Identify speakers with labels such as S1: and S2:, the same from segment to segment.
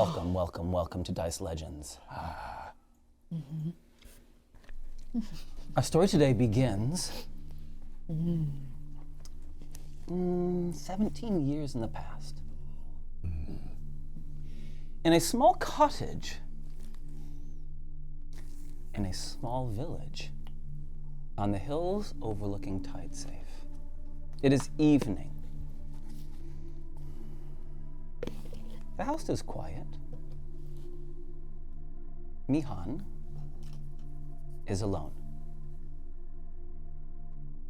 S1: Welcome, welcome, welcome to Dice Legends. Our story today begins 17 years in the past. In a small cottage, in a small village, on the hills overlooking Tidesafe. It is evening. The house is quiet. Mihan is alone.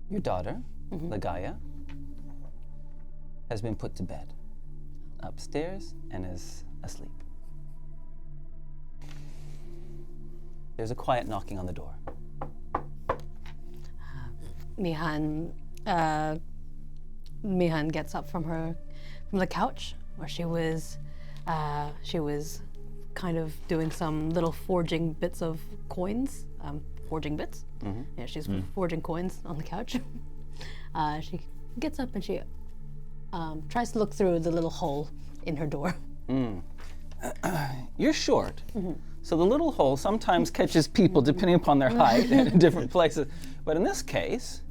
S1: Your daughter, Legaya, has been put to bed upstairs and is asleep. There's a quiet knocking on the door.
S2: Mihan gets up from the couch where she was kind of doing some little forging bits of coins, forging bits. Yeah, she's forging coins on the couch. She gets up and she tries to look through the little hole in her door.
S1: You're short, so the little hole sometimes catches people depending upon their height in different places. But in this case,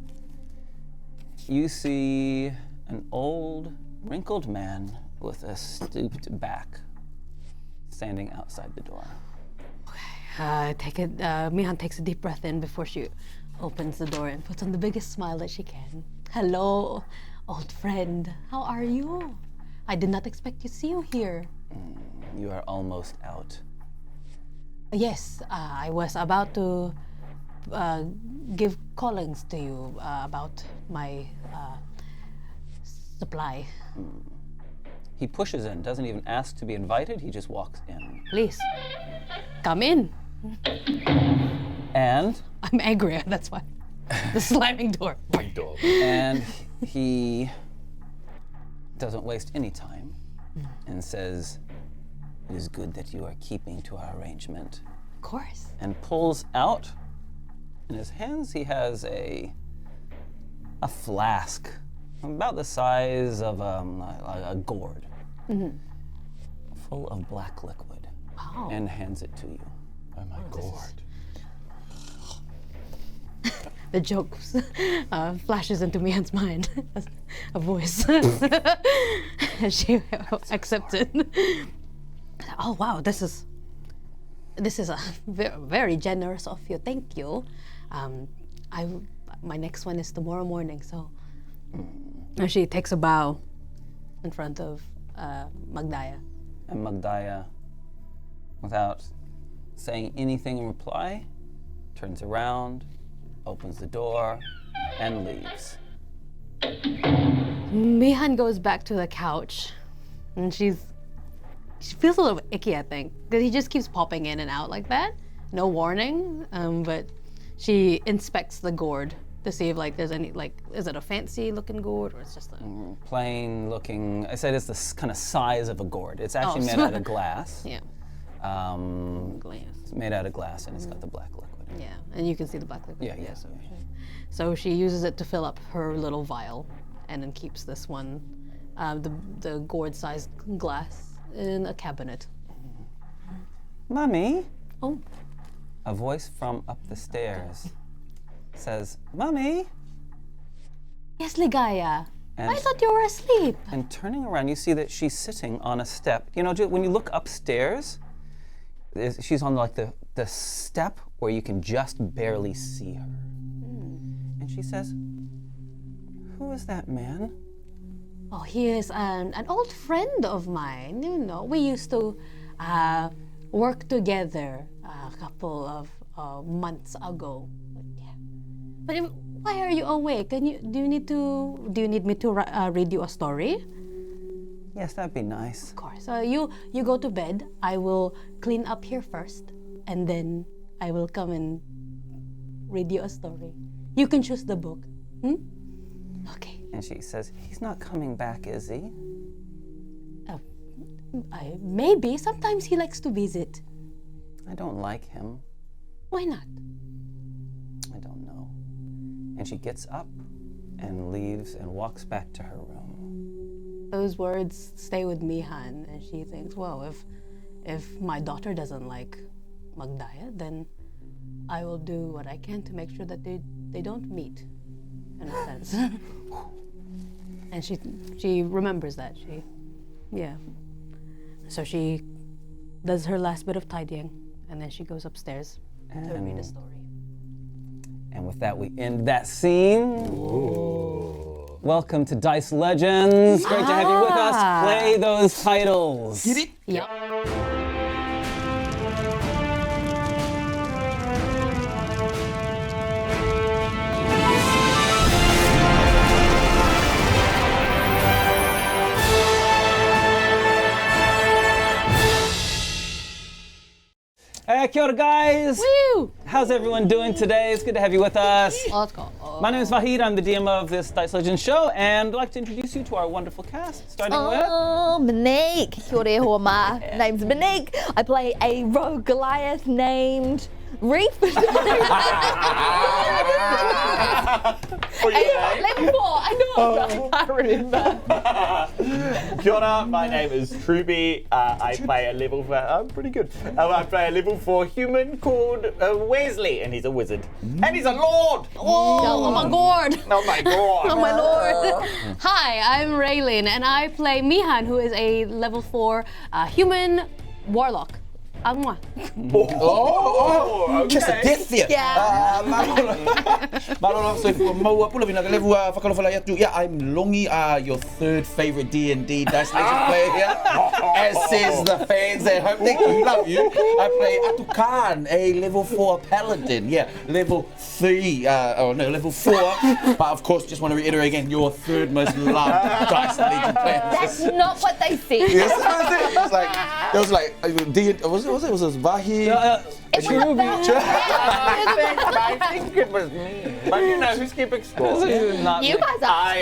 S1: you see an old, wrinkled man with a stooped back standing outside the door.
S2: Mihan takes a deep breath in before she opens the door and puts on the biggest smile that she can. Hello, old friend. How are you? I did not expect to see you here.
S1: You are almost out.
S2: Yes, I was about to give callings to you about my supply.
S1: He pushes in, doesn't even ask to be invited, he just walks in.
S2: Please, come in.
S1: And?
S2: I'm angry, that's why. The slamming door.
S1: And he doesn't waste any time and says, "It is good that you are keeping to our arrangement."
S2: Of course.
S1: And pulls out, in his hands he has a flask about the size of a gourd, full of black liquid.
S2: Wow.
S1: And hands it to you.
S3: Oh my gourd.
S2: The joke flashes into Mihan's mind as a voice. And she accepts it. Oh wow, this is a very generous of you. Thank you. My next one is tomorrow morning, so. And she takes a bow in front of Magdaya.
S1: And Magdaya, without saying anything in reply, turns around, opens the door, and leaves.
S2: Mihan goes back to the couch, and she feels a little icky, I think, because he just keeps popping in and out like that. No warning, but she inspects the gourd to see if there's any, is it a fancy looking gourd or it's just a...
S1: Plain looking, I said it's the kind of size of a gourd. It's actually made out of glass.
S2: Yeah.
S1: Glass. It's made out of glass and it's got the black liquid.
S2: Yeah, and you can see the black liquid.
S1: Yeah.
S2: So she uses it to fill up her little vial and then keeps this one, the gourd-sized glass, in a cabinet.
S1: Mummy?
S2: Oh.
S1: A voice from up the stairs says, "Mummy?"
S2: Yes, Legaya. I thought you were asleep.
S1: And turning around, you see that she's sitting on a step. You know, when you look upstairs, she's on the step where you can just barely see her. And she says, "Who is that man?"
S2: Oh, he is an old friend of mine. You know, we used to work together a couple of months ago. But why are you awake? Do you need me to read you a story?
S1: Yes, that'd be nice.
S2: Of course. You go to bed. I will clean up here first, and then I will come and read you a story. You can choose the book. Okay.
S1: And she says, "He's not coming back, is he?"
S2: Maybe. Sometimes he likes to visit.
S1: I don't like him.
S2: Why not?
S1: I don't know. And she gets up and leaves and walks back to her room.
S2: Those words stay with Mihan, and she thinks, well, if my daughter doesn't like magdaya, then I will do what I can to make sure that they don't meet, in a sense. And she remembers that. So she does her last bit of tidying, and then she goes upstairs to read a story.
S1: And with that, we end that scene. Welcome to Dice Legends. Great to have you with us. Play those titles.
S3: Get it?
S2: Yep.
S1: Hey, kia ora, guys.
S2: Woo!
S1: How's everyone doing today? It's good to have you with us.
S2: Let's go.
S1: My name is Vahid. I'm the DM of this Dice Legends show, and I'd like to introduce you to our wonderful cast, starting with...
S4: Monique. Kia ora e hoa ma. Name's Monique. I play a rogue Goliath named Reef. Level 4, I know, but I can't remember.
S3: Kia ora, my name is Truby. I play a level 4, I'm pretty good. I play a level 4 human called Wezley, and he's a wizard. And he's a lord!
S2: Oh my god!
S3: Oh my god!
S2: Oh my lord! Hi, I'm Raylene, and I play Mihan, who is a level 4 human warlock. Amwa.
S3: Oh,
S5: Just a
S3: okay.
S5: death there.
S4: Yeah.
S5: Marolo, so if you mau pula vina level whakalofa lai atu. Yeah, I'm Longi, your third favorite D&D Dice Legends player here. As says the fans at home. Thank you, love you. I play Ātukaan, a level 4 paladin. Yeah, level 3, level 4. But of course, just want to reiterate again, your third most loved Dice Legends player.
S4: That's not what they said.
S5: Yes, it was like was it Vahi?
S4: Truby.
S3: I think it was me. But you know, who's keeping score?
S1: Not
S4: You
S1: me.
S4: guys are.
S3: I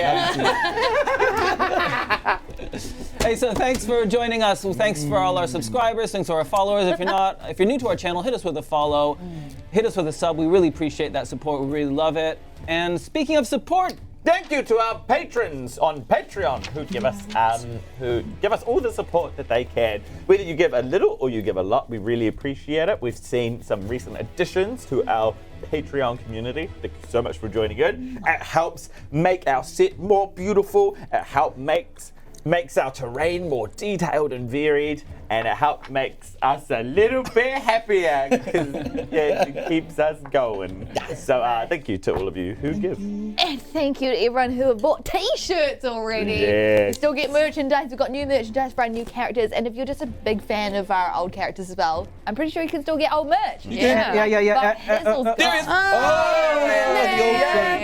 S3: am.
S1: Hey, so thanks for joining us. Well, thanks for all our subscribers. Thanks to our followers. If you're new to our channel, hit us with a follow, hit us with a sub. We really appreciate that support. We really love it. And speaking of support,
S3: Thank you to our patrons on Patreon who give us all the support that they can. Whether you give a little or you give a lot, we really appreciate it. We've seen some recent additions to our Patreon community. Thank you so much for joining in. It helps make our set more beautiful. It helps makes our terrain more detailed and varied, and it helps makes us a little bit happier because it keeps us going. So thank you to all of you who give.
S4: And thank you to everyone who have bought t-shirts already.
S3: Yes.
S4: We still get merchandise. We've got new merchandise for our new characters. And if you're just a big fan of our old characters as well, I'm pretty sure you can still get old merch.
S2: Yeah.
S4: Got Hazel's
S5: There it is.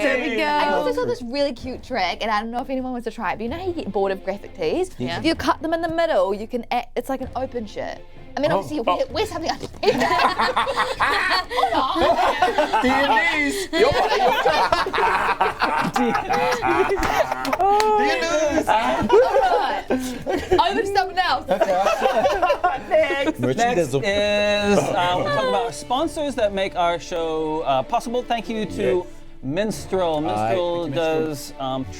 S2: There we go.
S4: I also saw this really cute trick, and I don't know if anyone wants to try it, but you know how you get bored of graphic tees?
S2: Yeah.
S4: If you cut them in the middle, you can act, it's like an open shirt. I mean, obviously, wear something underneath.
S3: D&D's.
S4: Over to something else.
S3: Next.
S1: next is we'll talk about our sponsors that make our show possible. Thank you to Minstrel. Minstrel does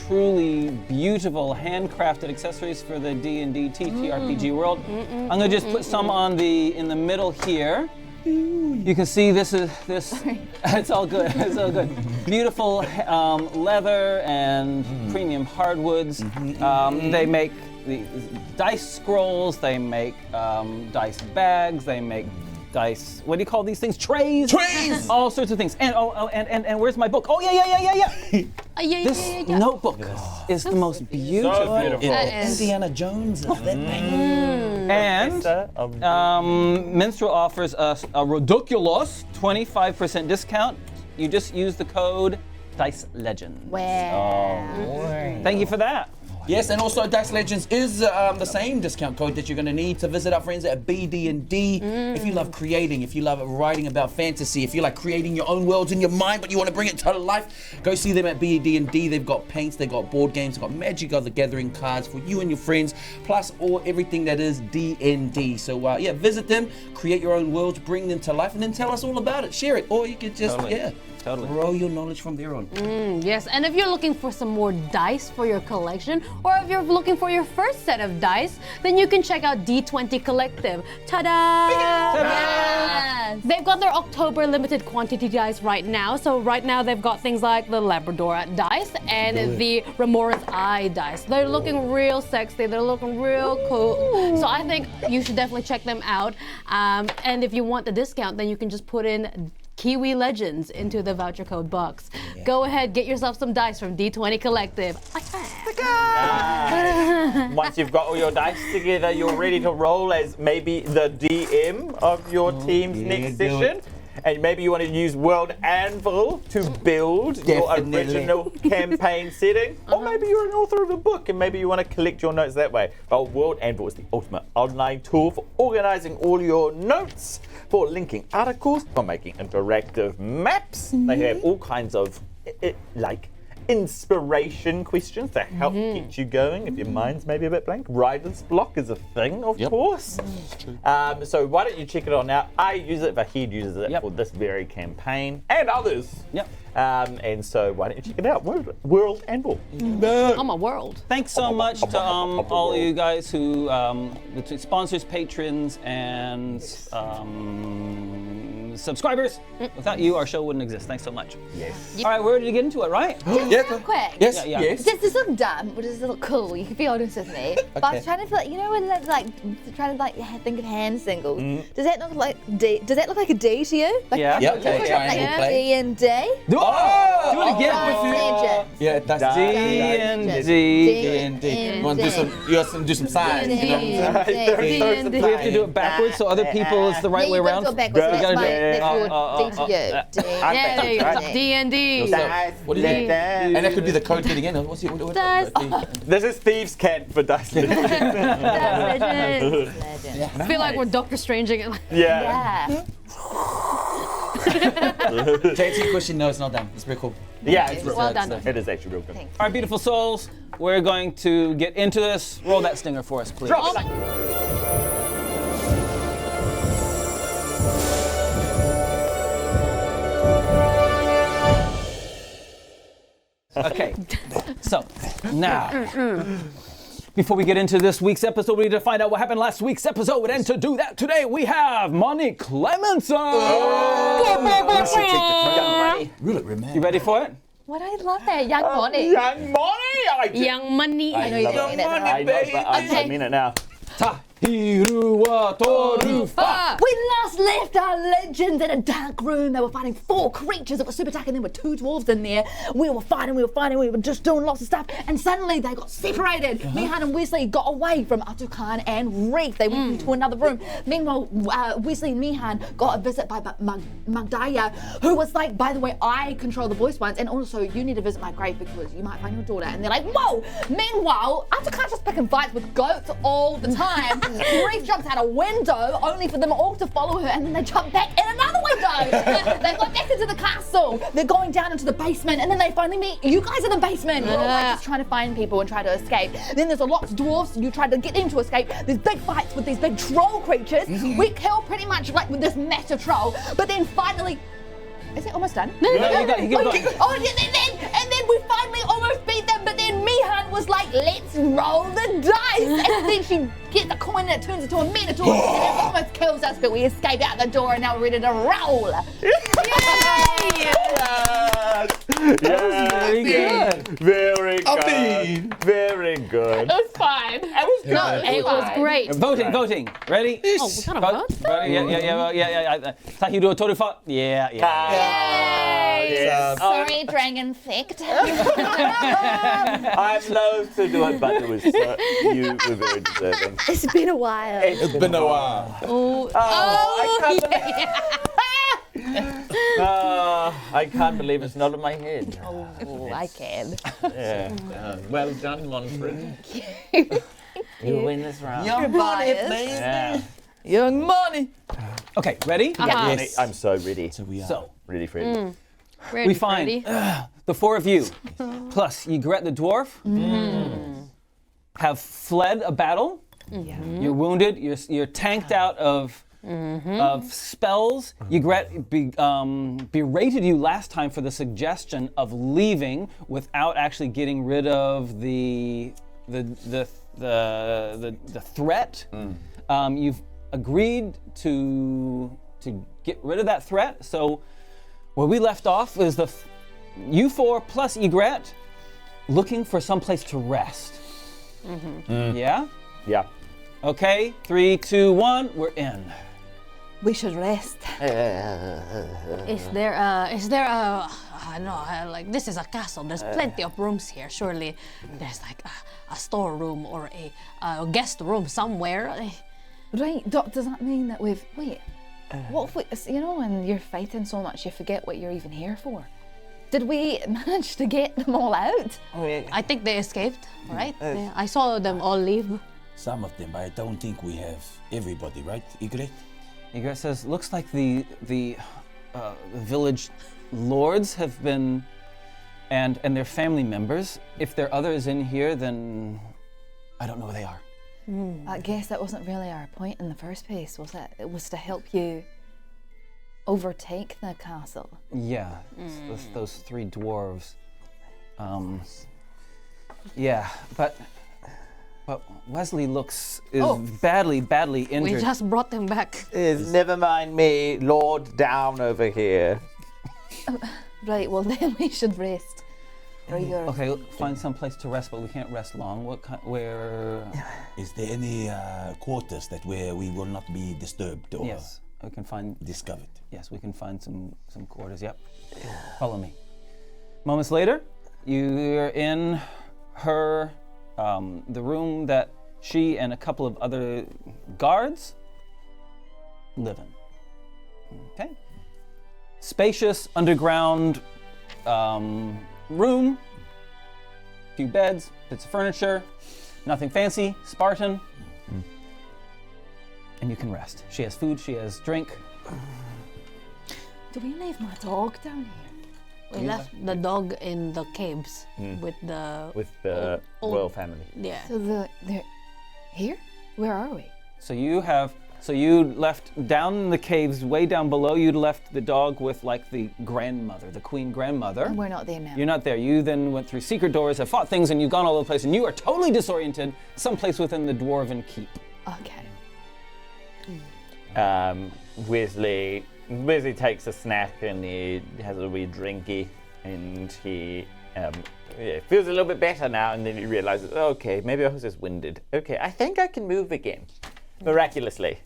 S1: truly beautiful handcrafted accessories for the D&D TTRPG world. I'm gonna just put some on in the middle here. You can see this. It's all good. It's all good. Beautiful leather and premium hardwoods. They make the dice scrolls. They make dice bags. They make dice. What do you call these things? Trays.
S5: Trays!
S1: All sorts of things. And and where's my book? Oh yeah. This notebook is the most beautiful.
S3: So beautiful.
S5: Indiana Jones is that thing.
S1: And Minstrel offers us a ridiculous 25% discount. You just use the code Dice Legends.
S4: Wow.
S1: Thank you for that.
S5: Yes, and also Dice Legends is the same discount code that you're going to need to visit our friends at BD&D. If you love creating, if you love writing about fantasy, if you like creating your own worlds in your mind but you want to bring it to life, go see them at BD&D. They've got paints, they've got board games, they've got Magic of the Gathering cards for you and your friends, plus everything that is D&D. So visit them, create your own worlds, bring them to life, and then tell us all about it. Share it, or you could just,
S1: Totally.
S5: Grow your knowledge from there on.
S2: Yes, and if you're looking for some more dice for your collection, or if you're looking for your first set of dice, then you can check out D20 Collective. Ta-da!
S4: Yes.
S2: They've got their October limited quantity dice right now. So right now they've got things like the Labrador dice and the Remora's Eye dice. They're looking real sexy. They're looking real cool. So I think you should definitely check them out. And if you want the discount, then you can just put in Kiwi Legenz into the voucher code box. Go ahead, get yourself some dice from D20 Collective.
S3: Once you've got all your dice together, you're ready to roll as maybe the DM of your team's next
S5: do
S3: session. And maybe you want to use World Anvil to build your
S5: Definitely.
S3: original campaign setting. Or maybe you're an author of a book and maybe you want to collect your notes that way. Well, World Anvil is the ultimate online tool for organizing all your notes, for linking articles, for making interactive maps. They have all kinds of inspiration questions to help get you going if your mind's maybe a bit blank. Writer's block is a thing, of course. So why don't you check it out now? I use it, Vahid uses it for this very campaign and others. And so why don't you check it out? World Anvil.
S2: I'm a world.
S1: Thanks so much to all of you guys who, between sponsors, patrons, and subscribers. Without you, our show wouldn't exist. Thanks so much.
S3: Yes.
S1: All right, we're ready to get into it, right?
S4: Just real quick.
S5: Yes,
S1: Yeah.
S5: yes.
S4: Does this look dumb or does it look cool? You can be honest with me. But I was trying to feel like, you know when they're like trying to think of hand singles. Does that look like D? Does that look like a D to you? Like,
S1: Yeah.
S5: Yeah, okay.
S4: Like
S5: Triangle play.
S4: D and D?
S1: Oh! Do it again.
S4: Legends.
S5: Yeah, that's
S1: D&D.
S5: D&D. You want to do some? You have to do some signs. You know what I'm saying?
S1: We have to do it backwards so other people it's the right way around.
S4: Do it backwards.
S1: We
S4: So
S1: gotta
S4: that's
S1: do
S4: my D to you.
S2: Yeah, there you go. D&D.
S5: What is it? And that could be the code getting in. What's it?
S2: Dice.
S3: This is Thieves' Cant for Dice Legends.
S4: Legends.
S2: I feel like we're Doctor Stranging it.
S3: Yeah.
S5: To answer your question, no, it's not done. It's very cool.
S3: Yeah, it's
S2: Well done.
S3: It is actually real good.
S4: Thanks.
S1: All right, beautiful souls, we're going to get into this. Roll that stinger for us, please.
S3: Drop it.
S1: Okay, so now, before we get into this week's episode, we need to find out what happened last week's episode. And to do that today, we have Monique Clemenson.
S5: Really, remember.
S1: You ready for it?
S4: What I love that young Bonnie.
S3: Young money!
S2: Young money.
S4: I know you didn't mean it.
S3: I know, but I mean it now.
S1: Tahirua Torufa.
S4: We last left our legends in a dark room. They were fighting 4 creatures that were super attacking. There were 2 dwarves in there. We were fighting. We were just doing lots of stuff. And suddenly they got separated. Mihan and Wezley got away from Ātukaan and Reef. They went into another room. Meanwhile, Wezley and Mihan got a visit by Magdaya, who was like, by the way, I control the voice ones, and also you need to visit my grave because you might find your daughter. And they're like, whoa! Meanwhile, Ātukaan's just picking fights with goats all the time. Reef jumps out a window only for them all to follow her, and then they jump back in another window. They go back into the castle. They're going down into the basement, and then they finally meet you guys in the basement. You're all like just trying to find people and try to escape. Then there's a lot of dwarves. You try to get them to escape. There's big fights with these big troll creatures. We kill pretty much like with this massive troll, but then finally. Is it almost done?
S1: No, you got it.
S4: Oh, yeah, and then we finally almost beat them, but then Mihan was like, let's roll the dice. And then she gets a coin and it turns into a minotaur and it almost kills us, but we escape out the door and now we're ready to roll.
S1: Very good.
S3: Very good. Very good.
S2: It was fine. It was great.
S1: Voting. Ready?
S2: Oh, we got a vote?
S1: Ready? Yeah. Tahirua Torufa. Yeah.
S3: Yes.
S4: Sorry, Dragon Sect.
S3: I'm loath to do it, but it was you were very deserving.
S4: It's been a while.
S5: It's been a while.
S3: I can't believe it's not in my head.
S4: Oh, I can.
S3: Yeah. Well done, Monfred. You win this round.
S5: Young money, please.
S3: Yeah.
S5: Young money.
S1: Okay, ready?
S5: Yes.
S3: I'm so ready.
S5: So we are.
S1: So,
S3: Ready for it.
S2: Ready,
S1: we find the 4 of you, plus Ygritte the dwarf, have fled a battle. You're wounded. You're tanked out of of spells. Ygritte berated you last time for the suggestion of leaving without actually getting rid of the threat. You've agreed to get rid of that threat. So where we left off is you four plus Ygritte looking for some place to rest. Yeah?
S3: Yeah.
S1: Okay, 3, 2, 1, we're in.
S4: We should rest.
S2: Is there like this is a castle. There's plenty of rooms here. Surely there's like a storeroom or a guest room somewhere.
S4: Right, does that mean that what if we, when you're fighting so much you forget what you're even here for? Did we manage to get them all out?
S2: I think they escaped, right? I saw them all leave.
S5: Some of them, but I don't think we have everybody, right, Ygritte?
S1: Ygritte says, looks like the village lords have been, and their family members. If there are others in here, then I don't know where they are.
S4: I guess that wasn't really our point in the first place, was it? It was to help you overtake the castle.
S1: Yeah, it's those 3 dwarves. Yeah, but Wezley is badly injured.
S2: We just brought them back.
S3: Never mind me, Lord Down over here.
S4: Right, well then we should rest.
S1: Okay, find some place to rest, but we can't rest long. Where?
S5: Is there any quarters that where we will not be disturbed or
S1: Yes, we can find.
S5: discovered?
S1: Yes, we can find some quarters. Yep. Follow me. Moments later, you're in her the room that she and a couple of other guards live in. Okay. Spacious underground room. Few beds, bits of furniture. Nothing fancy. Spartan. And you can rest. She has food. She has drink.
S4: Do we leave my dog down here?
S2: We left the dog in the caves with the
S3: royal family.
S2: Yeah.
S4: So they're here? Where are we?
S1: So you left down in the caves, way down below. You'd left the dog with like the grandmother, the queen grandmother.
S4: And we're not there now.
S1: You're not there. You then went through secret doors, have fought things, and you've gone all over the place, and you are totally disoriented, someplace within the Dwarven keep.
S4: Okay.
S3: Wezley takes a snack and he has a wee drinky, and he feels a little bit better now, and then he realizes, okay, maybe I was just winded. Okay, I think I can move again. Miraculously.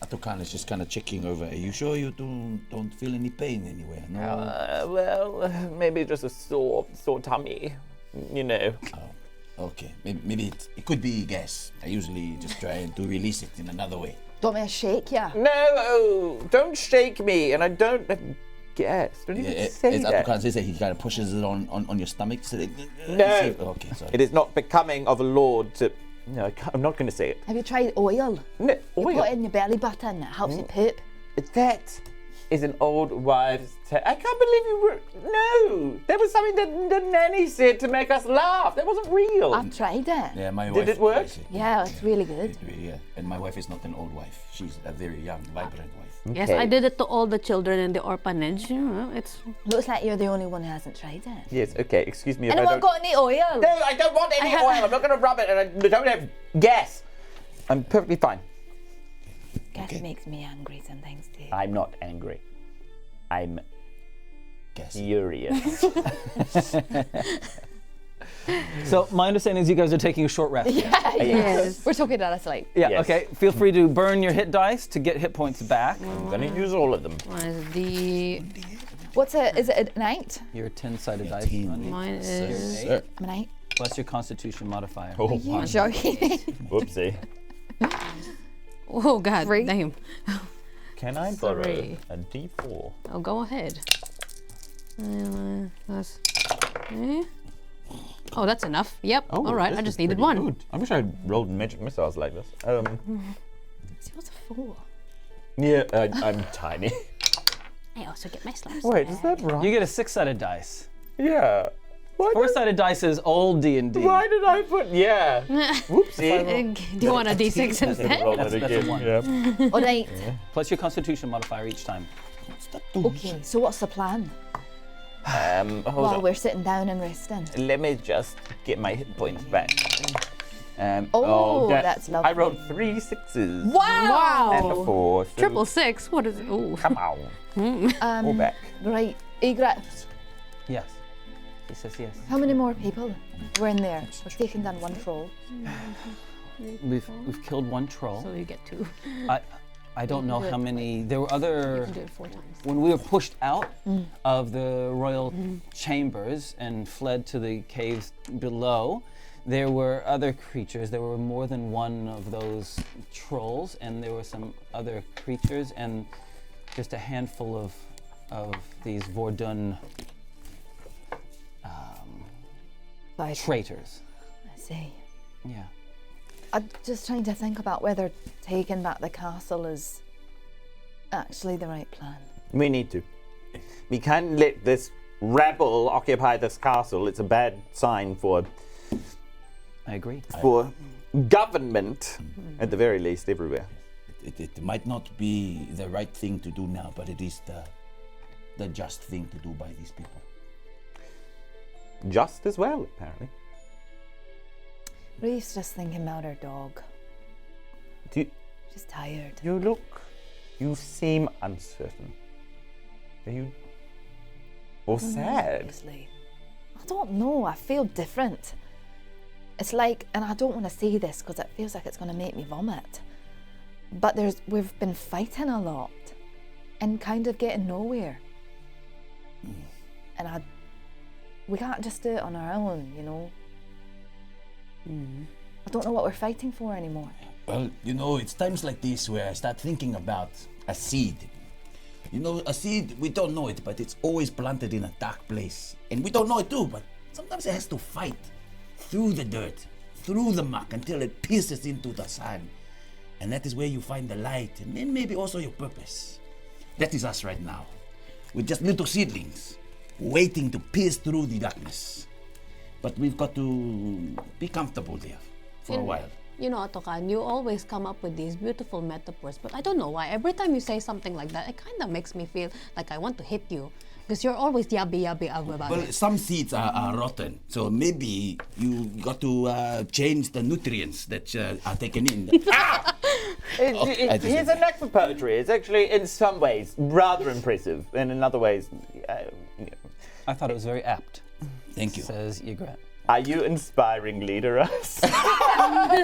S5: Ātukaan is just kind of checking over. Are you sure you don't feel any pain anywhere? No.
S3: Well, maybe just a sore tummy,
S5: Oh, okay. Maybe it could be gas. I usually just try to release it in another way.
S4: Do you want me to shake ya?
S3: No, don't shake me, and I don't guess. Don't even say that.
S5: Ātukaan says that he kind of pushes it on your stomach. So
S3: No.
S5: Okay, sorry.
S3: It is not becoming of a lord to. No, I'm not going to say it.
S4: Have you tried oil?
S3: No,
S4: You
S3: oil.
S4: put it in your belly button, it helps you poop.
S3: That is an old wives' tale. I can't believe you were. No, that was something that the nanny said to make us laugh. That wasn't real.
S4: I've tried it.
S5: Yeah, my
S3: Did
S5: wife.
S3: it work?
S5: tries it.
S4: Yeah, it's really good.
S5: It really, yeah. And my wife is not an old wife. She's a very young, vibrant wife.
S2: Yes,
S3: Okay.
S2: I did it to all the children in the orphanage. It's
S4: Looks like you're the only one who hasn't tried it.
S3: Yes, okay, excuse me if I
S4: Anyone
S3: don't.
S4: got any oil?
S3: No, I don't want any oil. I'm not going to rub it, and I don't have gas. I'm perfectly fine.
S4: Gas
S5: Okay.
S4: makes me angry sometimes too.
S3: I'm not angry. I'm
S5: Guess.
S3: furious.
S1: So my understanding is you guys are taking a short rest.
S2: yes.
S4: We're talking about us like.
S1: Yeah,
S3: Yes.
S1: okay. Feel free to burn your hit dice to get hit points back.
S3: I'm going to use all of them.
S2: Mine is the
S4: Is it an 8?
S1: Your 10-sided dice.
S5: 10.
S1: Ronnie.
S2: mine is
S5: Sir.
S4: I'm an 8.
S1: Plus your constitution modifier.
S3: Oh,
S4: You joking?
S3: whoopsie.
S2: oh god
S4: 3.
S2: damn.
S3: Can I borrow
S2: 3.
S3: a D4?
S2: Oh, go ahead. That's, oh, that's enough. Yep. All right. I just needed one.
S3: Good. I wish I had rolled magic missiles like this.
S4: See, what's a 4?
S3: Yeah, I'm tiny.
S2: I also get my slaps.
S3: Wait, is that right?
S1: You get a 6-sided dice.
S3: Yeah.
S1: Four-sided dice is old D&D.
S3: Why did I put, yeah. Whoopsie.
S2: Do you want a D6 instead?
S3: Roll
S1: That's
S3: it
S1: a
S3: again.
S1: one.
S3: Yeah.
S4: All right.
S1: Plus your Constitution modifier each time.
S4: Okay, so what's the plan
S3: Hold
S4: while
S3: on.
S4: we're sitting down and resting?
S3: Let me just get my hit points back.
S4: Oh, that's lovely.
S3: I rolled 3 6s. And a
S2: Wow.
S3: 4. So
S2: Triple six. What is it? Ooh.
S3: Come on. Go back.
S4: Right, Egret,
S1: Yes. He says yes.
S4: how many more people were in there? We've taken down one troll.
S1: We've killed one troll.
S2: So you get 2.
S1: I don't know how many. There were
S2: You
S1: other.
S2: can do it 4 times.
S1: When we were pushed out of the royal chambers and fled to the caves below, there were other creatures. There were more than one of those trolls, and there were some other creatures, and just a handful of these Vordun
S4: Right,
S1: traitors.
S4: I see.
S1: Yeah.
S4: I'm just trying to think about whether taking back the castle is actually the right plan.
S3: We need to. We can't let this rabble occupy this castle. It's a bad sign for
S1: I agree.
S3: government, at the very least, everywhere.
S5: It might not be the right thing to do now, but it is the just thing to do by these people.
S3: Just as well, apparently.
S4: Reeve's just thinking about her dog.
S3: Do
S4: She's tired.
S3: you seem uncertain. Are you? Or sad?
S4: Obviously. I don't know. I feel different. It's like, and I don't want to say this because it feels like it's going to make me vomit. But we've been fighting a lot and kind of getting nowhere. And we can't just do it on our own, you know. I don't know what we're fighting for anymore.
S5: Well, you know, it's times like this where I start thinking about a seed. You know, a seed, we don't know it, but it's always planted in a dark place. And we don't know it too, but sometimes it has to fight through the dirt, through the muck, until it pierces into the sun. And that is where you find the light, and then maybe also your purpose. That is us right now. We're just little seedlings, waiting to pierce through the darkness. But we've got to be comfortable there for a while.
S2: You know, Ātukaan, you always come up with these beautiful metaphors, but I don't know why. Every time you say something like that, it kind of makes me feel like I want to hit you. Because you're always yabby about
S5: Well,
S2: it.
S5: some seeds are rotten, so maybe you got to change the nutrients that are taken in.
S3: Here's a knack for poetry. It's actually, in some ways, rather impressive, and in other ways,
S1: I thought it was very apt,
S5: Thank you.
S1: says Ygritte.
S3: are you inspiring leader us?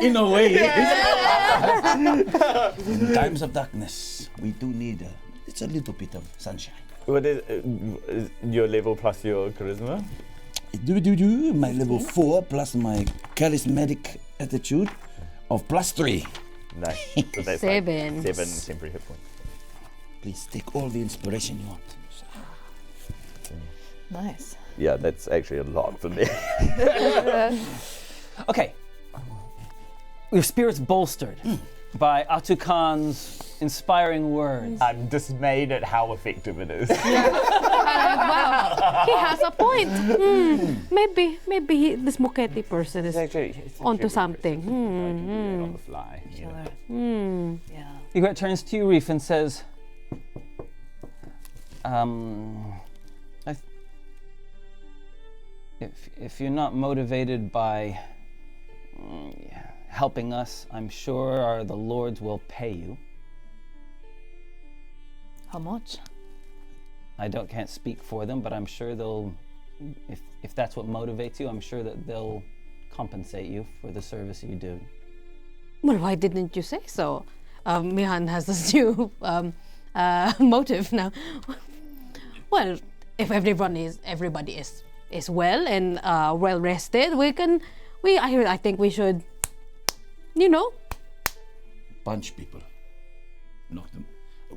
S5: In a way, in times of darkness, we do need it's a little bit of sunshine.
S3: What is your level plus your charisma?
S5: My level 4 plus my charismatic attitude of +3.
S3: Nice. So that's
S2: 7.
S3: Like 7 temporary hit points.
S5: Please take all the inspiration you want.
S4: Nice.
S3: Yeah, that's actually a lot for me.
S1: Okay. Your spirit's bolstered by Ātukaan's inspiring words.
S3: I'm dismayed at how effective it is.
S2: Wow, he has a point. Maybe this Muketi person is onto something.
S3: On the fly. You know.
S4: Yeah.
S1: Ygritte turns to you, Reef, and says, if you're not motivated by helping us, I'm sure the lords will pay you.
S4: How much?
S1: I can't speak for them, but I'm sure they'll, if that's what motivates you, I'm sure that they'll compensate you for the service you do.
S2: Well, why didn't you say so? Mihan has this new motive now. Well, if everybody is well and well rested, I think we should,
S5: Punch people. Knock them.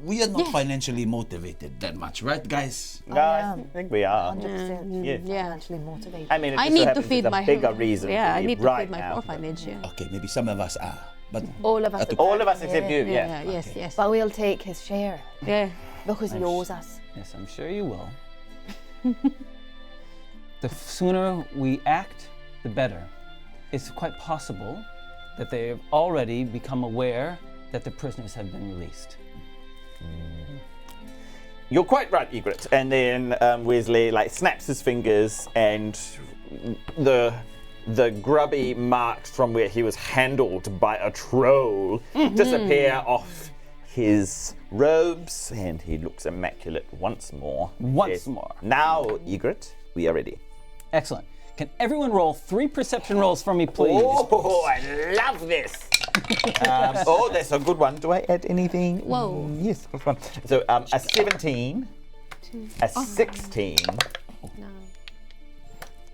S5: We are not financially motivated that much, right, guys?
S3: No, I think we are.
S4: 100%.
S3: Yeah.
S4: Financially motivated.
S3: I mean, it
S2: I
S3: just so
S2: need to
S3: happens
S2: feed
S3: it's
S2: my
S3: a bigger reason.
S2: Yeah,
S3: for
S2: I
S3: you
S2: need to
S3: right
S2: feed my
S3: now.
S2: orphanage. Yeah.
S5: Okay, maybe some of us are, but
S4: All of us.
S3: All of us except you.
S2: Yeah,
S3: Yeah.
S2: yes.
S4: But we'll take his share
S2: Yeah.
S4: because he owes us.
S1: Yes, I'm sure you will. The sooner we act, the better. It's quite possible that they have already become aware that the prisoners have been released.
S3: You're quite right, Egret. And then Wezley snaps his fingers, and the grubby marks from where he was handled by a troll disappear off his robes, and he looks immaculate once more.
S1: Once more.
S3: Now, Egret, we are ready.
S1: Excellent. Can everyone roll 3 perception rolls for me, please?
S3: Oh, I love this. Oh, that's a good one. Do I add anything?
S2: Whoa.
S3: Yes, good one. So a 17, a 16,
S2: No.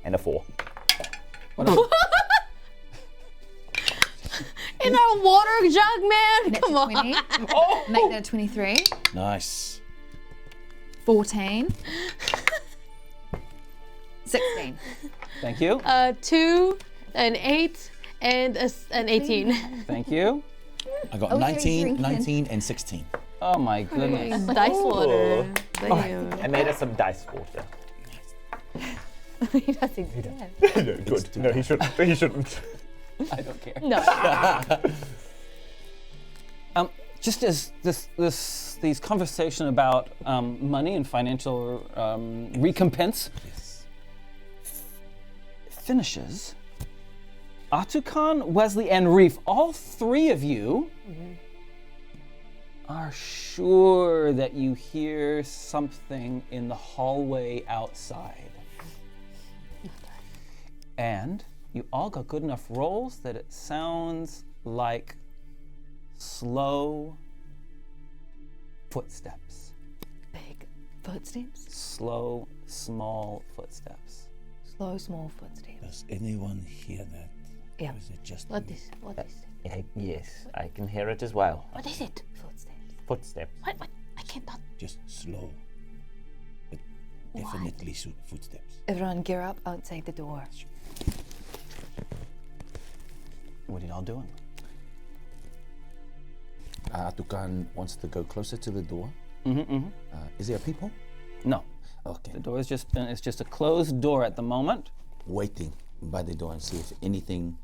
S3: and a 4.
S2: In our water jug, man. Come on.
S4: 20.
S3: Oh!
S4: Make that a 23.
S5: Nice.
S4: 14. 16.
S1: Thank you.
S2: 2, an 8, and an 18.
S1: Thank you.
S5: I got
S4: Oh,
S5: 19,
S4: drinking.
S5: 19, and 16.
S1: Oh my goodness.
S2: Dice water.
S3: I made us some dice water.
S2: He doesn't do that.
S3: No, good. No, he shouldn't. He shouldn't.
S1: I don't care.
S2: No.
S1: Just as these conversation about money and financial recompense finishes, Ātukaan, Wezley, and Reef, all 3 of you are sure that you hear something in the hallway outside. And you all got good enough rolls that it sounds like slow footsteps.
S4: Big footsteps.
S1: Slow, small footsteps.
S4: Slow, small footsteps.
S5: Does anyone hear that?
S4: Yeah.
S5: Or is it just
S2: What
S5: me?
S2: is it?
S3: Yes, I can hear it as well.
S2: What is it?
S4: Footsteps.
S3: Footsteps.
S2: What? I cannot.
S5: Just slow, but definitely footsteps.
S4: Everyone gear up outside the door.
S1: What are y'all doing?
S5: Ātukaan wants to go closer to the door. Is there people?
S1: No.
S5: Okay.
S1: The door is it's just a closed door at the moment.
S5: Waiting by the door and see if anything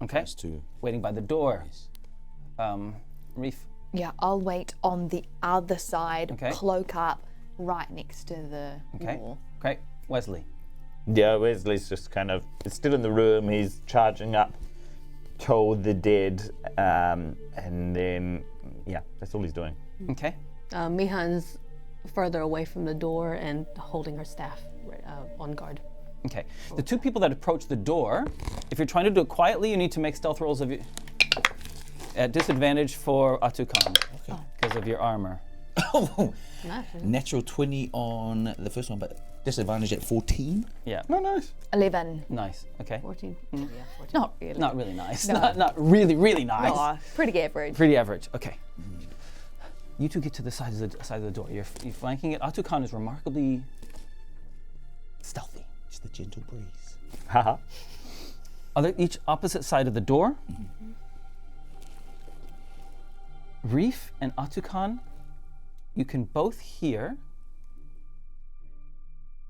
S1: Okay.
S5: has to.
S1: Waiting by the door. Reef.
S4: Yeah, I'll wait on the other side,
S1: Okay.
S4: cloak up, right next to the
S1: Okay.
S4: wall.
S1: Okay. Wezley.
S3: Yeah, Wesley's just is still in the room. He's charging up, told the dead, and then, that's all he's doing.
S1: Okay.
S2: Mihan's further away from the door and holding her staff on guard.
S1: Okay. The 2 people that approach the door, if you're trying to do it quietly, you need to make stealth rolls at disadvantage for Ātukaan because of your armor.
S5: Oh,
S2: Nothing.
S5: natural 20 on the first one, but disadvantage at 14.
S1: Yeah.
S3: Oh, nice.
S4: 11.
S1: Nice. Okay.
S2: 14.
S1: Mm.
S2: Yeah, 14.
S4: Not really.
S1: Not really nice.
S4: No.
S1: Not really, really nice.
S4: Aw, pretty average.
S1: Pretty average. Okay. You 2 get to the side of the door. You're flanking it. Ātukaan is remarkably stealthy.
S5: Just a gentle breeze.
S3: Haha.
S1: Each opposite side of the door. Reef and Ātukaan, you can both hear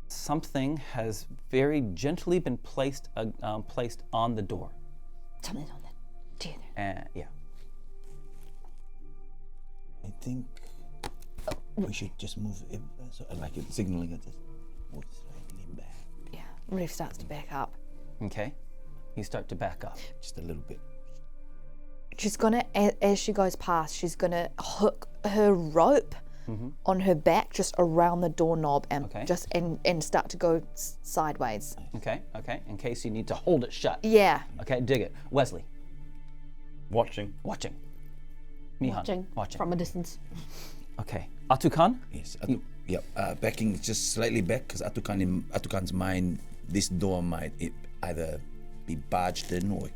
S1: something has very gently been placed on the door.
S4: Something's on the door.
S1: Yeah.
S5: I think we should just move it, like it's signaling it. Just move slightly back,
S4: Yeah, Reef starts to back up.
S1: Okay. You start to back up.
S5: just a little bit.
S4: She's gonna, as she goes past, she's gonna hook her rope on her back just around the doorknob and
S1: Okay.
S4: just and start to go sideways.
S1: Okay. In case you need to hold it shut.
S4: Yeah.
S1: Okay, dig it. Wezley,
S3: Watching.
S1: watching. Mihan, watching.
S2: From a distance.
S1: Okay. Ātukaan?
S5: Yes. Backing just slightly back because Ātukaan's mind, this door might either be barged in or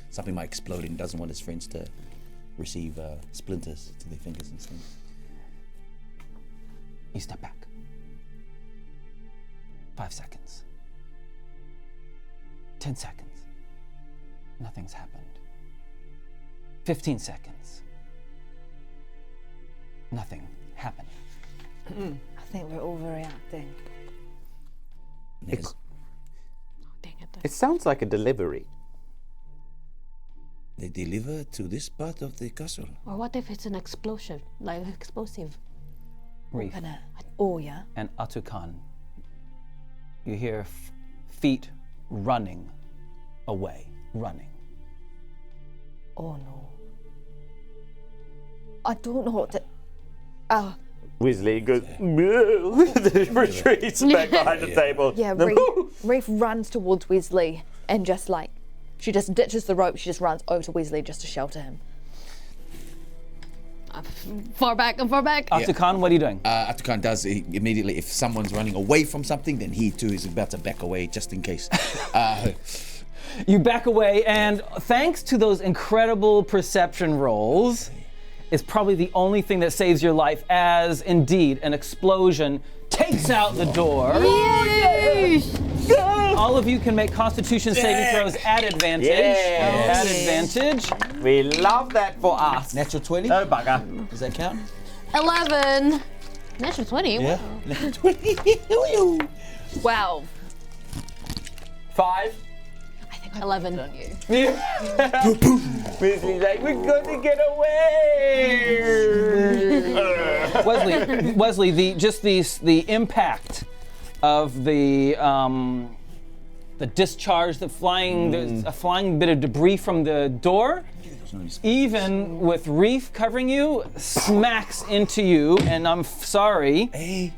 S5: something might explode and doesn't want his friends to receive splinters to their fingers and things.
S1: You step back. 5 seconds. 10 seconds. Nothing's happened. 15 seconds. Nothing happened.
S4: I think we're overreacting.
S5: There's
S3: It sounds like a delivery.
S5: They deliver to this part of the castle.
S2: Or what if it's an explosion, like explosive?
S1: Reef
S4: Oh, yeah.
S1: and Ātukaan. You hear feet running away, running.
S4: Oh, no. I don't know what to...
S3: Wezley goes, retreats back behind the table.
S4: Yeah, Reef runs towards Wezley and just like, she just ditches the rope, she just runs over to Wezley just to shelter him.
S2: Far back and far back.
S1: Ātukaan, what are you doing?
S5: Ātukaan does immediately, if someone's running away from something, then he too is about to back away just in case.
S1: You back away, and thanks to those incredible perception rolls, is probably the only thing that saves your life, as indeed an explosion takes out the door. All of you can make Constitution saving throws at advantage.
S3: Yes.
S1: At advantage.
S3: We love that for us.
S5: Natural 20?
S3: No bugger.
S5: Does that count?
S2: 11. Natural 20.
S5: Yeah. Natural 20.
S4: 12.
S3: 5.
S2: 11.
S3: Wezley's like, we're going to get away.
S1: Wezley, the impact of the discharge, there's a flying bit of debris from the door, even with Reef covering you, smacks into you, and I'm sorry,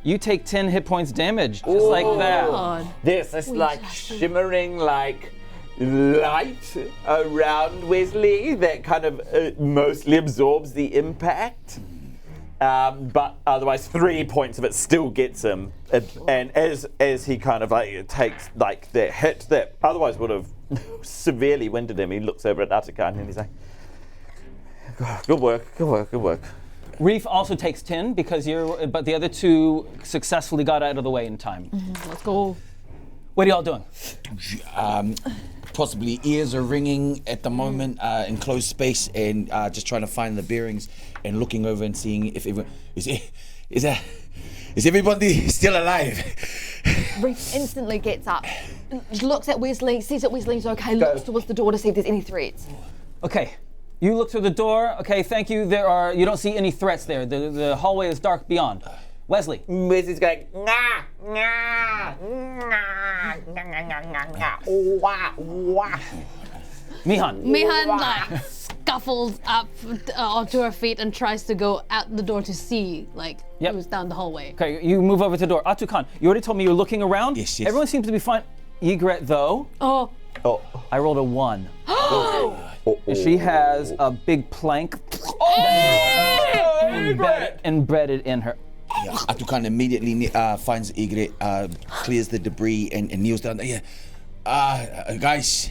S1: you take 10 hit points damage, just like that.
S2: God.
S3: This is like shimmering like light around Wezley that kind of mostly absorbs the impact. But otherwise 3 points of it still gets him. And as he kind of like takes like the hit that otherwise would have severely winded him, he looks over at Ātukaan and he's like, good work.
S1: Reef also takes 10 because but the other two successfully got out of the way in time.
S2: Let's go.
S1: What are y'all doing?
S5: Possibly ears are ringing at the moment, in closed space, and just trying to find the bearings and looking over and seeing if everyone is everybody still alive.
S4: Reef instantly gets up, looks at Wezley, sees that Wesley's okay, looks towards the door to see if there's any threats.
S1: Okay, you look through the door. Okay, thank you. You don't see any threats there. The hallway is dark beyond. Wezley.
S3: Wezley's going, nah, nah, nah, wah.
S2: Mihan like scuffles up onto her feet and tries to go out the door to see who's down the hallway.
S1: Okay, you move over to the door. Ātukaan, you already told me you were looking around.
S5: Yes.
S1: Everyone seems to be fine. Egret, though,
S2: Oh.
S1: I rolled a 1. And she has a big plank embedded in her.
S5: Yeah, Ātukaan immediately finds Egret, clears the debris, and kneels down there. Yeah, guys,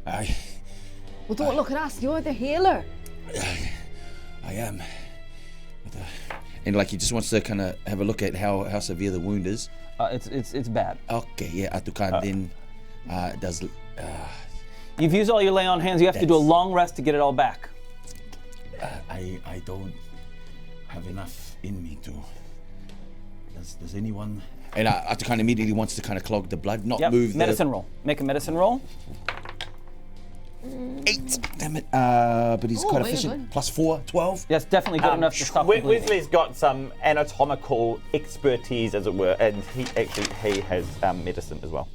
S4: Well, don't look at us, you're the healer.
S5: I am. And like he just wants to kind of have a look at how severe the wound is.
S1: It's bad.
S5: Okay, yeah, Ātukaan then does.
S1: You've used all your lay on hands. You have to do a long rest to get it all back.
S5: I don't have enough in me to. Does anyone? And Ātukaan immediately wants to kind of clog the blood, not move.
S1: Medicine roll. Make a medicine roll.
S5: 8. Damn it. But he's quite efficient.
S2: Good.
S5: +4, 12.
S1: Yes, definitely good enough to stop the bleeding.
S3: Wezley's got some anatomical expertise, as it were, and he has medicine as well.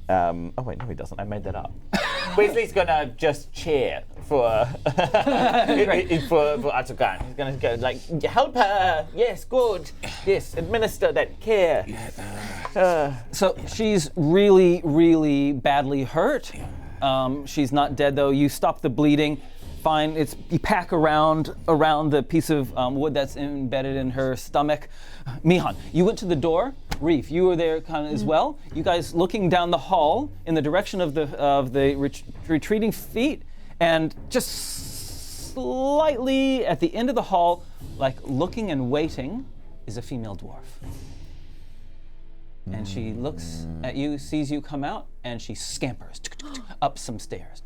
S3: Oh wait, no, he doesn't. I made that up. Wezley's gonna just cheer for Ātukaan. He's gonna go like, help her. Yes, good. Yes, administer that care.
S1: So she's really, really badly hurt. She's not dead though. You stop the bleeding. Fine. You pack around the piece of wood that's embedded in her stomach. Mihan, you went to the door. Reef, you were there kind of as well. You guys looking down the hall in the direction of the retreating feet, and just slightly at the end of the hall, like looking and waiting, is a female dwarf. And she looks at you, sees you come out, and she scampers up some stairs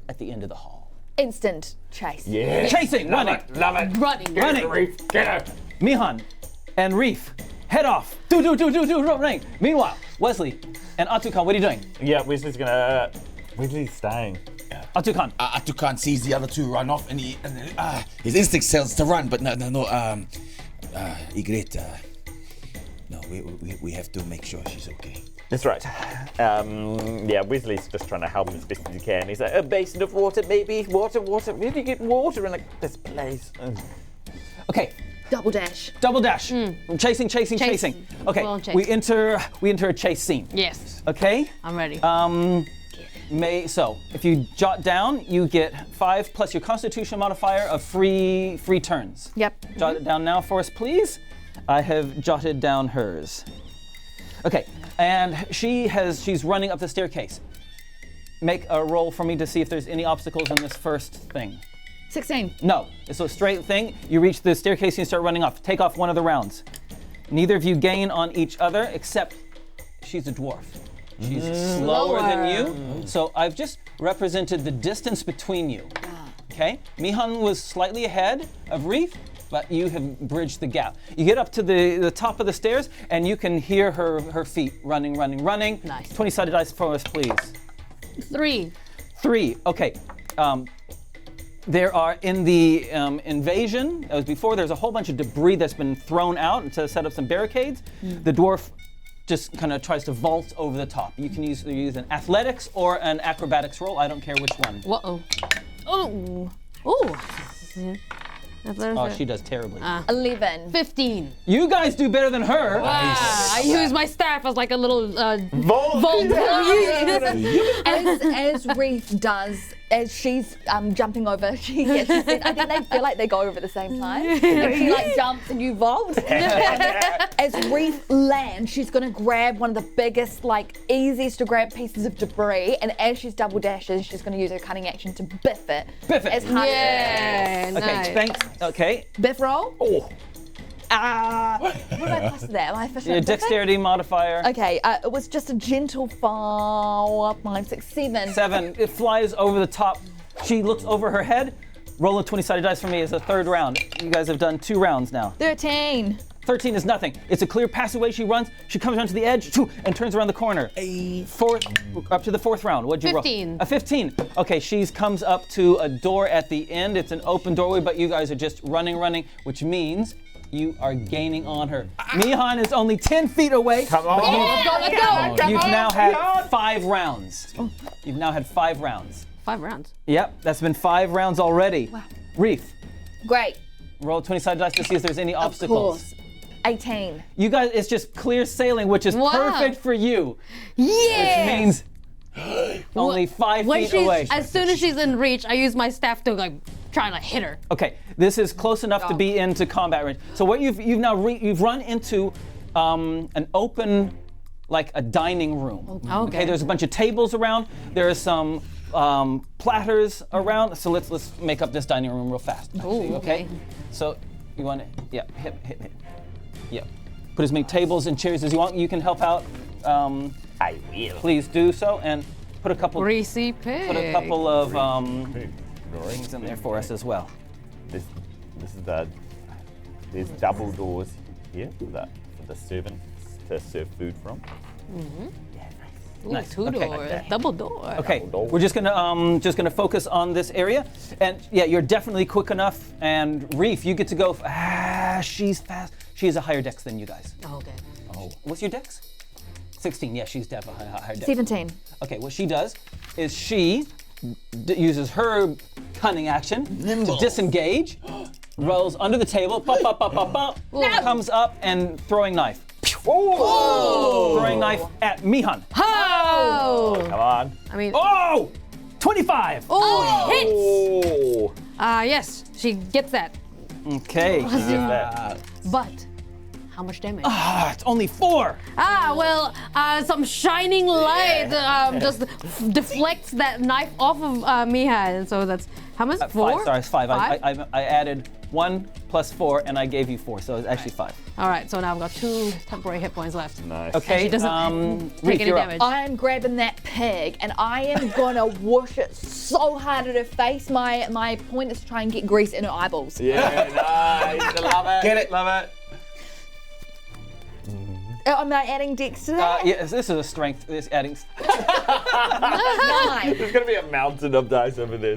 S1: at the end of the hall.
S4: Instant chase.
S3: Yeah.
S1: Chasing, running.
S3: Love it.
S2: Running.
S3: Reef, get her.
S1: Mihan and Reef, head off. Do, running. Meanwhile, Wezley, And Ātukaan, what are you doing?
S3: Yeah, Wezley's staying.
S1: Ātukaan.
S5: Ātukaan sees the other two run off, and his instinct tells to run, but no. Ygritte, no, we have to make sure she's okay.
S3: That's right. Wezley's just trying to help as best as he can. He's like, a basin of water, maybe. Water. Where do you get water in this place?
S1: Okay.
S4: Double dash.
S1: Double dash. Chasing. Okay.
S2: Well, chase.
S1: We enter a chase scene.
S2: Yes.
S1: Okay.
S2: I'm ready.
S1: So if you jot down, you get 5 plus your Constitution modifier of free turns.
S4: Yep.
S1: Jot it down now for us, please. I have jotted down hers. Okay, and she's running up the staircase. Make a roll for me to see if there's any obstacles in this first thing.
S4: 16.
S1: No, it's a straight thing. You reach the staircase and you start running off. Take off one of the rounds. Neither of you gain on each other, except she's a dwarf. She's slower than you, so I've just represented the distance between you. Okay? Mihan was slightly ahead of Reef, but you have bridged the gap. You get up to the top of the stairs, and you can hear her feet running.
S2: Nice.
S1: 20-sided dice for us, please.
S2: 3.
S1: 3. Okay. There are, in the invasion, that was before, there's a whole bunch of debris that's been thrown out to set up some barricades. The dwarf just kind of tries to vault over the top. You can use an athletics or an acrobatics roll. I don't care which one.
S2: Whoa. Oh.
S1: Oh, she does terribly.
S4: 11.
S2: 15.
S1: You guys do better than her.
S2: I use my staff as like a little
S3: Vault!
S4: As Reef does, as she's jumping over, she said, I think they feel like they go over at the same time. And she like jumps and you vault. As Reef lands, she's gonna grab one of the biggest, like easiest to grab pieces of debris, and as she's double dashes, she's gonna use her cunning action to biff it.
S1: Biff it.
S4: As hard
S2: Yeah,
S1: Okay,
S2: nice.
S1: thanks. Okay.
S4: Biff roll?
S1: Oh.
S4: What do I plus to that? Am I efficient?
S1: Your
S4: at biffing?
S1: dexterity modifier.
S4: Okay, it was just a gentle 4, 5, 6, 7.
S1: 7. It flies over the top. She looks over her head. Roll a 20-sided dice for me as a third round. You guys have done 2 rounds now.
S4: 13.
S1: 13 is nothing. It's a clear passageway. She runs. She comes around to the edge and turns around the corner. Up to the 4th round. What'd you
S2: 15.
S1: roll? A 15. Okay, she comes up to a door at the end. It's an open doorway, but you guys are just running, which means you are gaining on her. Mihan is only 10 feet away.
S3: Come on!
S2: Let's go.
S1: You've now had 5 rounds. You've now had 5 rounds.
S2: 5 rounds.
S1: Yep, that's been 5 rounds already. Wow. Reef,
S4: Great.
S1: roll a 20-sided dice to see if there's any obstacles.
S4: Of course. 18.
S1: You guys, it's just clear sailing, which is
S2: Wow.
S1: perfect for you.
S2: Yeah.
S1: Which means only 5
S2: When
S1: feet
S2: she's,
S1: away.
S2: as soon as she's in reach, I use my staff to like try and like hit her.
S1: Okay, this is close enough to be into combat range. So what you've run into an open, like a dining room.
S2: Okay.
S1: There's a bunch of tables around. There are some platters around. So let's make up this dining room real fast. actually,
S2: Ooh, okay.
S1: So you want to, hit. Yeah. Put as many tables and chairs as you want. You can help out.
S3: I will.
S1: Please do so, and put a couple.
S2: Greasy pig.
S1: Put a couple of things in there for us as well.
S3: This is there's double doors here for the servants to serve food from.
S2: Ooh,
S1: Nice.
S2: 2
S1: Okay.
S2: doors. Double door.
S1: Okay,
S3: Double door.
S1: we're just gonna focus on this area, and yeah, you're definitely quick enough. And Reef, you get to go. She's fast. She has a higher dex than you guys.
S2: Okay.
S1: Oh, what's your dex? 16. Yeah, she's definitely higher dex.
S4: 17.
S1: Okay, what she does is she uses her cunning action to disengage, rolls under the table, pop, comes up and throwing knife. Throwing knife at Mihan.
S2: Oh!
S3: Come on.
S2: I mean,
S1: Oh! 25!
S2: oh, hits!
S3: Oh.
S2: Yes, she gets that.
S1: Okay.
S2: But how much damage?
S1: It's only 4.
S2: Well, some shining light just deflects that knife off of Mihan. So that's how much? 4?
S1: 5. Sorry, it's 5. I added 1 plus 4, and I gave you 4, so it's actually 5.
S2: All right, so now I've got 2 temporary hit points left.
S3: Nice.
S1: Okay.
S2: She doesn't
S1: Reef,
S2: take any
S1: you're up.
S2: damage.
S4: I am grabbing that pig and I am gonna whoosh it so hard at her face. My point is to try and get grease in her eyeballs.
S3: Yeah, nice. I love it.
S5: Get it.
S3: Love it.
S4: Am I adding dex to that?
S1: Yes, this is a strength. This adding
S4: Nice.
S3: There's gonna be a mountain of dice over there.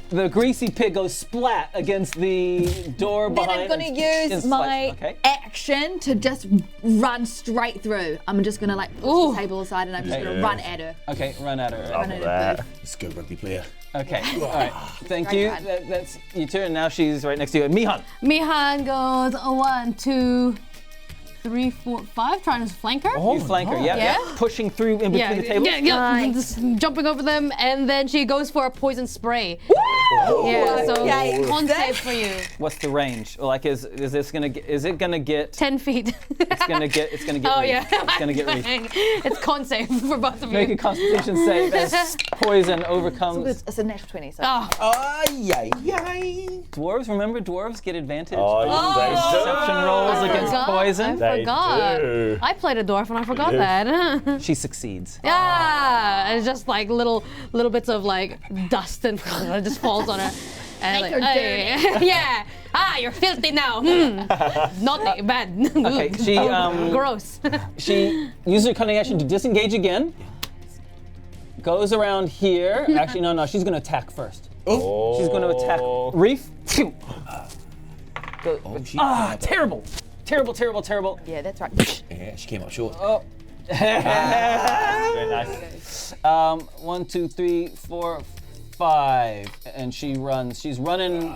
S1: the greasy pig goes splat against the door
S4: Then
S1: behind.
S4: I'm going to use
S1: and
S4: my
S1: okay.
S4: action to just run straight through. I'm just going to like push the table aside and I'm just going to run at her.
S1: Okay, run at her.
S4: Run at her.
S3: that.
S4: booth.
S5: Let's go, rugby player.
S1: Okay, all right. Thank
S4: Great
S1: you.
S4: run.
S1: That's your turn. Now she's right next to you. Mihan.
S2: Mihan goes 1, 2, 3, 4, 5, trying to flank her.
S1: You flank her, yeah,
S2: Yeah.
S1: pushing through in between the tables.
S2: Yeah, just jumping over them, and then she goes for a poison spray. Yeah, so
S4: Okay.
S2: con save for you.
S1: What's the range? Like, is this gonna get? Is it gonna get?
S2: 10 feet.
S1: It's gonna get. It's gonna get.
S2: Oh
S1: reef.
S2: yeah.
S1: It's gonna get. reef.
S2: It's con save for both of
S1: Make a
S2: you.
S1: Constitution save as poison overcomes
S4: It's a natural 20, so.
S2: Oh,
S5: Ay.
S1: dwarves. Remember, dwarves get advantage.
S3: Oh, they
S1: Perception rolls
S2: I
S1: against
S2: forgot.
S1: poison.
S3: They
S2: forgot.
S3: do.
S2: I played a dwarf and I forgot that.
S1: She succeeds.
S2: Yeah, it's just like little bits of like dust and it just falls on her. And
S4: Make her
S2: "Hey." Yeah. You're filthy now. Naughty, bad.
S1: Okay, she
S2: Gross.
S1: she uses her cunning action to disengage again. Goes around here. Actually, no, she's gonna attack first.
S5: Oh.
S1: She's gonna attack Reef. Phew. Terrible. Terrible.
S4: Yeah, that's right.
S5: Yeah, she came up short.
S3: Very nice.
S1: 1, 2, 3, 4, 5, and she runs. She's running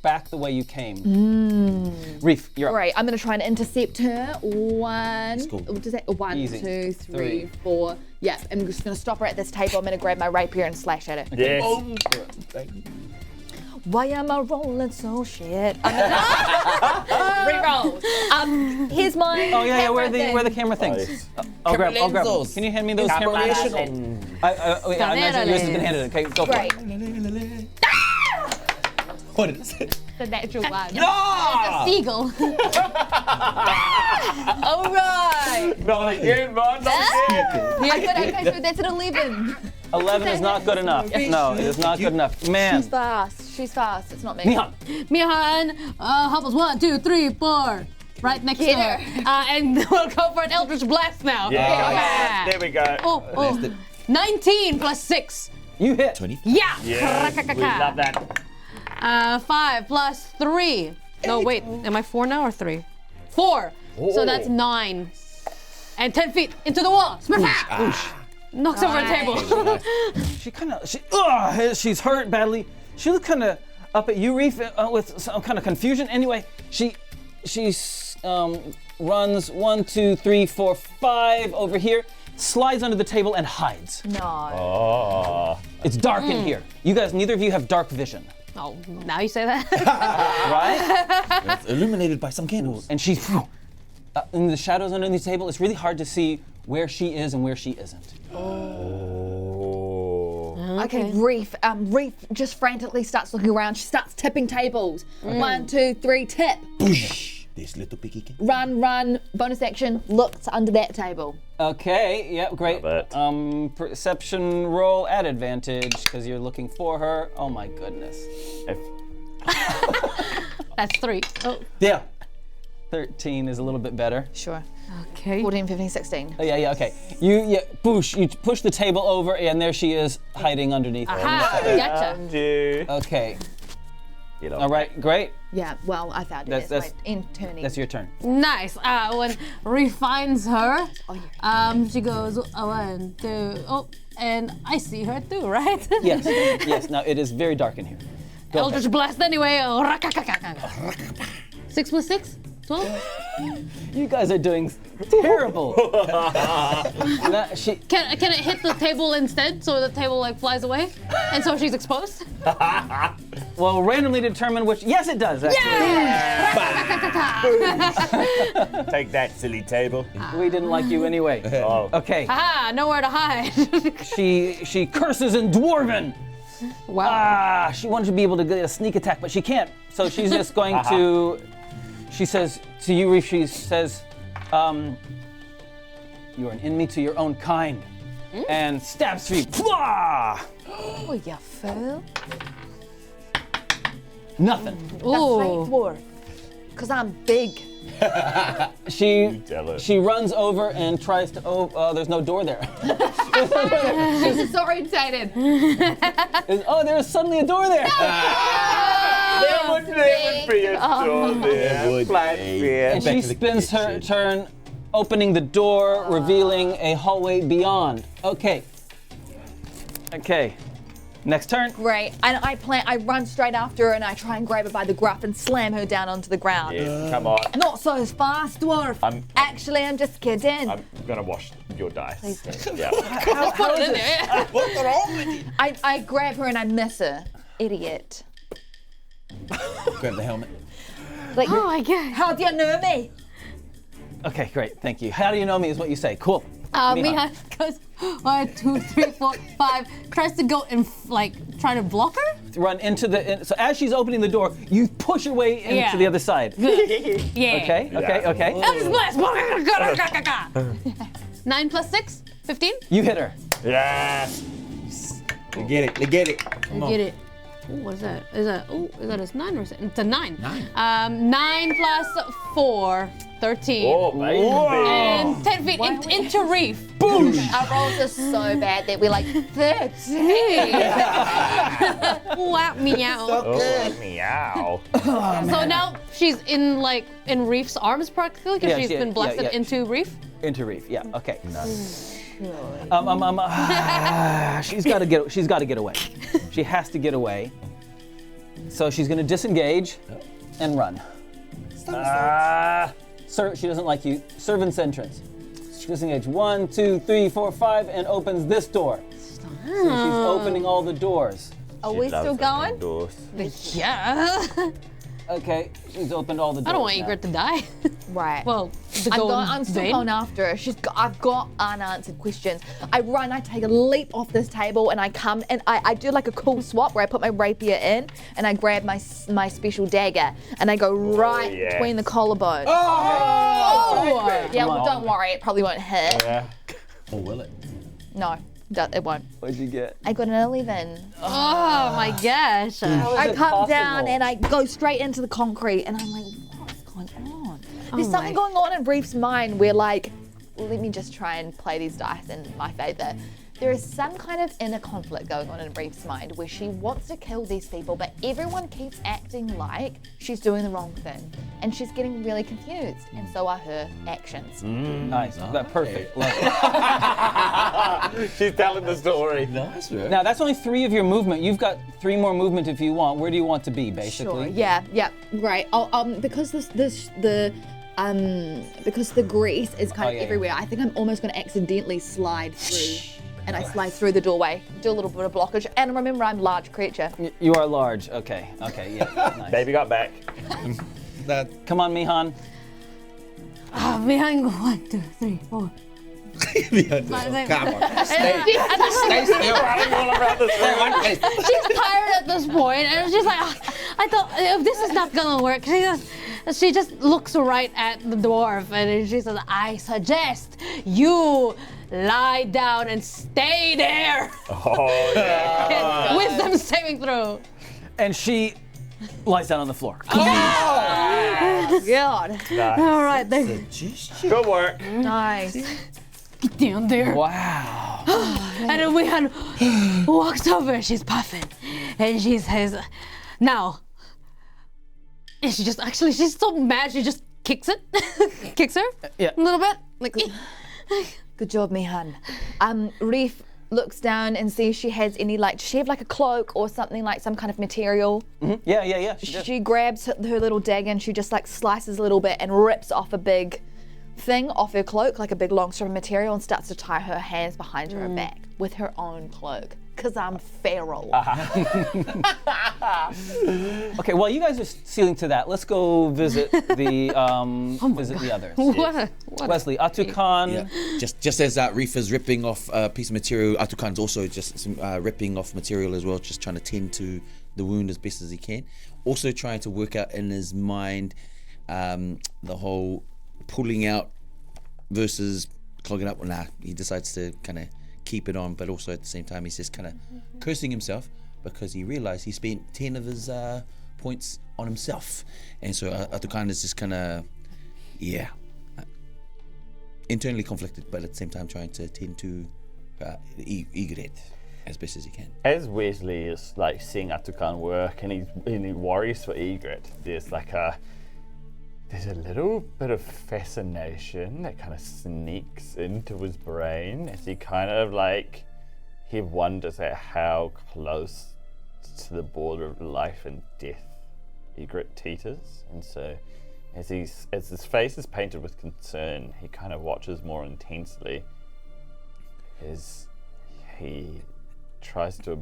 S1: back the way you came. Reef, you're up.
S4: Great, I'm going to try and intercept her. One,
S5: go.
S4: what is that? 1,
S1: Easy.
S4: 2, 3,
S1: Three.
S4: 4. Yeah, I'm just going to stop her at this table. I'm going to grab my rapier and slash at her.
S3: Yes.
S4: Why am I rolling so shit? Reroll. Here's my.
S1: Oh yeah,
S4: camera
S1: where
S4: thing.
S1: the camera things?
S3: Nice.
S1: I'll grab.
S5: Lensos.
S1: Can you hand me those camera?
S3: Camera
S1: lenses?
S3: action.
S1: I imagine yours has been handed. Okay, go for
S4: Great.
S1: it.
S5: What did it say?
S4: The natural one.
S2: Seagull.
S4: All right.
S3: Not again, man. Not again.
S4: Okay, so that's an 11.
S1: 11 is not good enough. No, it is not good enough. Man,
S4: She's fast. She's fast. It's not me.
S1: Mihan.
S2: Mihan, hobbles 1, 2, 3, 4. Right next
S4: Get
S2: door.
S4: her.
S2: And we'll go for an Eldritch Blast now.
S3: Yeah. There we go.
S2: Oh. 19 plus 6.
S1: You hit.
S5: 20.
S2: Yeah.
S3: Yes, we love that.
S2: 5 plus 3. No, wait. Am I 4 now or 3? 4. So that's 9. And 10 feet into the wall. Knocks over a table.
S1: She's hurt badly. She looked kind of up at you, Reef, with some kind of confusion. Anyway, she runs 1, 2, 3, 4, 5 over here, slides under the table and hides.
S4: No.
S3: Oh.
S1: It's dark in here. You guys, neither of you have dark vision,
S2: Oh, now you say that?
S1: right?
S5: It's illuminated by some candles.
S1: And she's in the shadows underneath the table. It's really hard to see where she is and where she isn't.
S4: Okay, Reef. Reef just frantically starts looking around. She starts tipping tables. 1, 2, 3, tip.
S5: This little piggy can.
S4: Run. Bonus action. Looks under that table.
S1: Okay, yeah, great.
S3: Love it.
S1: Perception roll at advantage because you're looking for her. Oh my goodness.
S2: That's 3. Oh.
S5: Yeah.
S1: 13 is a little bit better.
S4: Sure.
S2: Okay.
S4: 14, 15, 16.
S1: Oh, yeah, okay. You push the table over, and there she is hiding underneath.
S2: Aha, gotcha.
S1: Okay. All right, great.
S4: Yeah, well, I found it.
S1: That's-
S4: That's my interning.
S1: That's your turn.
S2: Nice. When Reef finds her, she goes 1, 2, and I see her too, right?
S1: Yes, yes. Now it is very dark in here. Go ahead.
S2: Eldritch Blast anyway. 6 plus 6? 12?
S1: You guys are doing terrible.
S2: Can it hit the table instead so the table like flies away? And so she's exposed?
S1: Well, randomly determine which. Yes, it does. Actually.
S3: Take that, silly table.
S1: We didn't like you anyway.
S3: Oh.
S1: Okay.
S2: Haha, nowhere to hide.
S1: She curses in Dwarven.
S2: Wow.
S1: She wanted to be able to get a sneak attack, but she can't. So she's just going to. She says to you, Reef, she says, you are an enemy to your own kind. And stabs through you.
S4: Oh, you fool.
S1: Nothing.
S2: Ooh.
S4: Dwarf. Because I'm big.
S1: She runs over and tries to. There's no door there.
S4: She's disorientated.
S1: There's suddenly a door there.
S3: There would be a door there. Flat fear.
S1: And she spins her turn, opening the door, revealing a hallway beyond. Okay. Next turn.
S4: Great. And I run straight after her and I try and grab her by the gruff and slam her down onto the ground.
S3: Yes, come on.
S4: Not so fast, dwarf. Actually, I'm just kidding.
S3: I'm gonna wash your dice.
S4: Please do.
S3: Yeah.
S2: Put it in there.
S5: What's wrong with you?
S4: I grab her and I miss her. Idiot.
S5: Grab the helmet.
S4: Like,
S2: Oh my god.
S4: how do you know me?
S1: Okay, great. Thank you. How do you know me is what you say. Cool.
S2: Mihan goes 1, 2, 3, 4, 5. Tries to go and try to block her.
S1: Run into so as she's opening the door, you push your way into
S2: Yeah.
S1: the other side.
S2: Yeah.
S1: Okay.
S2: Eldritch Blast. 9 plus 6, 15.
S1: You hit her.
S3: Yes.
S5: They get it. Come on.
S2: Get it. Ooh, what is that? Is that a 9 or is it? It's a 9.
S5: 9.
S2: 9 plus 4, 13.
S3: Oh, baby.
S2: And 10 feet into reef.
S1: Boom!
S4: Our rolls are so bad that we're like 13.
S2: Wow, meow.
S3: Oh, meow.
S2: So now she's in Reef's arms practically because
S1: Yeah,
S2: she's been blasted
S1: yeah.
S2: into Reef.
S1: Into reef. Yeah. Okay. She's got to get away. She has to get away. So she's going to disengage and run. Sir, she doesn't like you. Servant's entrance. Disengage 1, 2, 3, 4, 5, and opens this door. So she's opening all the doors.
S4: Are we still going?
S2: Yeah.
S1: Okay, she's opened all the doors.
S2: I don't want
S1: now.
S2: Egret to die.
S4: Right.
S2: Well,
S4: I'm still going after her. I've got unanswered questions. I run, I take a leap off this table, and I come and I do like a cool swap where I put my rapier in and I grab my special dagger and I go right between the collarbones.
S1: Oh!
S4: Yeah,
S1: Come
S4: well,
S1: on.
S4: don't worry, it probably won't hit.
S3: Yeah.
S5: Or will it?
S4: No, it won't.
S1: What'd you get?
S4: I got an 11.
S2: Oh my gosh.
S4: I
S1: it
S4: come
S1: possible?
S4: down and I go straight into the concrete, and I'm like, what's going on? There's something going on in Reef's mind where, like, let me just try and play these dice in my favor. There is some kind of inner conflict going on in Reef's mind where she wants to kill these people, but everyone keeps acting like she's doing the wrong thing. And she's getting really confused, and so are her actions.
S1: Nice. That's perfect. Love it.
S3: She's telling the story.
S5: Nice, man.
S1: Now that's only 3 of your movement. You've got 3 more movement if you want. Where do you want to be, basically?
S4: Sure. Yeah. Great. Because because the grease is kind of
S1: yeah.
S4: everywhere, I think I'm almost going to accidentally slide through. And I slide through the doorway, do a little bit of blockage, and remember I'm a large creature.
S1: You are large. Okay, yeah. Nice.
S3: Baby got back.
S1: Come on, Mihan.
S2: Behind 1, 2, 3, 4.
S5: Come on. Stay still.
S3: Running all around the
S5: Stay one place.
S2: She's tired at this point, and it's just like, I thought, if this is not gonna work, she just looks right at the dwarf, and she says, I suggest you lie down and stay there.
S3: Oh, yeah.
S2: Wisdom saving throw.
S1: And she lies down on the floor.
S4: God.
S2: All right, then.
S3: Good work.
S4: Nice.
S2: Get down there.
S1: Wow.
S2: And then Mihan walks over, she's puffing, and she says, now. And she's so mad, she just kicks it. Kicks her
S1: Yeah.
S2: a little bit. Like,
S4: Good job, Mihan. Reef looks down and sees she has any, does she have like a cloak or something, like some kind of material?
S1: Yeah. She does.
S4: She grabs her little dagger and she just like slices a little bit and rips off a big thing off her cloak, like a big long strip of material, and starts to tie her hands behind her back with her own cloak. Because I'm feral.
S1: Okay, while you guys are sealing to that, let's go visit the others.
S2: what?
S1: Wezley, Ātukaan.
S5: Yeah. Just as Reef is ripping off a piece of material, Ātukaan's also just ripping off material as well, just trying to tend to the wound as best as he can. Also trying to work out in his mind the whole pulling out versus clogging up. Nah, he decides to kind of keep it on, but also at the same time he's just kind of cursing himself because he realized he spent 10 of his points on himself. And so Ātukaan is just kind of, internally conflicted, but at the same time trying to tend to Ygritte as best as he can.
S3: As Wezley is like seeing Ātukaan work and he worries for Ygritte, there's a little bit of fascination that kind of sneaks into his brain as he kind of like, he wonders at how close to the border of life and death Ygritte teeters. And so as his face is painted with concern, he kind of watches more intensely as he tries to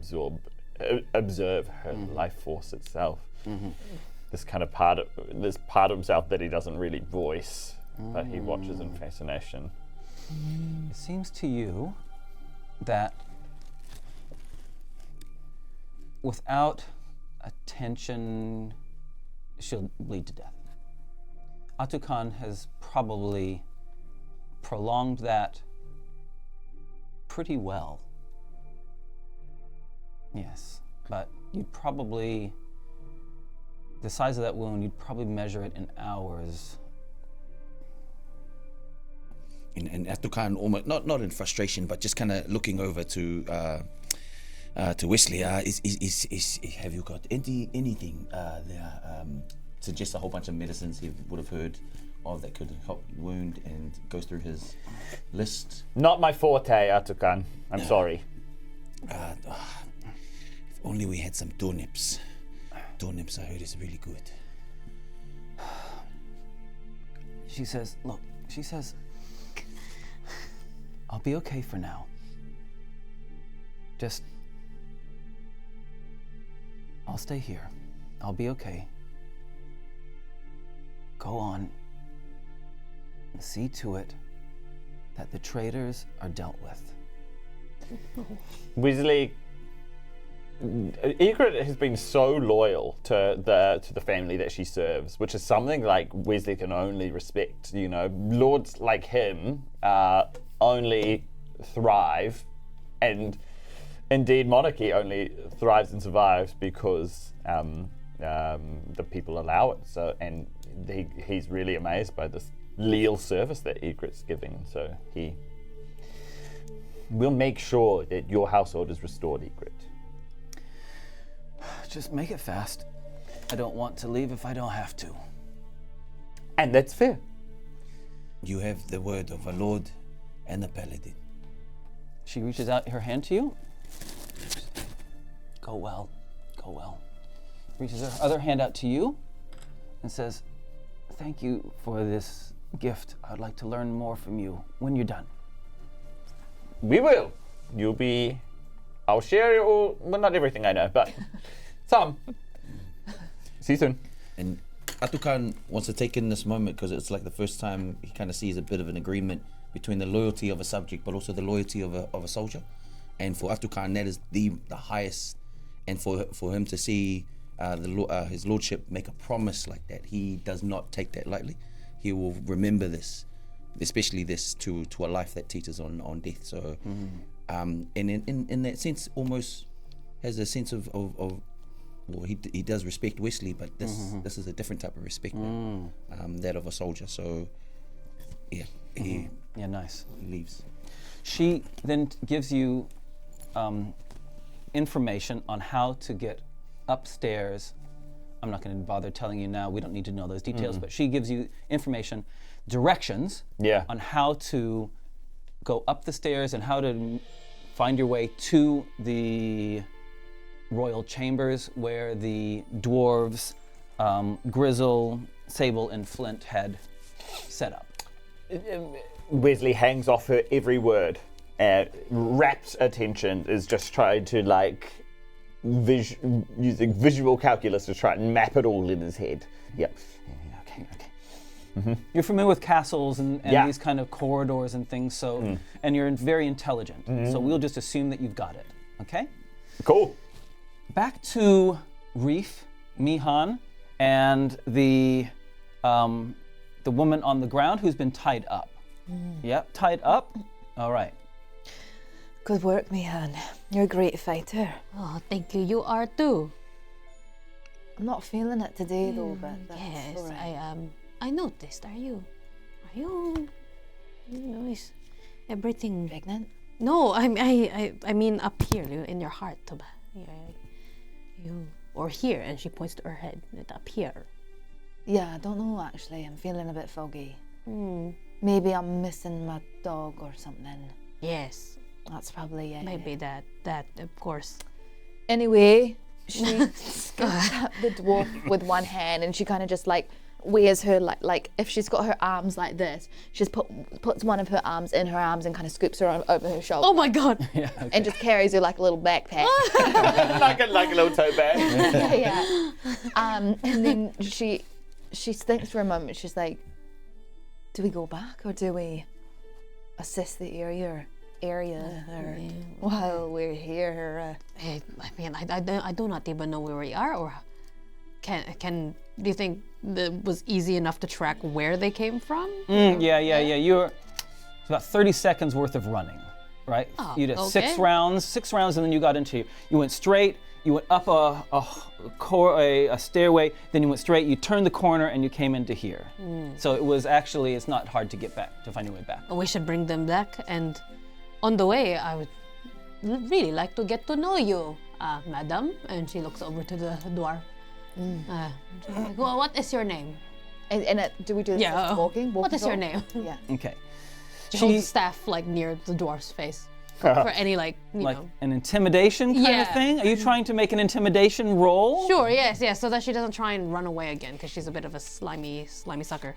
S3: observe her life force itself. This kind of part of himself that he doesn't really voice, but he watches in fascination.
S1: It seems to you that without attention, she'll bleed to death. Ātukaan has probably prolonged that pretty well. Yes, but you'd probably, the size of that wound, you'd probably measure it in hours.
S5: And Ātukaan almost not in frustration, but just kind of looking over to Wezley. Have you got anything there? Suggests a whole bunch of medicines he would have heard of that could help the wound, and goes through his list.
S3: Not my forte, Ātukaan. I'm sorry.
S5: If only we had some turnips. Turnips, I heard, is really good.
S1: She says, I'll be okay for now. Just, I'll stay here. I'll be okay. Go on and see to it that the traitors are dealt with.
S3: Wezley, Ygritte has been so loyal to the family that she serves, which is something like Wezley can only respect. You know, lords like him only thrive, and indeed monarchy only thrives and survives because the people allow it. So, and he's really amazed by this leal service that Ygritte's giving. So he will make sure that your household is restored, Ygritte.
S1: Just make it fast. I don't want to leave if I don't have to.
S3: And that's fair.
S5: You have the word of a lord and a paladin.
S1: She reaches out her hand to you. Go well, go well. Reaches her other hand out to you and says, thank you for this gift. I'd like to learn more from you when you're done.
S3: We will. I'll share it all, well, not everything I know, but some. See you soon.
S5: And Ātukaan wants to take in this moment because it's like the first time he kind of sees a bit of an agreement between the loyalty of a subject but also the loyalty of a soldier. And for Ātukaan, that is the highest. And for him to see his lordship make a promise like that, he does not take that lightly. He will remember this, especially this, to a life that teeters on death. So, and in that sense, almost has a sense of well, he does respect Wezley, but this is a different type of respect, that of a soldier. So, yeah,
S1: Yeah, nice.
S5: he leaves.
S1: She then gives you information on how to get upstairs. I'm not going to bother telling you now. We don't need to know those details, but she gives you information, directions on how to go up the stairs and how to find your way to the royal chambers where the dwarves, Grizzle, Sable, and Flint had set up.
S3: Wezley hangs off her every word. Rapt attention is just trying to using visual calculus to try and map it all in his head. Yep.
S1: Okay. You're familiar with castles and these kind of corridors and things, so and you're very intelligent. So we'll just assume that you've got it. Okay?
S3: Cool.
S1: Back to Reef, Mihan, and the woman on the ground who's been tied up. Yep, tied up. All right.
S4: Good work, Mihan. You're a great fighter.
S2: Oh, thank you. You are too.
S4: I'm not feeling it today though, but that's
S2: Yes,
S4: all right.
S2: I noticed. Are you, you know, is everything?
S4: Pregnant?
S2: No, I mean up here, in your heart, diba? You or here, and she points to her head. Up here.
S4: Yeah, I don't know actually. I'm feeling a bit foggy. Maybe I'm missing my dog or something.
S2: Yes,
S4: That's probably it.
S2: maybe that of course.
S4: Anyway, she scoops up the dwarf with one hand and she kind of just like wears her like if she's got her arms like this, she just puts one of her arms in her arms and kind of scoops her over her shoulder.
S2: Oh my God!
S1: Yeah. Okay.
S4: And just carries her like a little backpack.
S3: like a little tote bag.
S4: yeah. And then she thinks for a moment. She's like, "Do we go back or do we assess the area or while we're here?"
S2: I mean, I do not even know where we are, or can do you think it was easy enough to track where they came from?
S1: Yeah. It's about 30 seconds worth of running, right?
S2: Oh,
S1: You did
S2: okay.
S1: 6 rounds, and then you got into. You went straight. You went up a stairway. Then you went straight. You turned the corner, and you came into here. So it was actually. It's not hard to get back to find your way back.
S2: We should bring them back, and on the way, I would really like to get to know you, madam. And she looks over to the dwarf. She's like, well, what is your name?
S4: And do we do this
S2: Yeah.
S4: walking?
S2: What is your name?
S4: Yeah.
S1: Okay.
S2: She holds staff like near the dwarf's face for any like you
S1: Like
S2: know.
S1: an intimidation kind of
S2: Yeah.
S1: thing? Are you trying to make an intimidation roll?
S2: Sure, yes, so that she doesn't try and run away again because she's a bit of a slimy sucker.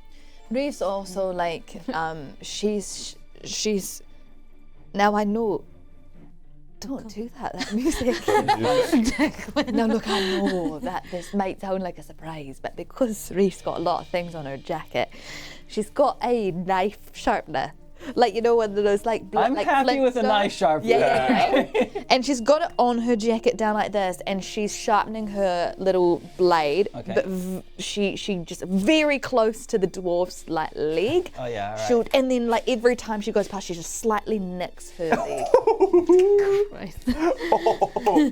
S4: Reeve's also like, she's. Now I know. Don't do that music. Now look, I know that this might sound like a surprise, but because Reeve's got a lot of things on her jacket, she's got a knife sharpener. Like, you know, one of those like
S1: I'm happy with a knife sharpener.
S4: Yeah. And she's got it on her jacket down like this, and she's sharpening her little blade.
S1: Okay.
S4: But she just very close to the dwarf's like leg.
S1: Oh yeah, all right.
S4: And then like every time she goes past, she just slightly nicks her leg.
S2: Right.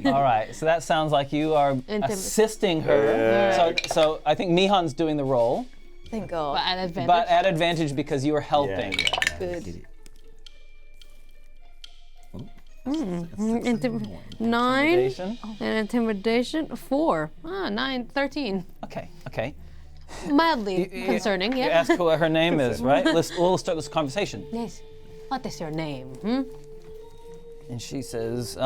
S1: All right, so that sounds like you are assisting her. So I think Mihan's doing the roll,
S4: Thank God.
S2: But at advantage.
S1: but at advantage because you are helping.
S4: Good.
S2: 9
S1: Intimidation.
S2: and intimidation 4. 9, 13.
S1: Okay.
S2: Mildly concerning,
S1: You
S2: yeah.
S1: ask her what her name is, right? We'll start this conversation.
S2: Yes. What is your name?
S1: And she says,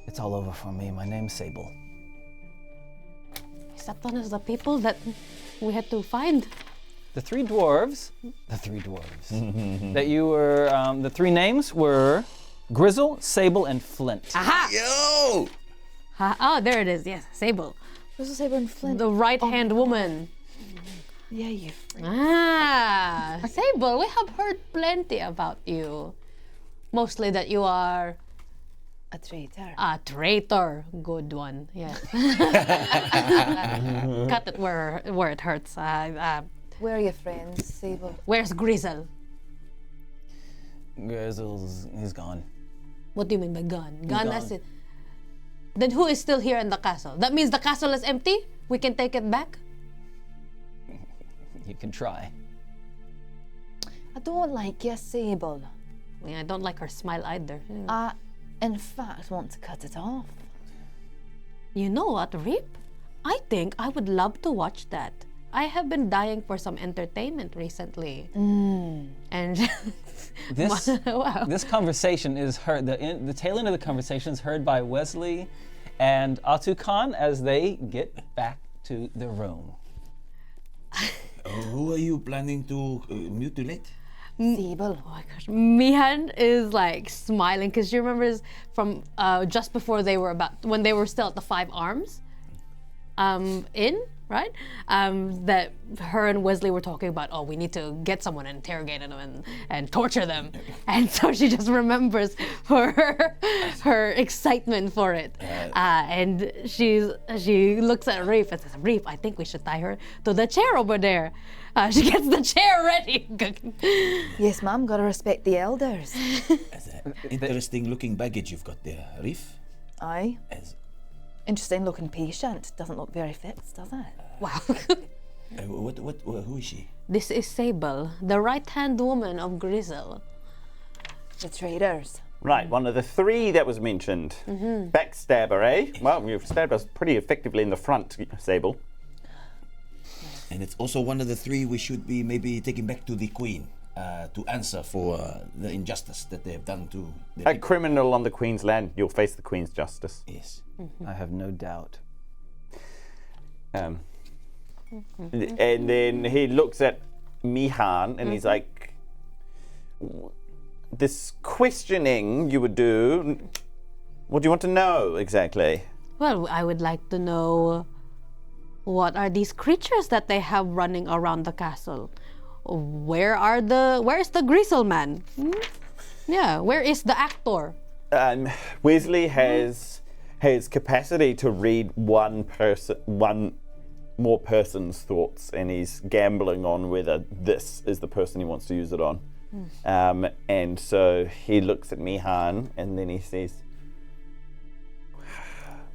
S1: it's all over for me. My name's Sable.
S2: Is that one of the people that we had to find?
S1: The three dwarves that you were, the 3 names were Grizzle, Sable, and Flint.
S2: Aha!
S5: Yo!
S2: Oh, there it is. Yes, Sable.
S4: What's the saber and flint?
S2: The right-hand woman.
S4: Yeah, you.
S2: Sable, we have heard plenty about you. Mostly that you are
S4: A traitor.
S2: a traitor. Good one, yes. Cut it where it hurts.
S4: Where are your friends, Sable?
S2: Where's Grizzle?
S1: He's gone.
S2: What do you mean by gone? Gone as
S1: gone.
S2: in... Then who is still here in the castle? That means the castle is empty? We can take it back?
S1: You can try.
S4: I don't like your Sable.
S2: I mean, I don't like her smile either.
S4: I, in fact, want to cut it off.
S2: You know what, Rip? I think I would love to watch that. I have been dying for some entertainment recently. And
S1: This
S2: wow.
S1: this conversation is heard. The tail end of the conversation is heard by Wezley and Ātukaan as they get back to the room.
S5: Who are you planning to mutilate?
S4: Sable.
S2: Oh my gosh, Mihan is like smiling because she remembers from just before when they were still at the 5 Arms inn, right? That her and Wezley were talking about, oh, we need to get someone and interrogate them and torture them. And so she just remembers her excitement for it. And she looks at Reef and says, Reef, I think we should tie her to the chair over there. She gets the chair ready.
S4: Yes, ma'am, gotta respect the elders.
S5: Interesting looking baggage you've got there, Reef.
S4: Aye.
S5: As
S4: interesting looking patient. Doesn't look very fit, does it?
S2: Wow.
S5: Who is she?
S2: This is Sable, the right-hand woman of Grizzle.
S4: The traitors.
S3: Right, one of the three that was mentioned. Backstabber, eh? Well, you've stabbed us pretty effectively in the front, Sable.
S5: And it's also one of the three we should be maybe taking back to the Queen to answer for the injustice that they have done to the
S3: A criminal on the Queen's land, you'll face the Queen's justice.
S5: Yes.
S1: I have no doubt.
S3: And then he looks at Mihan and he's like, this questioning you would do, what do you want to know exactly?
S2: Well, I would like to know what are these creatures that they have running around the castle? Where is the Grizzle man? Yeah, where is the actor?
S3: Wezley has capacity to read one more person's thoughts, and he's gambling on whether this is the person he wants to use it on. And so he looks at Mihan and then he says,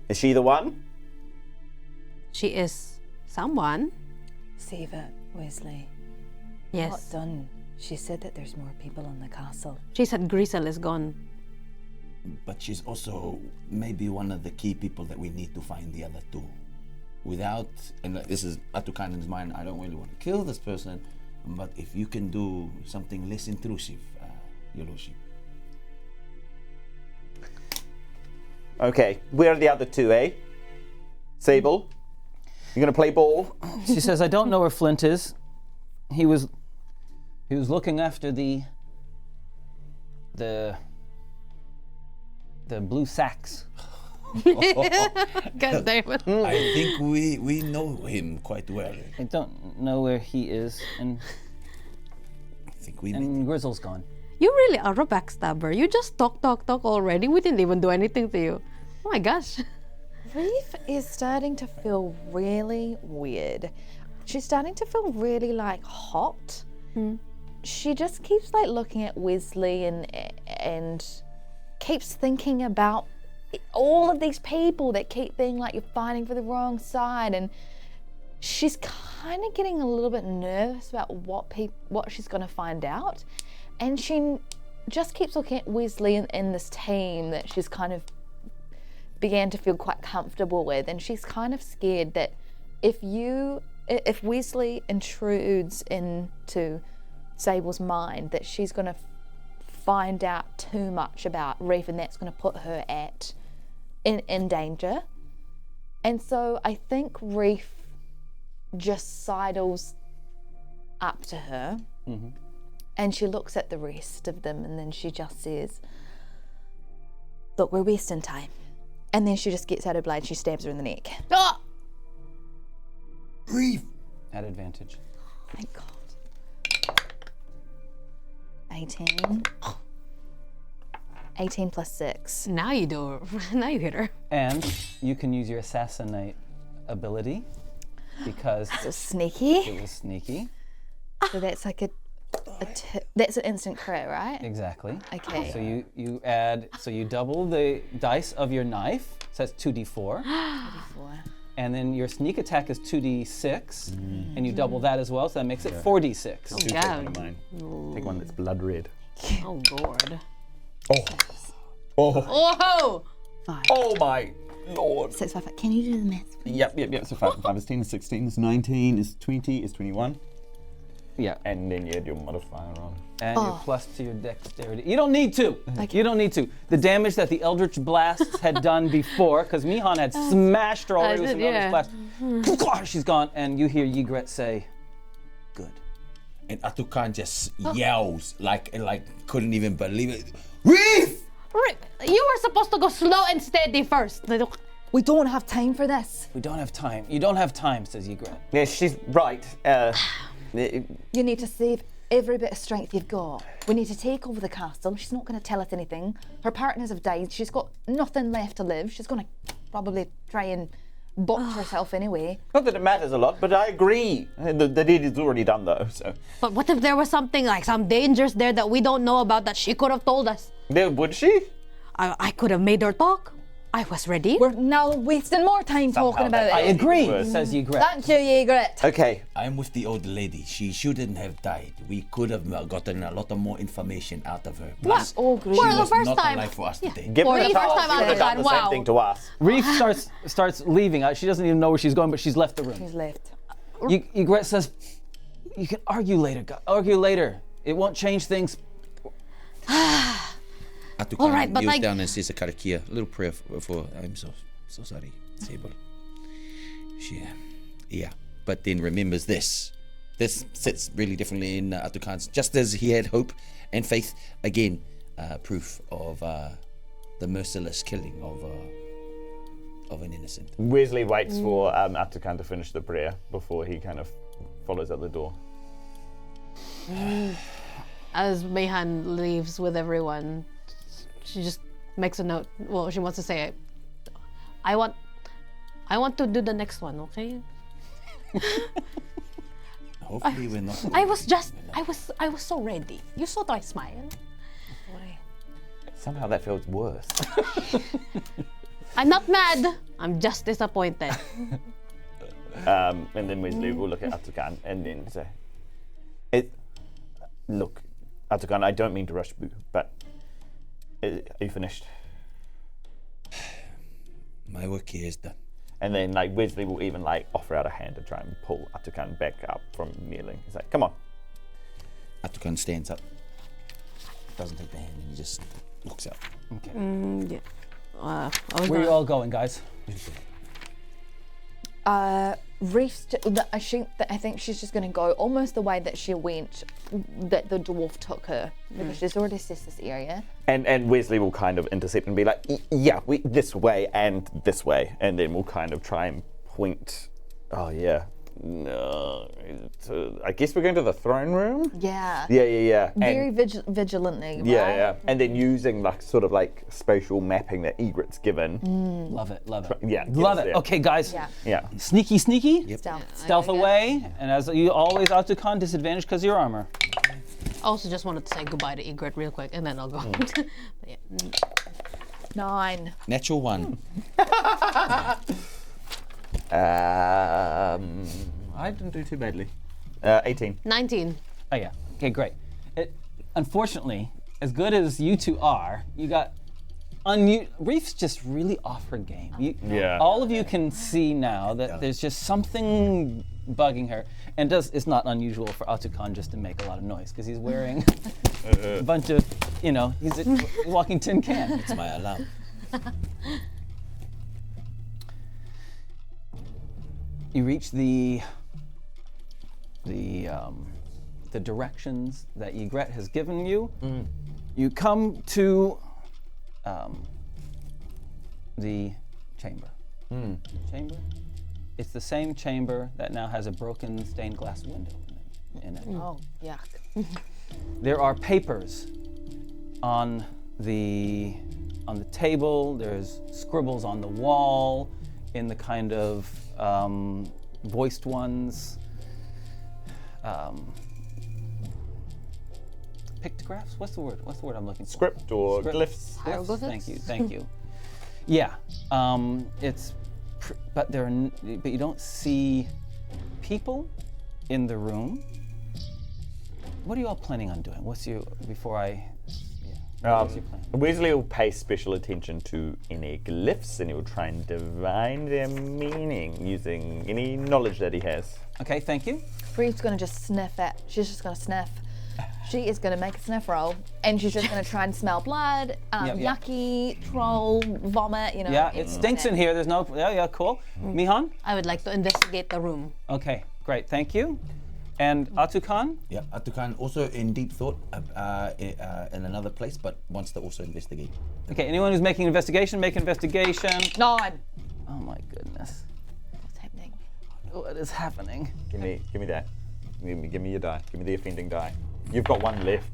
S3: is she the one?
S2: She is someone.
S4: Save it, Wezley.
S2: Yes.
S4: Not done. She said that there's more people in the castle.
S2: She said Grizzle is gone.
S5: But she's also maybe one of the key people that we need to find the other two. Without, and this is Ātukaan in his mind, I don't really want to kill this person, but if you can do something less intrusive, Your Lordship.
S3: Okay, where are the other two, eh? Sable, you gonna play ball?
S1: She says, I don't know where Flint is. He was looking after the blue sacks.
S2: God damn it.
S5: I think we know him quite well.
S1: I don't know where he is, and
S5: I think we met.
S1: Grizzle's gone.
S2: You really are a backstabber. You just talk already. We didn't even do anything to you. Oh my gosh.
S4: Reef is starting to feel really weird. She's starting to feel really like hot. She just keeps like looking at Wezley and keeps thinking about all of these people that keep being like, you're fighting for the wrong side, and she's kind of getting a little bit nervous about what she's going to find out, and she just keeps looking at Wezley and this team that she's kind of began to feel quite comfortable with, and she's kind of scared that if Wezley intrudes into Sable's mind, that she's going to find out too much about Reef, and that's going to put her in danger. And so I think Reef just sidles up to her, and she looks at the rest of them, and then she just says, look, we're wasting time. And then she just gets out her blade, she stabs her in the neck.
S2: Oh!
S5: Reef!
S1: At advantage.
S4: Thank God. 18. 18 plus 6.
S2: Now you do. Now you hit her.
S1: And you can use your assassinate ability because
S4: So sneaky.
S1: it was sneaky.
S4: So that's like that's an instant crit, right?
S1: Exactly.
S4: Okay.
S1: So you double the dice of your knife. So that's 2d4.
S4: 4.
S1: And then your sneak attack is 2d6. And you double that as well, so that makes it 4d6.
S2: Oh, God.
S3: Mine. Take one that's blood red.
S2: Oh, Lord.
S3: Oh.
S2: Oh!
S4: 5.
S3: Oh my lord.
S4: 6, 5, 5. Can you do the math?
S3: Yep. So 5 is 10, is 16, is 19, is 20, is 21.
S1: Yeah.
S3: And then you add your modifier on.
S1: And your plus to your dexterity. You don't need to. You don't need to. The damage that the Eldritch Blasts had done before, because Mihan had smashed her already with some Eldritch Blast. She's gone, and you hear Ygritte say, good.
S5: And Ātukaan just yells like couldn't even believe it. Reef!
S2: You were supposed to go slow and steady first.
S4: We don't have time for this.
S1: We don't have time. You don't have time, says Ygritte.
S3: Yeah, she's right.
S4: You need to save every bit of strength you've got. We need to take over the castle. She's not going to tell us anything. Her partners have died. She's got nothing left to live. She's going to probably try and box herself anyway.
S3: Not that it matters a lot, but I agree. The deed is already done, though. So,
S2: But what if there was something like some dangers there that we don't know about that she could have told us?
S3: would she?
S2: I could have made her talk. I was ready.
S4: We're now wasting more time talking about
S1: I
S4: it.
S1: agree,
S3: Worse.
S1: says Ygritte.
S4: Thank you, Ygritte.
S3: Okay.
S5: I'm with the old lady. She shouldn't have died. We could have gotten a lot of more information out of her. Plus,
S4: All agree.
S5: she
S2: Well, the
S5: was
S2: first
S5: not
S2: time-
S5: alive for us today.
S3: Given
S2: For
S3: the
S2: the first
S3: past,
S2: time
S3: she would
S2: I've
S3: have done the
S2: done,
S3: same thing to us.
S1: Reef starts leaving. She doesn't even know where she's going, but she's left the room.
S4: Who's left?
S1: Ygritte says, "You can argue later. Argue later. It won't change things."
S5: Ātukaan
S2: All right, but
S5: kneels
S2: like-
S5: down and says a karakia, a little prayer for I'm so sorry, Sable. Yeah, but then remembers this. This sits really differently in Ātukaan's. Just as he had hope and faith, again, proof of the merciless killing of an innocent.
S3: Wezley waits for Ātukaan to finish the prayer before he kind of follows out the door.
S2: As Mihan leaves with everyone, she just makes a note. Well, she wants to say, I want to do the next one, okay?
S5: Hopefully we're not.
S2: I was so ready. You saw my smile.
S3: Somehow that feels worse.
S2: I'm not mad. I'm just disappointed.
S3: And then Wezley will look at Ātukaan and then say, "Look, Ātukaan, I don't mean to rush you, but are you finished?"
S5: My work here is done.
S3: And then like Wezley will even like offer out a hand to try and pull Ātukaan back up from kneeling. He's like, "Come on."
S5: Ātukaan stands up, doesn't take the hand, and he just looks out.
S2: Yeah. I was
S1: Where are you
S2: gonna-
S1: all going, guys?
S4: Reef's. I think she's just going to go almost the way that she went, that the dwarf took her, because she's already assessed this area.
S3: And Wezley will kind of intercept and be like, "Yeah, this way, and then we'll kind of try and point. Oh yeah, no. I guess we're going to the throne room.
S4: Yeah.
S3: Yeah.
S4: Very vigilantly. Right?
S3: Yeah. And then using like sort of like spatial mapping that Ygritte's given.
S1: Love it.
S3: Yeah,
S1: Love
S3: yes,
S1: it.
S3: yeah.
S1: Okay, guys.
S4: Yeah.
S3: Yeah.
S1: Sneaky.
S4: Stealth.
S1: Away. And as you always, Ātukaan, disadvantage because of your armor.
S2: I also just wanted to say goodbye to Ygritte real quick, and then I'll go. But yeah.
S4: 9.
S5: Natural one.
S3: I didn't do too badly. 18.
S2: 19.
S1: Oh yeah. Okay, great. Unfortunately, as good as you two are, you got Reef's just really off her game.
S3: Yeah.
S1: All of you can see now that there's just something bugging her, and it's not unusual for Ātukaan just to make a lot of noise because he's wearing a bunch of, he's a walking tin can.
S5: It's my alarm.
S1: You reach the directions that Ygritte has given you. You come to the chamber. Chamber? It's the same chamber that now has a broken stained glass window in it.
S4: Oh, yuck.
S1: There are papers on the table. There's scribbles on the wall in the kind of voiced ones. Pictographs? What's the word I'm looking for?
S3: Script or
S1: Script.
S3: glyphs.
S2: Hieroglyphics?
S1: Thank you. Yeah, but you don't see people in the room. What are you all planning on doing? What's your plan?
S3: Wezley will pay special attention to any glyphs and he will try and divine their meaning using any knowledge that he has.
S1: Okay, thank you.
S4: Reef's going to just sniff it. She's just going to sniff. She is going to make a sniff roll, and she's just going to try and smell blood,
S1: Yep.
S4: yucky, troll, vomit,
S1: Yeah, it stinks in here. There's no. Yeah, cool. Mihan?
S2: I would like to investigate the room.
S1: Okay, great. Thank you. And Ātukaan?
S5: Yeah, Ātukaan also in deep thought in another place, but wants to also investigate.
S1: Okay, anyone who's making an investigation, make an investigation.
S4: 9.
S1: Oh my goodness.
S4: What's happening?
S1: What is happening?
S3: Give me that. Give me your die. Give me the offending die. You've got one left.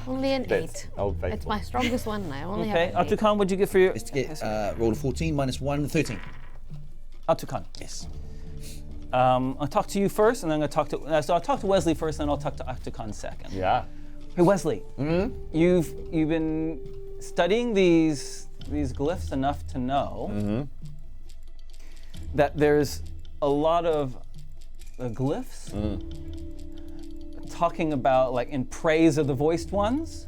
S2: Only an
S3: That's
S2: 8.
S3: Old Faithful.
S2: It's my strongest one. I only
S1: Okay,
S2: have an 8.
S1: Ātukaan, what'd you get for your...
S5: Investigate, roll a 14 minus 1, 13.
S1: Ātukaan.
S5: Yes.
S1: I'll talk to you first, and then I'm going to talk to... so I'll talk to Wezley first, and then I'll talk to Ātukaan second.
S3: Yeah.
S1: Hey Wezley, you've been studying these glyphs enough to know that there's a lot of glyphs talking about like in praise of the voiced ones.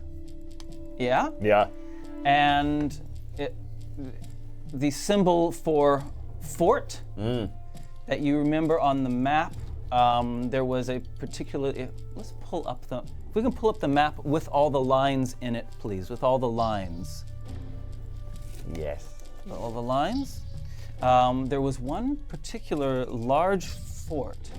S1: Yeah?
S3: Yeah.
S1: And the symbol for fort that you remember on the map, there was a particular, let's pull up if we can pull up the map with all the lines in it, please, with all the lines.
S3: Yes.
S1: All the lines. There was one particular large fort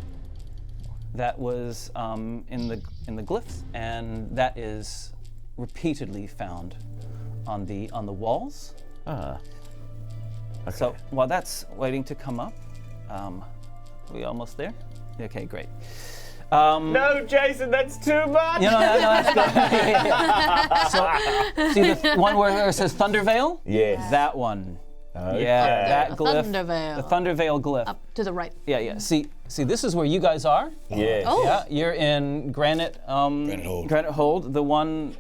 S1: that was in the glyphs, and that is repeatedly found on the walls.
S3: Okay.
S1: So while that's waiting to come up, we almost there? Okay, great.
S3: No, Jason, that's too much.
S1: No, that's good. So, see the one where it says Thundervale?
S3: Yes.
S1: That one.
S3: Okay.
S1: Yeah, that glyph.
S2: Thundervale.
S1: The Thundervale glyph.
S2: Up to the right.
S1: Yeah. See, this is where you guys are.
S3: Yes.
S2: Oh.
S1: Yeah, you're in Granite.
S5: Granite Hold.
S1: Granite Hold. The one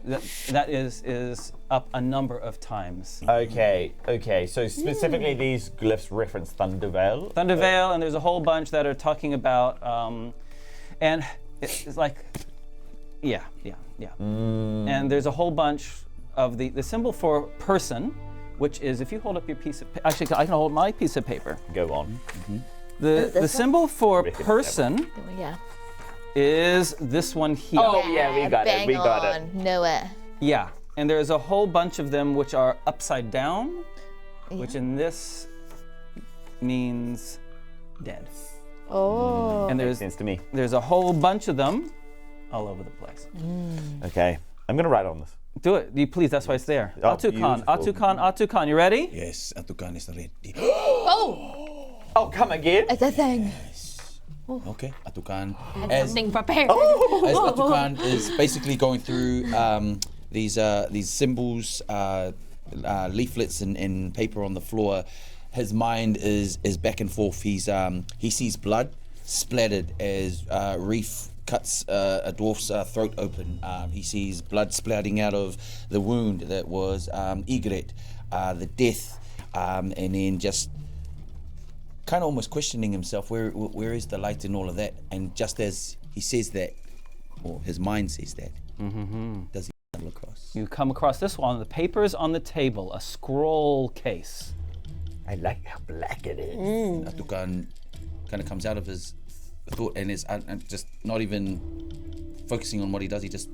S1: that is up a number of times.
S3: Okay. So specifically, these glyphs reference Thundervale.
S1: Thundervale, and there's a whole bunch that are talking about, and it's like, yeah. And there's a whole bunch of the symbol for person, which is if you hold up your piece of actually I can hold my piece of paper.
S3: Go on.
S1: The symbol for
S3: Wicked
S1: person
S4: Yeah.
S1: is this one here.
S3: Oh yeah, we got it.
S4: Bang
S3: We got it.
S4: on. Know it.
S1: Yeah, and there's a whole bunch of them which are upside down, which in this means dead.
S4: Oh.
S1: And
S3: Makes sense to me.
S1: there's a whole bunch of them all over the place.
S3: Okay, I'm gonna write on this.
S1: Do it, you please. That's why it's there.
S3: Oh,
S1: Ātukaan,
S3: beautiful.
S1: Ātukaan. You ready?
S5: Yes, Ātukaan is ready.
S3: Oh, come again.
S4: It's a thing.
S5: Okay, Ātukaan.
S2: And
S5: As
S2: something prepared.
S5: as Ātukaan is basically going through these symbols, leaflets and paper on the floor, his mind is back and forth. He sees blood splattered as Reef cuts a dwarf's throat open. He sees blood splatting out of the wound that was Egret, the death, and then just kind of almost questioning himself, where is the light in all of that? And just as he says that, or his mind says that, does he stumble across?
S1: You come across this one. The paper's on the table, a scroll case.
S3: I like how black it is.
S5: Ātukaan kind of comes out of his thought and is just not even focusing on what he does. He just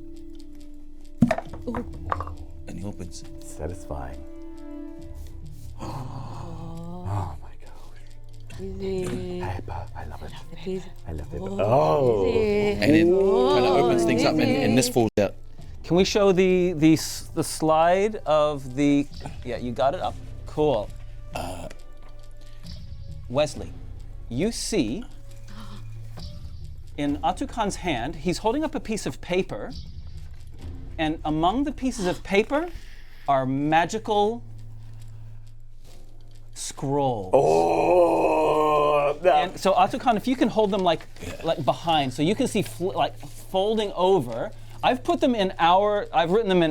S5: and he opens.
S3: Satisfying. Oh my gosh. Paper. I love it. I love paper. Oh.
S5: And then kind of opens things up and this falls out.
S1: Can we show the slide of the? Yeah, you got it up. Cool. Wezley, you see in Ātukaan's hand, he's holding up a piece of paper, and among the pieces of paper are magical scrolls.
S3: Oh.
S1: And so Ātukaan, if you can hold them like behind, so you can see like folding over. I've put them I've written them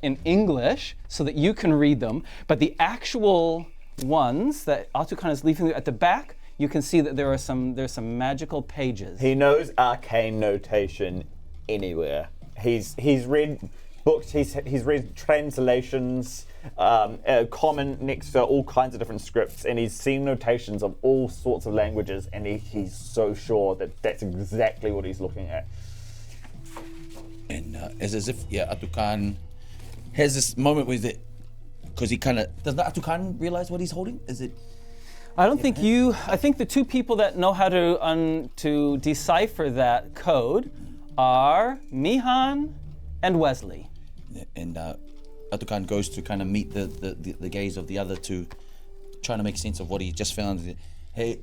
S1: in English so that you can read them, but the actual ones that Ātukaan is leaving at the back, you can see that there's some magical pages.
S3: He knows arcane notation anywhere. He's read books. He's read translations, common next to all kinds of different scripts, and he's seen notations of all sorts of languages. And he's so sure that that's exactly what he's looking at.
S5: And it's as if Ātukaan has this moment where because he kind of does not Ātukaan realize what he's holding? Is it?
S1: I don't think I think the two people that know how to decipher that code are Mihan and Wezley.
S5: And Ātukaan goes to kind of meet the gaze of the other two, trying to make sense of what he just found. Hey,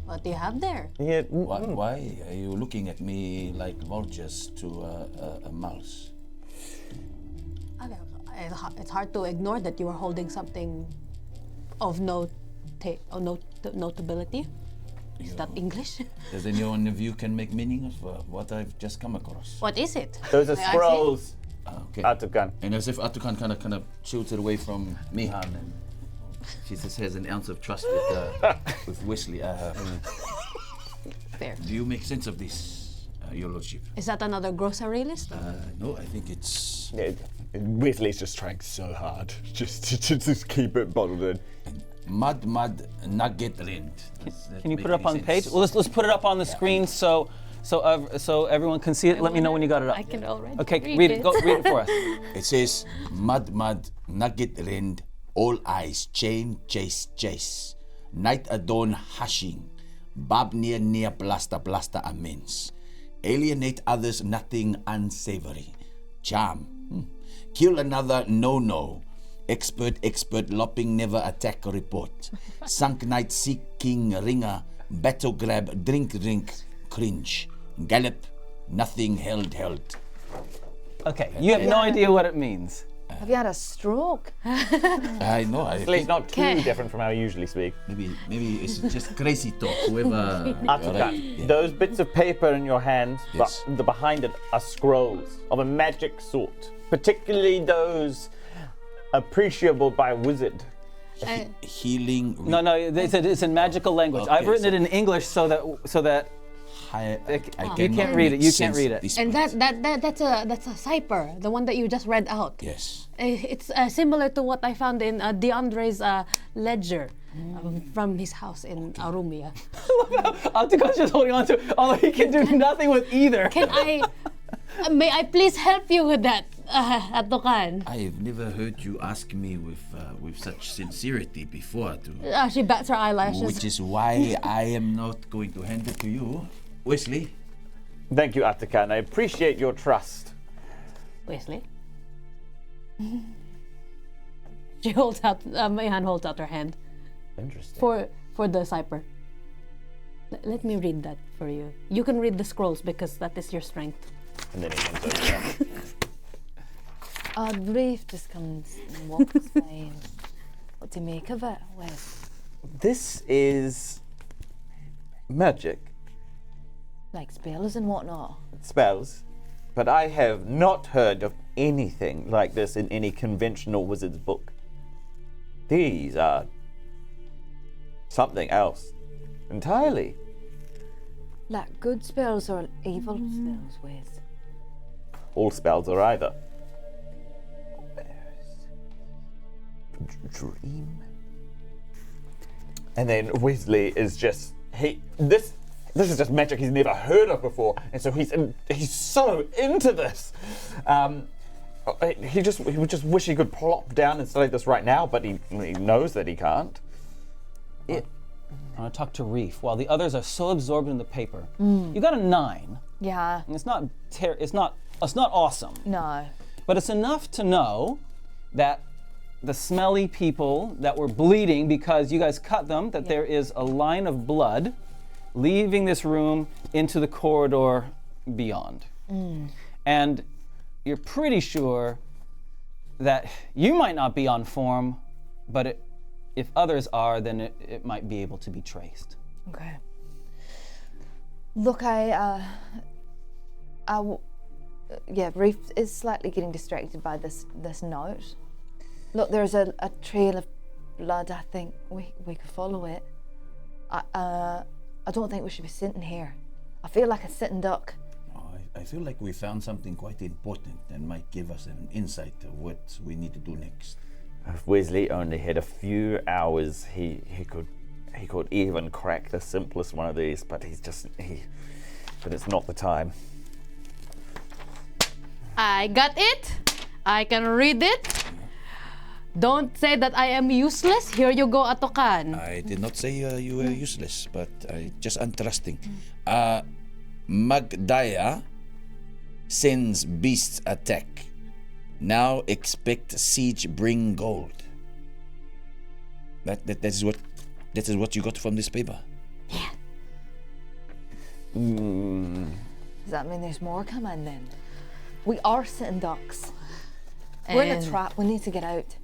S2: What do you have there?
S3: Yeah.
S5: why are you looking at me like vultures to a mouse?
S2: Okay, it's hard to ignore that you were holding something of notability. Is that English?
S5: Does anyone of you can make meaning of what I've just come across?
S2: What is it?
S3: Those are
S2: May I see?
S3: scrolls.
S5: Okay.
S3: Ātukaan.
S5: And as if Ātukaan kind of shoots it away from Mihan, and she just has an ounce of trust with Wezley.
S2: There.
S5: Do you make sense of this, Your Lordship?
S2: Is that another grocery list?
S5: No, I think it's
S3: Yeah, Wesley's just trying so hard just to keep it bottled in.
S5: mud nugget rent.
S1: Can you put it up on the page? Well, let's put it up on the screen so everyone can see it. Let me know when you got it up.
S2: I can already
S1: Okay,
S2: read
S1: read it. Go read it for us.
S5: It says mud nugget rend, all eyes chain chase, night adorn hashing, bab near blaster amends, alienate others nothing unsavory, charm, kill another no, expert lopping never attack report, sunk night seeking ringer, battle grab drink cringe, gallop nothing held.
S1: Okay, you have no idea what it means.
S4: Have you had a stroke?
S5: I know.
S3: Wesley's not too different from how I usually speak.
S5: Maybe it's just crazy talk. Whoever.
S3: Ātukaan, those bits of paper in your hand,
S5: Yes.
S3: but behind it are scrolls of a magic sort, particularly those appreciable by a wizard.
S5: Healing.
S1: No, it's in magical language.
S5: Okay,
S1: I've written
S5: so-
S1: it in English so that you can't read it. You can't read it.
S2: And that's a cipher, the one that you just read out.
S5: Yes.
S2: It's similar to what I found in DeAndre's ledger from his house in Aurumia.
S1: Ātukaan's just holding on to it, although he can do nothing with either.
S2: Can I? May I please help you with that, Ātukaan?
S5: I've never heard you ask me with such sincerity before,
S2: She bats her eyelashes.
S5: which is why I am not going to hand it to you, Wezley.
S3: Thank you, Ātukaan. I appreciate your trust.
S2: Wezley. She holds out. Mihan holds out her hand
S3: Interesting.
S2: for the cipher. Let me read that for you. You can read the scrolls because that is your strength.
S3: And then he hands over.
S4: Reef just comes and walks by. And what do you make of it? Wes?
S3: This is magic.
S4: Like spells and whatnot.
S3: Spells, but I have not heard of anything like this in any conventional wizard's book. These are something else entirely.
S4: Like good spells or evil spells, Wes?
S3: All spells are either. Dream. And then Wezley is just this is just magic he's never heard of before, and so he's so into this. He would just wish he could plop down and study this right now, but he knows that he can't.
S1: I want to talk to Reef while the others are so absorbed in the paper. You got a 9,
S4: Yeah.
S1: and it's not awesome,
S4: No.
S1: but it's enough to know that the smelly people that were bleeding because you guys cut them, that there is a line of blood leaving this room into the corridor beyond. And you're pretty sure that you might not be on form, but if others are, then it might be able to be traced.
S4: Okay. Look, Reef is slightly getting distracted by this note. Look, there's a trail of blood. I think we could follow it. I don't think we should be sitting here. I feel like a sitting duck.
S5: I feel like we found something quite important and might give us an insight of what we need to do next.
S3: If Wezley only had a few hours, he could even crack the simplest one of these, but but it's not the time.
S2: I got it. I can read it. Don't say that I am useless. Here you go, Ātukaan.
S5: I did not say you were useless, but just untrusting. Magdaya sends beasts attack. Now expect siege bring gold. That is what you got from this paper.
S4: Does that mean there's more coming then? We are sitting ducks. We're in a
S2: And-
S4: trap. We need to get out.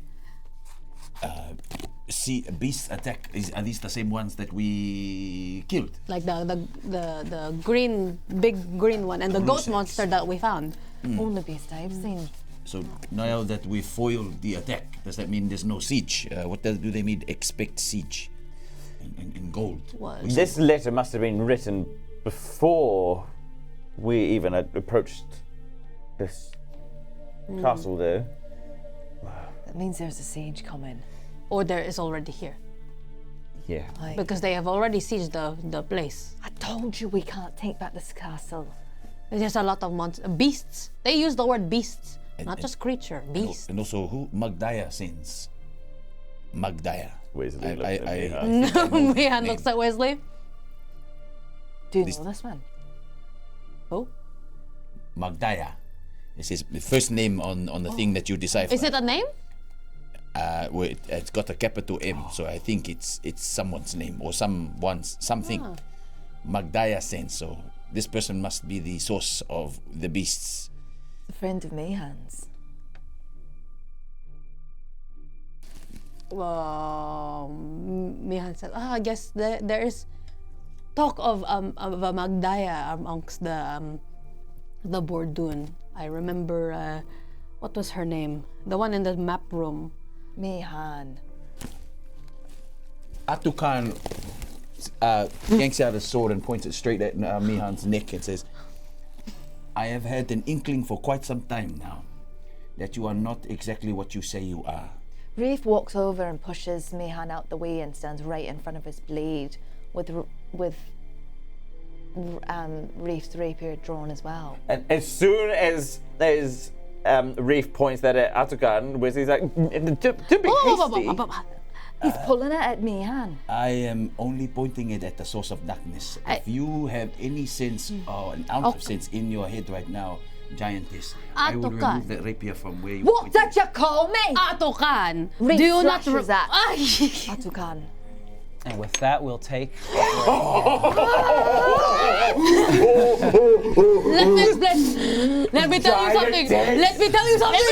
S5: see beasts attack. Are these the same ones that we killed?
S2: Like the green, big green one, and the
S5: Blue
S2: goat
S5: snakes.
S2: monster that we found.
S4: All the best I've seen.
S5: So now that we foiled the attack, does that mean there's no siege? What do they mean? Expect siege in gold.
S2: What?
S3: This letter must have been written before we even had approached this castle, though.
S4: That means there's a siege coming.
S2: Or there is already here.
S3: Yeah.
S2: Because they have already seized the place.
S4: I told you we can't take back this castle.
S2: There's a lot of beasts. They use the word beasts, not
S5: and-
S2: just creature, beast.
S5: And also, who Magdaya sends? Magdaya.
S3: Wezley looked at
S5: I
S3: me,
S5: think I know the
S2: Mihan
S5: name.
S2: looks at Wezley.
S4: Do you
S5: This-
S4: know this one?
S2: Oh,
S5: Magdaya. It's his first name on the thing that you decipher.
S2: is it a name?
S5: Well, it's got a capital M, so I think it's someone's name or something. Magdaya sends. So this person must be the source of the beasts.
S4: A friend of Mihan's.
S2: Mihan said, I guess there is talk of a Magdaya amongst the Bordun. I remember, what was her name? The one in the map room.
S4: Mihan.
S5: Ātukaan yanks out his sword and points it straight at Mihan's neck and says, I have had an inkling for quite some time now that you are not exactly what you say you are.
S4: Reef walks over and pushes Mihan out the way and stands right in front of his blade with Reef's rapier drawn as well.
S3: And as soon as Reef points that at Ātukaan, Wezley's like, don't be hasty.
S4: He's pulling it at Mihan.
S5: I am only pointing it at the source of darkness. If you have any sense or an ounce of sense in your head right now, giantess, I will
S2: Ātukaan.
S5: remove that rapier from where you
S4: What
S5: pointed
S4: did you call me?
S2: Ātukaan,
S4: Reef
S2: do you not...
S4: slashes that.
S2: Ay!
S4: Ātukaan.
S1: And with that, we'll take.
S2: Let me tell you something. Let me tell you something.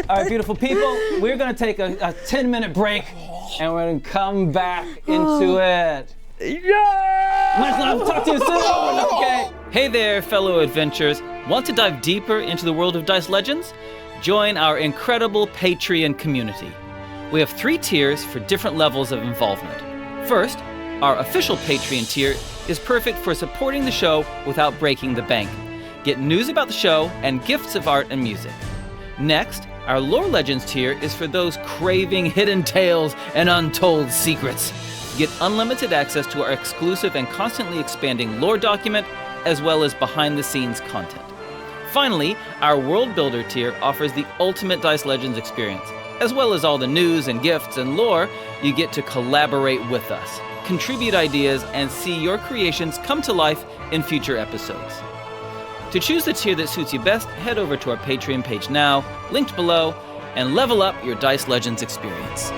S1: All right, beautiful people, we're going to take a 10-minute break, and we're going to come back into it. Much love. Talk to you soon. Okay. Hey there, fellow adventurers. Want to dive deeper into the world of Dice Legends? Join our incredible Patreon community. We have 3 tiers for different levels of involvement. First, our official Patreon tier is perfect for supporting the show without breaking the bank. Get news about the show and gifts of art and music. Next, our Lore Legends tier is for those craving hidden tales and untold secrets. Get unlimited access to our exclusive and constantly expanding lore document, as well as behind-the-scenes content. Finally, our World Builder tier offers the ultimate Dice Legends experience. As well as all the news and gifts and lore, you get to collaborate with us, contribute ideas, and see your creations come to life in future episodes. To choose the tier that suits you best, head over to our Patreon page now, linked below, and level up your Dice Legends experience.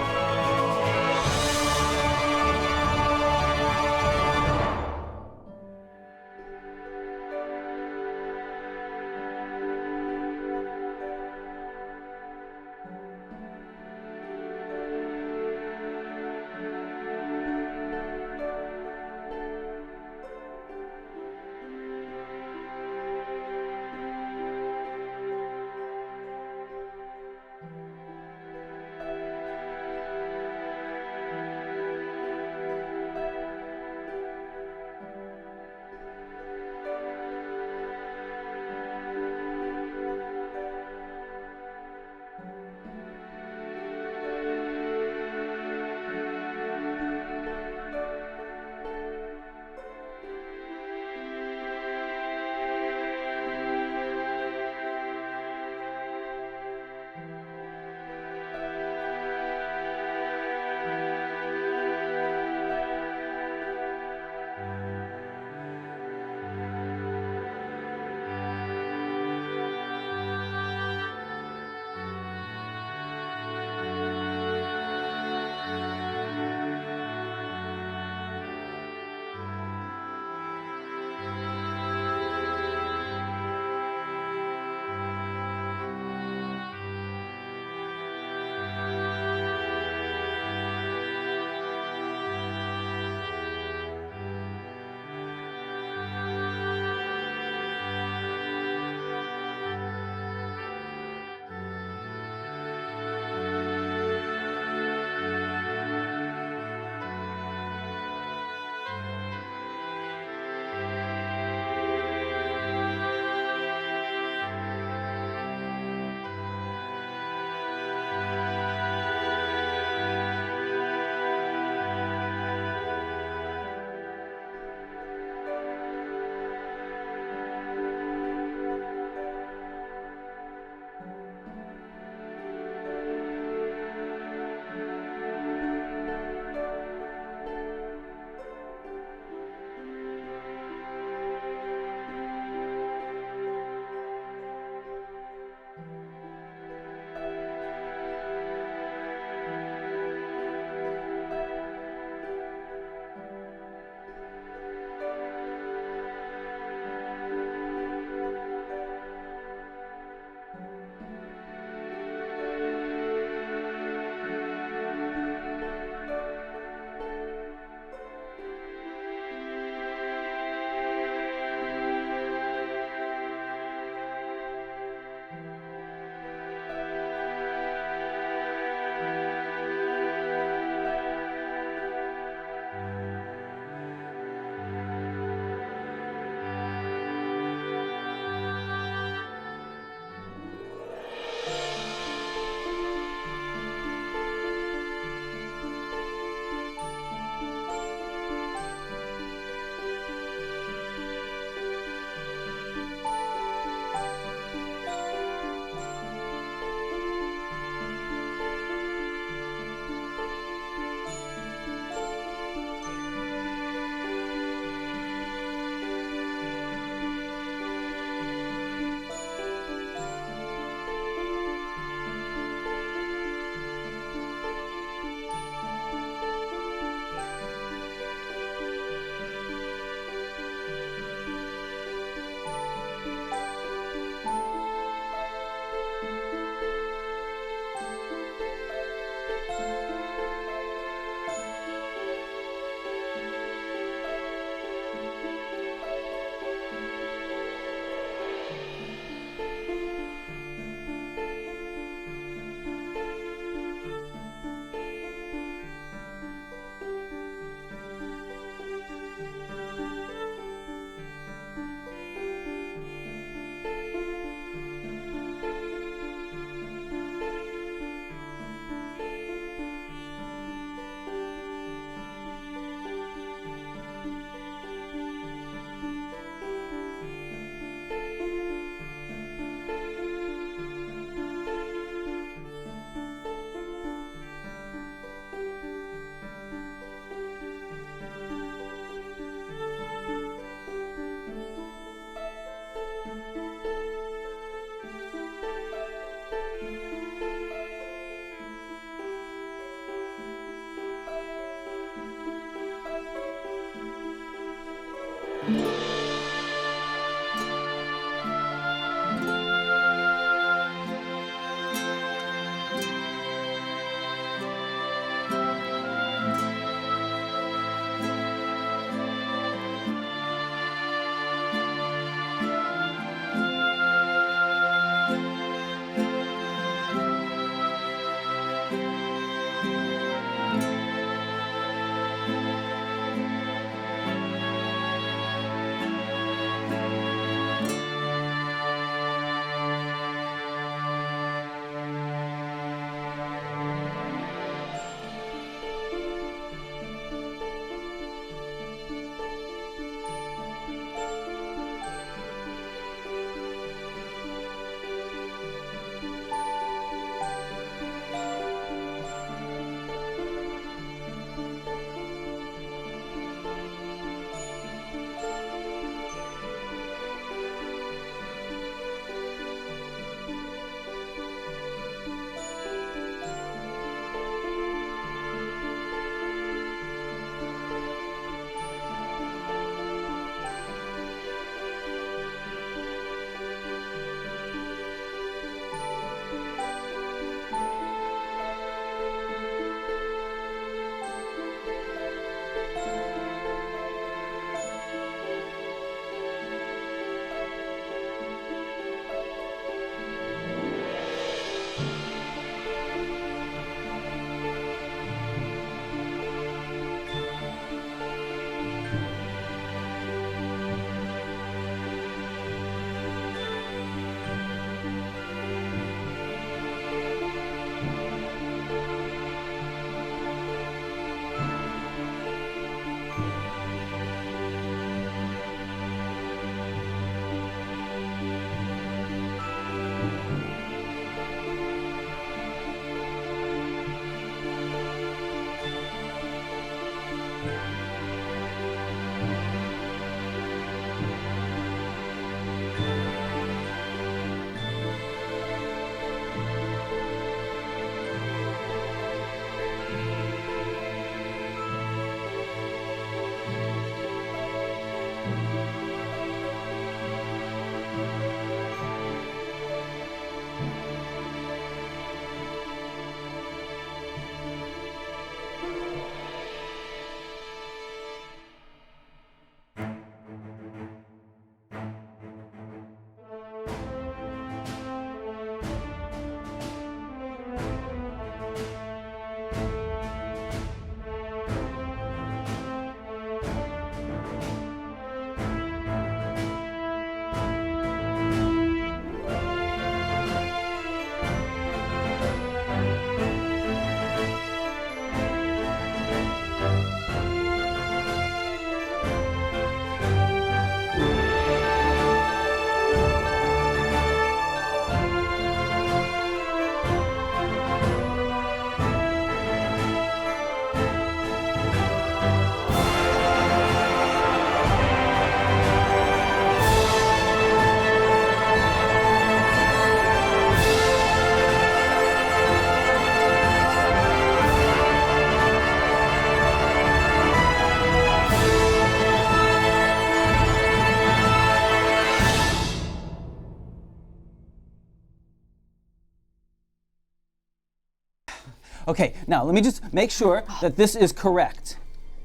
S1: Okay, now let me just make sure that this is correct.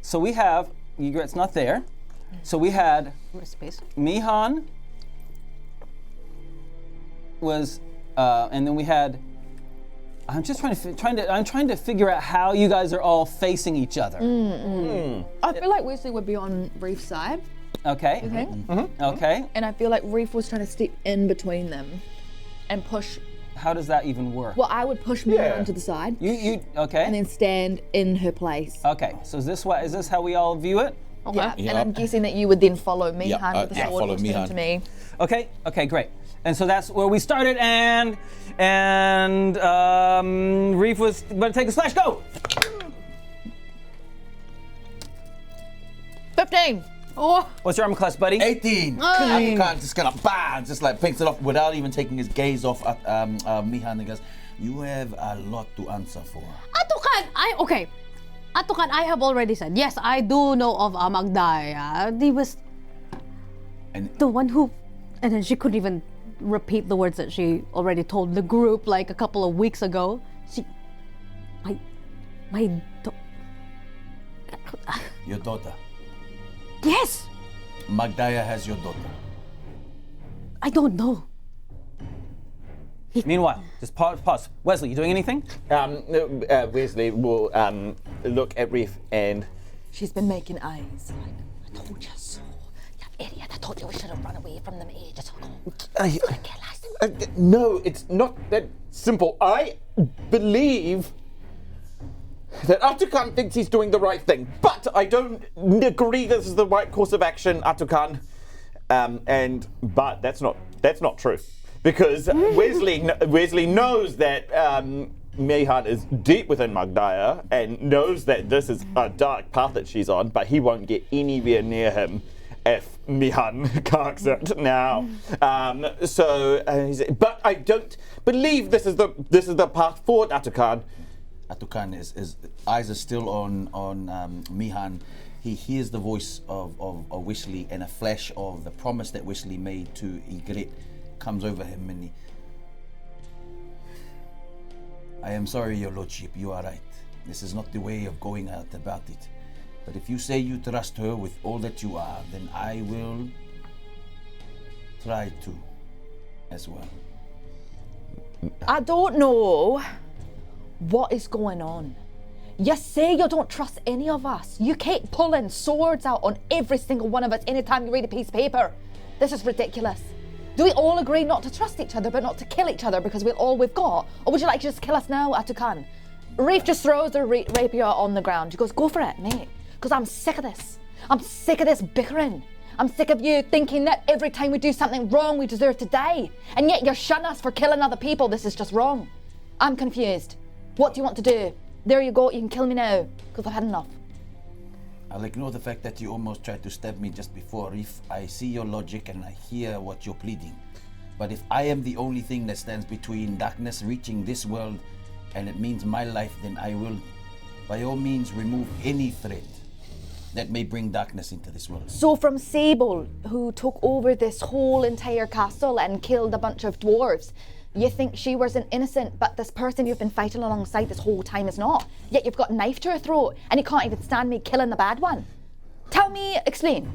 S1: So we have, Ygritte's not there. So we had
S2: Space.
S1: Mihan was, and then we had. I'm just trying to figure out how you guys are all facing each other.
S4: I feel like Wesley would be on Reef's side,
S1: Okay.
S4: you think?
S1: Okay.
S4: And I feel like Reef was trying to step in between them and push.
S1: How does that even work?
S4: Well, I would push Mihan to the side
S1: You okay?
S4: and then stand in her place.
S1: Okay. So is this how we all view it? Okay.
S4: Yeah,
S5: Yeah.
S4: and I'm guessing that you would then follow Mihan with the
S5: yeah,
S4: sword,
S5: follow
S4: which turned
S5: Mihan.
S4: to me.
S1: Okay. Okay. Great. And so that's where we started, and Reef was going to take a slash. Go.
S4: 15.
S2: Oh,
S1: What's your armor class, buddy?
S5: 18. Ātukaan just kind of bang, just like picks it off without even taking his gaze off at Mihan and goes, "You have a lot to answer for."
S2: Ātukaan! Ātukaan, I have already said, yes, I do know of Magdaya. He was
S5: And
S2: the one who, and then she couldn't even repeat the words that she already told the group like a couple of weeks ago.
S5: your daughter,
S2: Yes!
S5: Magdaya has your daughter.
S2: I don't know.
S1: Meanwhile, just pause. Wezley, you doing anything?
S3: Wezley will look at Reef and
S4: She's been making eyes. Like, I told you so. You idiot. I told you we should have run away from them ages ago. Kill us.
S3: no, it's not that simple. I believe that Ātukaan thinks he's doing the right thing, but I don't agree this is the right course of action, Ātukaan. But that's not true, because Wezley knows that Mihan is deep within Magdaya and knows that this is a dark path that she's on, but he won't get anywhere near him if Mihan carks it now. But I don't believe this is the path forward, Ātukaan.
S5: Ātukaan his eyes are still on Mihan. He hears the voice of Wezley, and a flash of the promise that Wezley made to Ygritte comes over him, and I am sorry, your lordship, you are right. This is not the way of going out about it. But if you say you trust her with all that you are, then I will try to as well.
S4: I don't know what is going on. You say you don't trust any of us. You keep pulling swords out on every single one of us anytime you read a piece of paper. This is ridiculous. Do we all agree not to trust each other but not to kill each other because we're all we've got? Or would you like to just kill us now, Ātukaan? Reef just throws the rapier on the ground. She goes, go for it, mate. Because I'm sick of this. I'm sick of this bickering. I'm sick of you thinking that every time we do something wrong, we deserve to die. And yet you shun us for killing other people. This is just wrong. I'm confused. What do you want to do? There you go, you can kill me now, because I've had enough.
S5: I'll ignore the fact that you almost tried to stab me just before, Reef. I see your logic and I hear what you're pleading. But if I am the only thing that stands between darkness reaching this world and it means my life, then I will, by all means, remove any threat that may bring darkness into this world.
S4: So from Sable, who took over this whole entire castle and killed a bunch of dwarves, you think she was an innocent, but this person you've been fighting alongside this whole time is not. Yet you've got a knife to her throat, and you can't even stand me killing the bad one. Tell me, explain.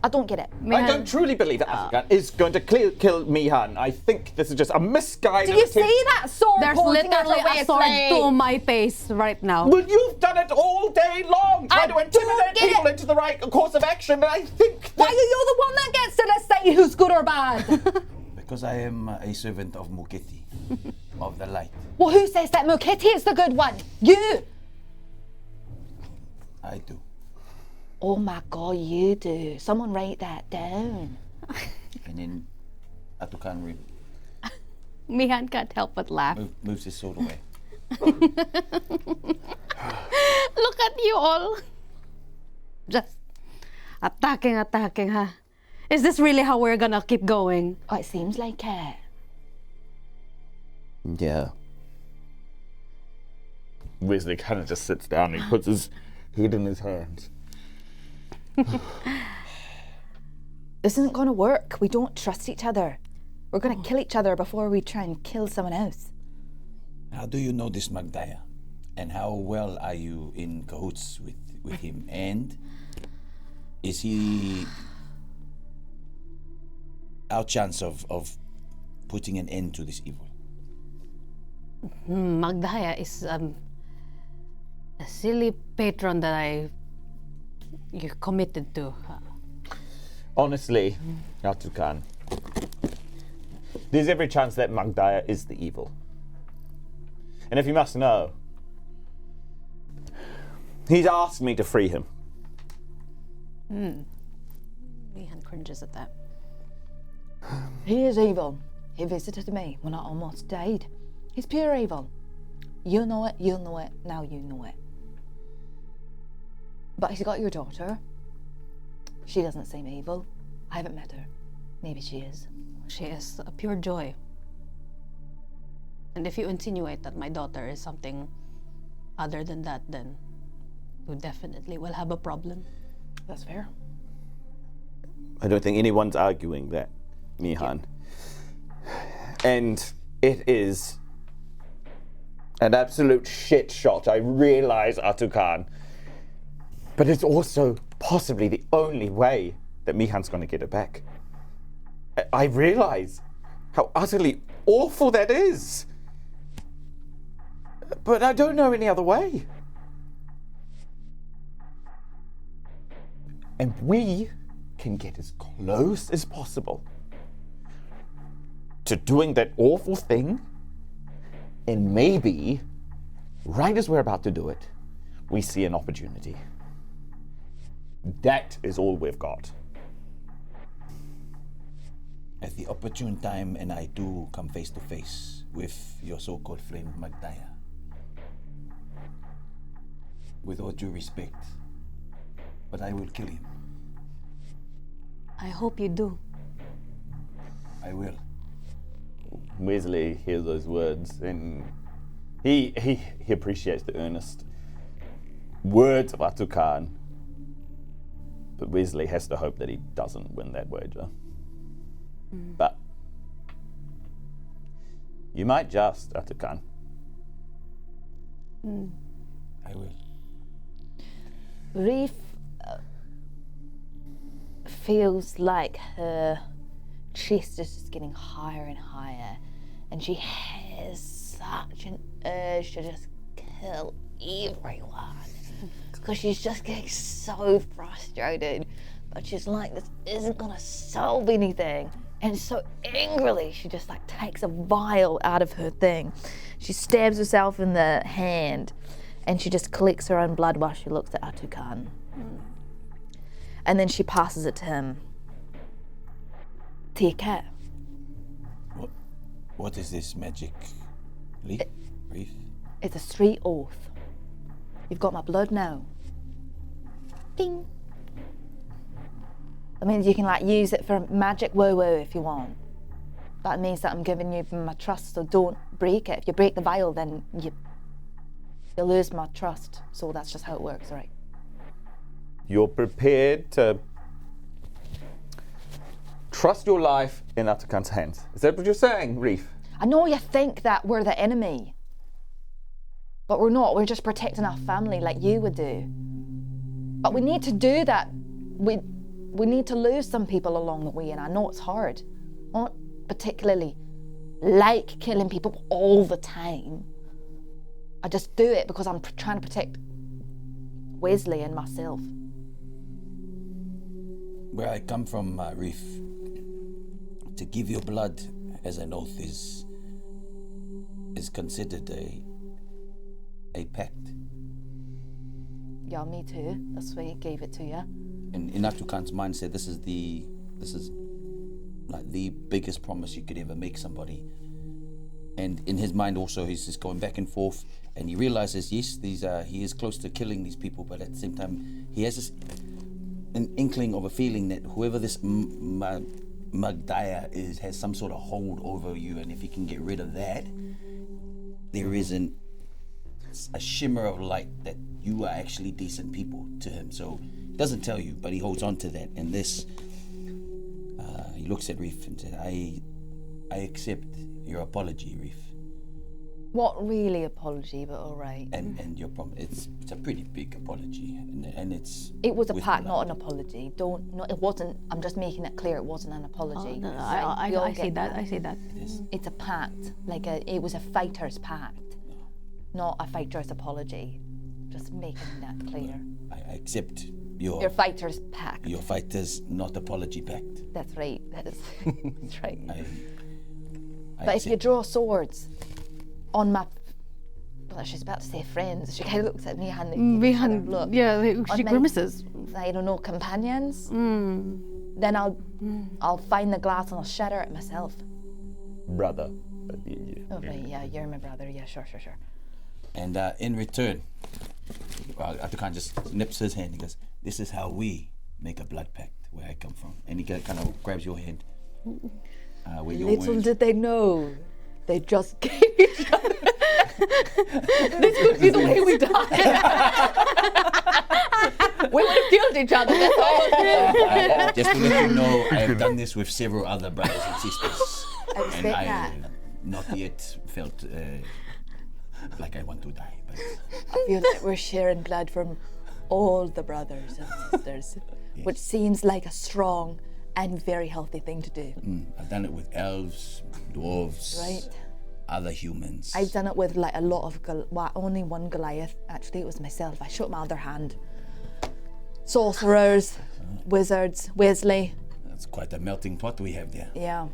S4: I don't get it.
S3: I don't truly believe that Ātukaan is going to kill Mihan. I think this is just a misguided
S4: Do you
S3: attempt.
S4: see that sword
S2: there's
S4: pointing at her
S2: literally a sword
S4: Wezley?
S2: to my face right now.
S3: Well, you've done it all day long, trying to
S4: don't
S3: intimidate
S4: get
S3: people
S4: it.
S3: into the right course of action, and I think
S4: Why
S3: that...
S4: are you the one that gets to decide who's good or bad?
S5: Because I am a servant of Muketi, of the light.
S4: Well, who says that Muketi is the good one? You!
S5: I do.
S4: Oh my god, you do. Someone write that down.
S5: And then Ātukaan
S2: Mihan can't help but laugh.
S5: moves his sword away.
S2: Look at you all. Just attacking, huh? Is this really how we're gonna keep going?
S4: Oh, it seems like it.
S3: Yeah. Wezley kind of just sits down and he puts his head in his hands.
S4: This isn't gonna work. We don't trust each other. We're gonna kill each other before we try and kill someone else.
S5: How do you know this, Magdaya? And how well are you in cahoots with him? And is he our chance of putting an end to this evil?
S2: Magdaya is a silly patron that you're committed to.
S3: Honestly, Ātukaan, there's every chance that Magdaya is the evil. And if you must know, he's asked me to free him.
S2: Mihan cringes at that.
S4: He is evil. He visited me when I almost died. He's pure evil. You know it, now you know it. But he's got your daughter. She doesn't seem evil. I haven't met her. Maybe she is.
S2: She is a pure joy. And if you insinuate that my daughter is something other than that, then you definitely will have a problem.
S4: That's fair.
S3: I don't think anyone's arguing that, Mihan. And it is an absolute shit shot, I realize, Ātukaan. But it's also possibly the only way that Mihan's going to get it back. I realize how utterly awful that is. But I don't know any other way. And we can get as close as possible to doing that awful thing, and maybe, right as we're about to do it, we see an opportunity. That is all we've got.
S5: At the opportune time, and I do come face to face with your so-called friend Magdaya. With all due respect, but I will kill him.
S2: I hope you do.
S5: I will.
S3: Wezley hears those words, and he appreciates the earnest words of Ātukaan. But Wezley has to hope that he doesn't win that wager. But you might just, Ātukaan.
S5: I will.
S4: Reef feels like her chest is just getting higher and higher, and she has such an urge to just kill everyone because she's just getting so frustrated. But she's like, this isn't gonna solve anything. And so angrily, she just like takes a vial out of her thing. She stabs herself in the hand, and she just collects her own blood while she looks at Ātukaan. And then she passes it to him. Take it.
S5: What is this magic leaf? Reef?
S4: It's a street oath. You've got my blood now. Ding. That means you can like use it for magic woo-woo if you want. That means that I'm giving you my trust, so don't break it. If you break the vial, then you lose my trust. So that's just how it works, right?
S3: You're prepared to trust your life in Ātukaan's hands. Is that what you're saying, Reef?
S4: I know you think that we're the enemy, but we're not. We're just protecting our family like you would do. But we need to do that. We need to lose some people along the way, and I know it's hard. I don't particularly like killing people all the time. I just do it because I'm trying to protect Wezley and myself.
S5: Where I come from, Reef, to give your blood as an oath is considered a pact.
S4: Yeah, me too. That's why he gave it to you.
S5: And in Ātukaan's mindset, this is like the biggest promise you could ever make somebody. And in his mind also, he's just going back and forth, and he realizes, yes, he is close to killing these people, but at the same time, he has an inkling of a feeling that whoever this Magdaya is has some sort of hold over you, and if he can get rid of that, there isn't a shimmer of light that you are actually decent people to him. So he doesn't tell you, but he holds on to that. And this, he looks at Reef and said, I accept your apology, Reef.
S4: What really apology, but all right.
S5: And your problem, it's a pretty big apology, and it's.
S4: It was a
S5: with
S4: pact,
S5: blood.
S4: not an apology. It wasn't. I'm just making it clear. It wasn't an apology.
S2: No,
S4: Right? We all
S2: I see
S4: get
S2: that. I see that.
S5: It is.
S4: It's a pact. It was a fighter's pact, not a fighter's apology. Just making that clear.
S5: I accept
S4: Your fighter's pact.
S5: your fighters, not apology pact.
S4: That's right. That's right.
S5: I
S4: But if you
S5: accept.
S4: draw swords on my, well, she's about to say friends. She kind of looks at me and
S2: Mihan,
S4: look.
S2: yeah, she
S4: my-
S2: grimaces.
S4: I don't know, companions. Then I'll find the glass and I'll shatter it myself.
S3: Brother.
S4: Oh right, yeah, you're my brother. Yeah, sure.
S5: And in return, Ātukaan just nips his hand. He goes, "This is how we make a blood pact where I come from." And he kind of grabs your hand. Where your
S4: Little
S5: wound.
S4: did they know, they just gave each other. This could be the way we die. We would have killed each other. That's all.
S5: Just to let you know, I have done this with several other brothers and sisters.
S4: I respect
S5: And I
S4: that.
S5: not yet felt like I want to die. But
S4: I feel like we're sharing blood from all the brothers and sisters, which seems like a strong and very healthy thing to do.
S5: I've done it with elves, dwarves,
S4: Right.
S5: other humans.
S4: I've done it with like a lot of, only one Goliath. Actually, it was myself. I shot my other hand. Sorcerers, wizards, Wezley.
S5: That's quite a melting pot we have there.
S4: Yeah,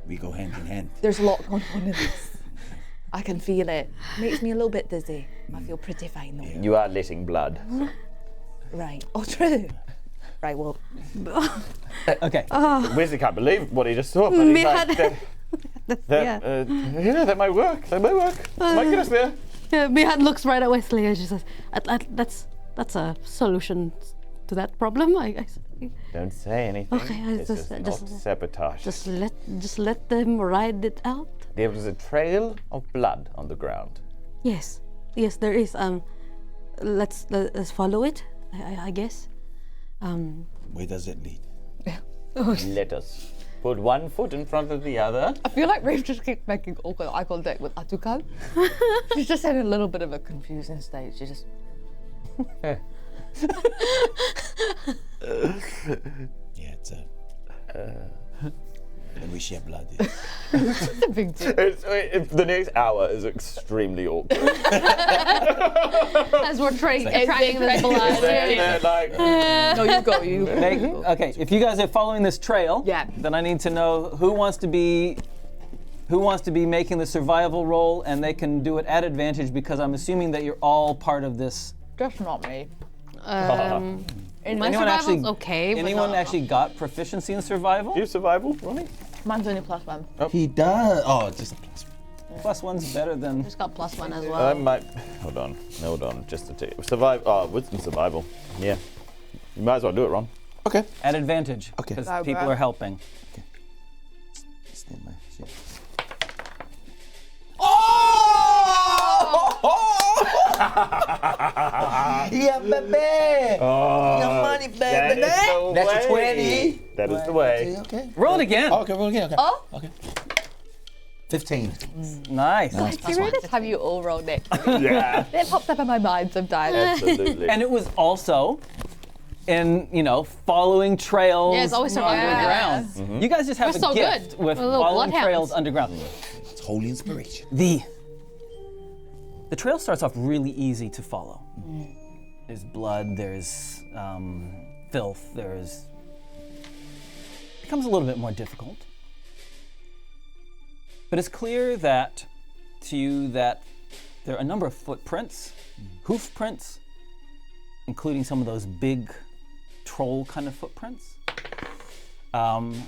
S5: We go hand in hand.
S4: there's a lot going on in this. I can feel it. Makes me a little bit dizzy. I feel pretty fine though.
S3: You are letting blood.
S4: Right. Oh, true. Right. Well,
S1: Okay.
S3: Wezley can't believe what he just saw, but he's like,
S2: Yeah.
S3: that might work. That might work. Might get us there.
S2: Yeah, Mihan looks right at Wezley and she says, "That's a solution to that problem." I
S3: Don't say anything.
S2: Okay,
S3: This is not sabotage.
S2: just let them ride it out.
S3: There was a trail of blood on the ground.
S2: Yes, there is. Let's follow it. I guess.
S5: Where does it lead?
S3: Let us put one foot in front of the other.
S4: I feel like Rafe just keeps making awkward eye contact with Ātukaan. She's just in a little bit of a confusing state. She just.
S5: Yeah, it's a. When we share blood.
S4: It's a big deal.
S3: The next hour is extremely awkward.
S2: As we're tracking this blood.
S3: They're like,
S4: No, you go. You.
S1: Okay, if you guys are following this trail,
S4: Yeah.
S1: then I need to know who wants to be making the survival roll, and they can do it at advantage because I'm assuming that you're all part of this.
S4: Just not me.
S2: My
S1: Anyone
S2: survival's okay. but
S1: Anyone
S2: not-
S1: actually got proficiency in survival?
S3: do you survival, Ronnie?
S4: Mine's only +1.
S5: He does. Oh, just a plus.
S1: +1's better than.
S2: Just got +1 as
S3: I
S2: well.
S3: might. Hold on. Just to take survive. Oh, wisdom survival. Yeah. You might as well do it, Ron.
S5: Okay.
S1: At advantage.
S5: Okay.
S1: Because
S4: Barbara.
S1: people are helping.
S5: Stand by. Shit. Yeah, baby.
S3: Oh,
S5: Your money, baby.
S3: that is the
S5: That's a
S3: way.
S5: 20.
S3: That is the way.
S5: Okay.
S1: Roll it again.
S5: Okay, roll again. Okay.
S4: Oh?
S5: Okay. 15.
S1: Nice.
S4: Do you remember the time you all rolled next?
S3: Yeah.
S4: It pops up in my mind sometimes.
S3: Absolutely.
S1: And it was also in, following trails
S2: Yeah, it's always survival.
S1: underground.
S3: Mm-hmm.
S1: You guys just have
S2: We're
S1: a
S2: so
S1: gift
S2: good.
S1: with
S2: We're little
S1: following
S2: bloodhounds.
S1: trails underground.
S5: It's holy inspiration.
S1: The trail starts off really easy to follow. There's blood, there's filth, becomes a little bit more difficult. But it's clear that to you that there are a number of footprints, hoof prints, including some of those big troll kind of footprints. And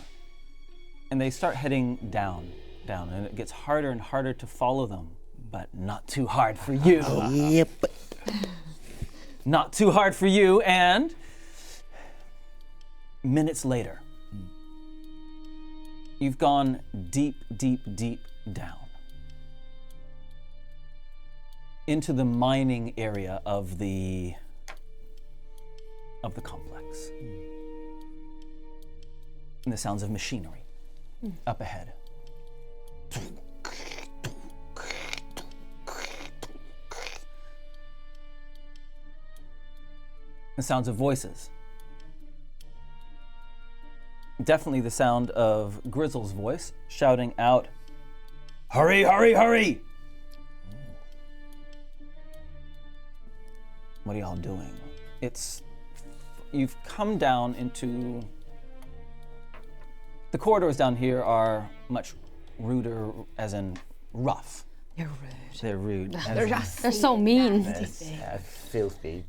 S1: they start heading down, and it gets harder and harder to follow them, but not too hard for you.
S5: Yep.
S1: Not too hard for you, and minutes later, you've gone deep, deep, deep down into the mining area of the complex. And the sounds of machinery up ahead. The sounds of voices. Definitely the sound of Grizzle's voice shouting out, "Hurry, hurry, hurry!" What are y'all doing? You've come down into, the corridors down here are much ruder, as in rough.
S4: You're rude.
S1: They're rude.
S2: They're so mean.
S3: Filthy.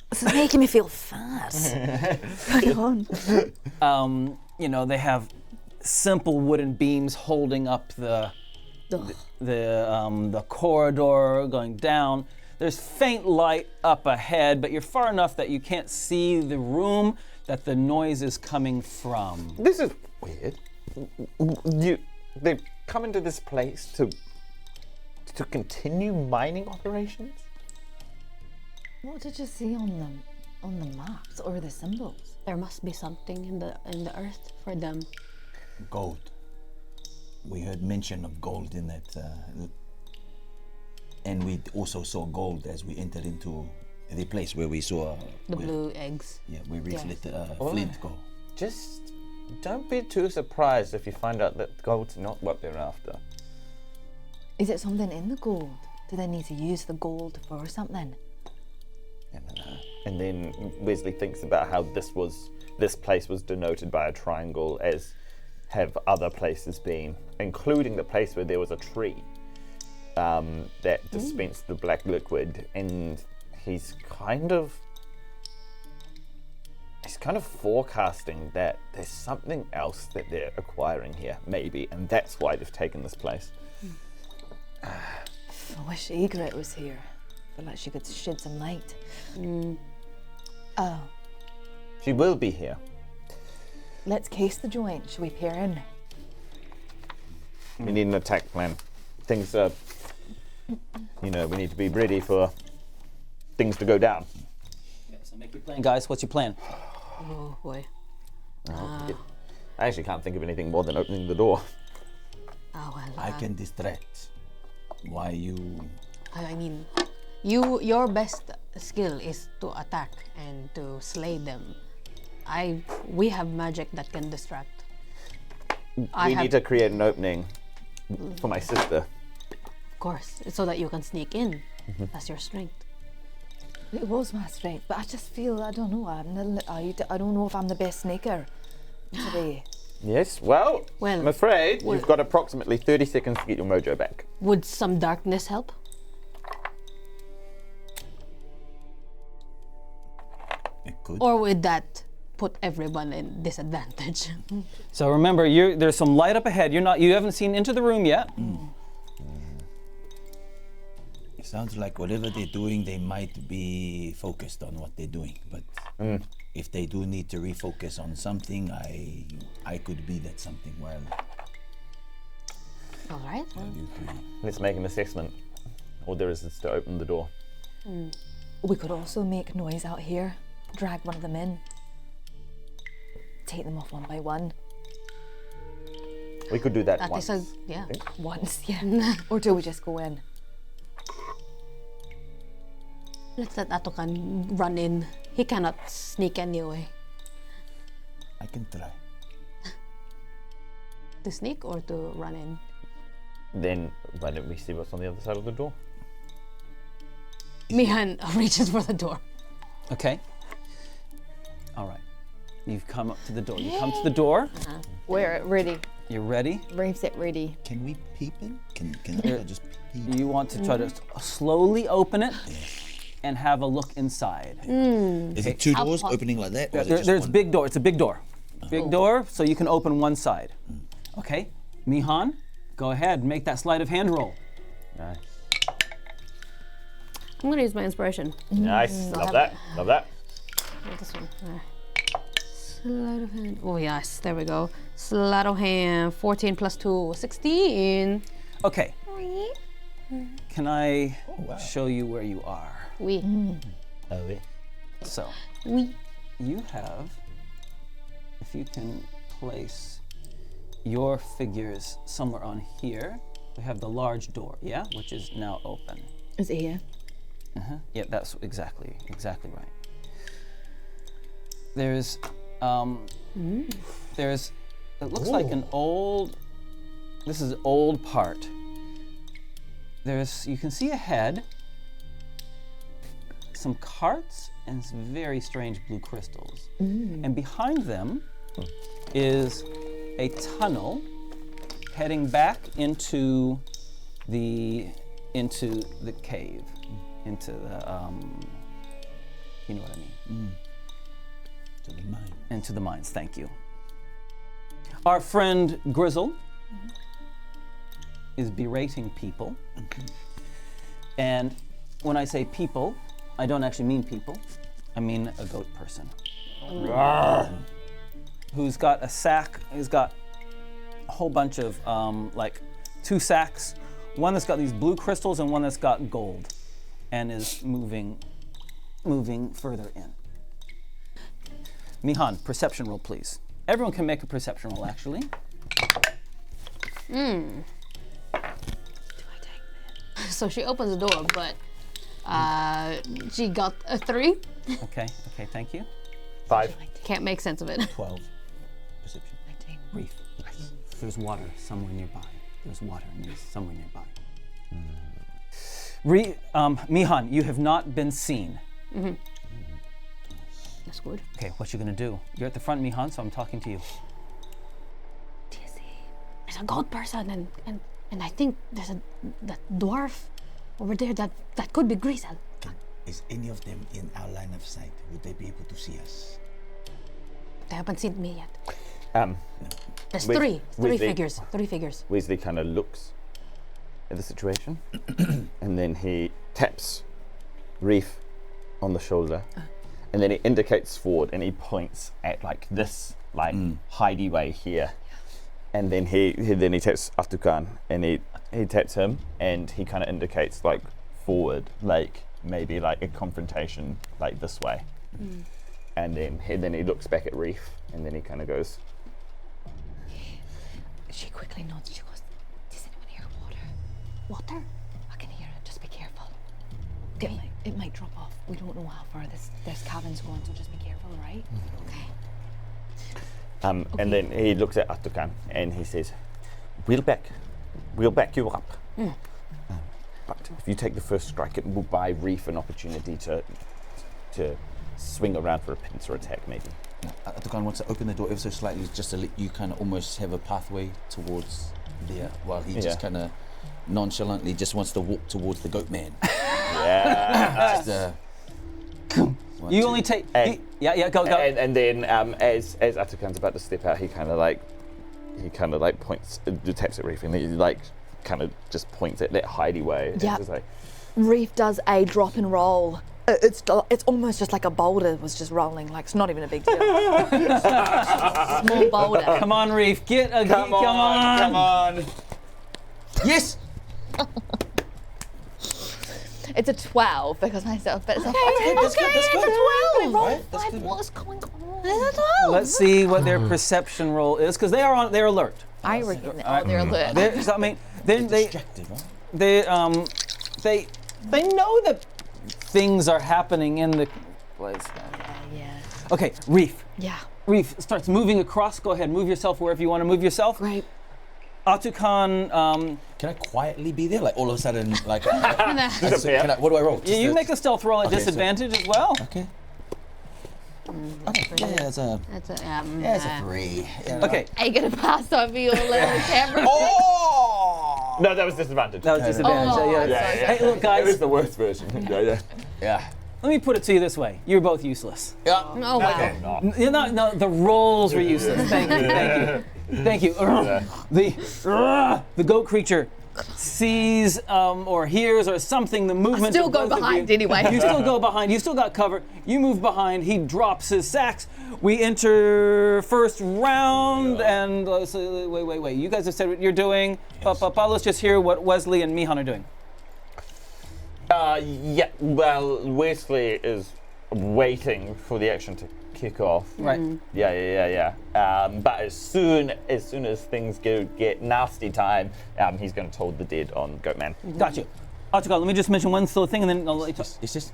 S4: This is making me feel fat. Go on.
S1: They have simple wooden beams holding up the corridor going down. There's faint light up ahead, but you're far enough that you can't see the room that the noise is coming from.
S3: This is weird. They've come into this place to continue mining operations?
S4: What did you see on the maps or the symbols?
S2: There must be something in the earth for them.
S5: Gold. We heard mention of gold in that, and we also saw gold as we entered into the place where we saw
S2: The blue eggs.
S5: Yeah, where we
S2: Yes.
S5: let Flint go.
S3: Just don't be too surprised if you find out that gold's not what they're after.
S4: Is it something in the gold? Do they need to use the gold for something?
S3: Never know. And then Wezley thinks about how this place was denoted by a triangle, as have other places been, including the place where there was a tree that dispensed the black liquid, and he's kind of forecasting that there's something else that they're acquiring here, maybe, and that's why they've taken this place.
S4: I wish Egret was here. I feel like she could shed some light. Oh,
S3: She will be here.
S4: let's case the joint. Shall we peer in?
S3: We need an attack plan. Things are, we need to be ready for things to go down.
S1: Yeah, so make your plan, guys. What's your plan?
S2: Oh boy.
S3: I actually can't think of anything more than opening the door.
S2: Oh well.
S5: I can distract. Why you?
S2: I mean, your best skill is to attack and to slay them. We have magic that can distract.
S3: We need to create an opening for my sister.
S2: Of course, so that you can sneak in. That's your strength.
S4: It was my strength, but I just feel, I don't know, I don't know if I'm the best snaker today.
S3: Yes, well,
S2: Well,
S3: I'm afraid you've got approximately 30 seconds to get your mojo back.
S2: Would some darkness help?
S5: It could.
S2: Or would that put everyone in disadvantage?
S1: So remember, there's some light up ahead. You haven't seen into the room yet.
S5: It sounds like whatever they're doing, they might be focused on what they're doing. But if they do need to refocus on something, I could be that something while
S2: All right.
S5: you three.
S3: Let's make an assessment. All there is to open the door.
S4: We could also make noise out here, drag one of them in, take them off one by one.
S3: We could do that
S2: That
S3: once.
S2: is yeah.
S4: Once, yeah. Or do we just go in?
S2: Let's let Ātukaan run in. He cannot sneak anyway.
S5: I can try.
S2: To sneak or to run in?
S3: Then why don't we see what's on the other side of the door?
S2: Mihan reaches for the door.
S1: Okay. All right. You've come up to the door. You come to the door.
S6: We're ready.
S1: You're ready.
S6: Rave's it ready.
S5: Can we peep in? Can I just peep?
S1: You want to try to slowly open it and have a look inside.
S5: Is it two doors opening like that? Or is it just
S1: There's
S5: one?
S1: big door. It's a big door. Big door, so you can open one side. Okay. Mihan, go ahead. Make that sleight of hand roll.
S3: Nice.
S2: I'm gonna use my inspiration.
S3: Nice. Love that. Love that.
S2: Not this one. Sleight of hand. Oh yes, there we go. Sleight of hand. 14 plus 2, 16.
S1: Okay. Can I
S5: wow.
S1: show you where you are?
S2: We.
S3: Oh, yeah.
S1: So,
S2: We.
S1: you have, if you can place your figures somewhere on here, we have the large door, yeah, which is now open.
S6: Is it here?
S1: Yeah, that's exactly right. there's it looks like an old. This is an old part. You can see ahead some carts and some very strange blue crystals. And behind them is a tunnel heading back into the cave, into the you know what I mean.
S5: To the mine.
S1: Into the mines. Thank you. Our friend Grizzle is berating people. And when I say people, I don't actually mean people. I mean a goat person. Who's got a sack, who's got a whole bunch of, like 2 sacks. One that's got these blue crystals and one that's got gold. And is moving further in. Mihan, perception roll, please. Everyone can make a perception roll, actually.
S2: So she opens the door, but she got a 3.
S1: Okay, thank you.
S3: 5.
S2: Can't make sense of it.
S5: 12. Perception.
S1: Reef. There's water somewhere nearby. Somewhere nearby. Mihan, you have not been seen.
S2: That's good.
S1: Okay, what you gonna do? You're at the front, Mihan, so I'm talking to you.
S2: Do you see? There's a goat person, and I think there's that dwarf over there that could be Grizel.
S5: Is any of them in our line of sight? Would they be able to see us?
S2: They haven't seen me yet. There's
S3: With-
S2: three
S3: with the-
S2: figures. 3 figures.
S3: Wesley kind of looks at the situation, and then he taps Reef on the shoulder, and then he indicates forward, and he points at like this, like hidey way here, and then he taps Ātukaan, and he taps him, and he kind of indicates like forward, like maybe like a confrontation, like this way, and then he looks back at Reef, and then he kind of goes.
S4: She quickly nods. She goes, "Does anyone hear water?
S2: Water?
S4: I can hear it. Just be careful. It might drop off. We don't know how far there's caverns going, so just be careful, right?"
S2: Okay.
S3: And then he looks at Ātukaan and he says, We'll back you up. But if you take the first strike, it will buy Reef an opportunity to swing around for a pincer attack, maybe.
S5: Ātukaan wants to open the door ever so slightly, just to let you kind of almost have a pathway towards there, while he just kind of nonchalantly just wants to walk towards the goat man.
S3: Yeah.
S1: You only take. Go.
S3: And then as Ātukaan's about to step out, he kind of like points, taps at Reef, and he like kind of just points at that hidey way.
S4: Yeah.
S3: Just like,
S4: Reef does a drop and roll. It's almost just like a boulder was just rolling. Like it's not even a big deal. Small boulder.
S1: Come on, Reef. Come on.
S5: Yes!
S4: It's a 12 because myself. But it's
S5: That's good.
S4: it's a 12.
S5: Right, that's good.
S4: What is going on?
S2: It's a 12.
S1: Let's see what their perception roll is, because they're alert.
S4: I reckon they're alert.
S1: I mean, then they
S5: Distracted, right?
S1: they know that things are happening in the place.
S4: Yeah.
S1: Okay, Reef.
S4: Yeah.
S1: Reef starts moving across. Go ahead, move yourself wherever you want to move yourself.
S2: Great.
S1: Ātukaan,
S5: Can I quietly be there? Like all of a sudden, like.
S3: disappear.
S5: What do I roll? Just
S1: you
S5: a-
S1: make a stealth roll at
S5: Okay, so-
S1: disadvantage as well.
S5: Okay. Okay. Yeah, it's a.
S2: That's a,
S5: Yeah, it's a 3. Yeah.
S1: Okay,
S4: Are you gonna pass over your little camera?
S5: Oh!
S3: No, that was disadvantage.
S1: that was disadvantage.
S4: Oh,
S1: yeah.
S4: I'm sorry.
S1: Hey, look,
S3: It was
S1: guys.
S3: the worst version. Yeah.
S5: Yeah.
S1: Let me put it to you this way: you're both useless.
S5: Yeah.
S2: oh wow.
S1: No, the rolls were useless. Thank you. The goat creature sees or hears or something the movement.
S4: still
S1: of
S4: go
S1: both of
S4: behind
S1: you.
S4: anyway.
S1: You still go behind. You still got cover. You move behind. He drops his sacks. We enter first round, and wait. You guys have said what you're doing. Let's just hear what Wezley and Mihan are doing.
S3: Yeah. Well, Wesley is waiting for the action to kick off.
S1: Right.
S3: Yeah. But as soon as things get nasty time, he's going to toll the dead on Goatman.
S1: Got you. Ātukaan, let me just mention one little thing, and then I'll let you talk.
S5: It's just.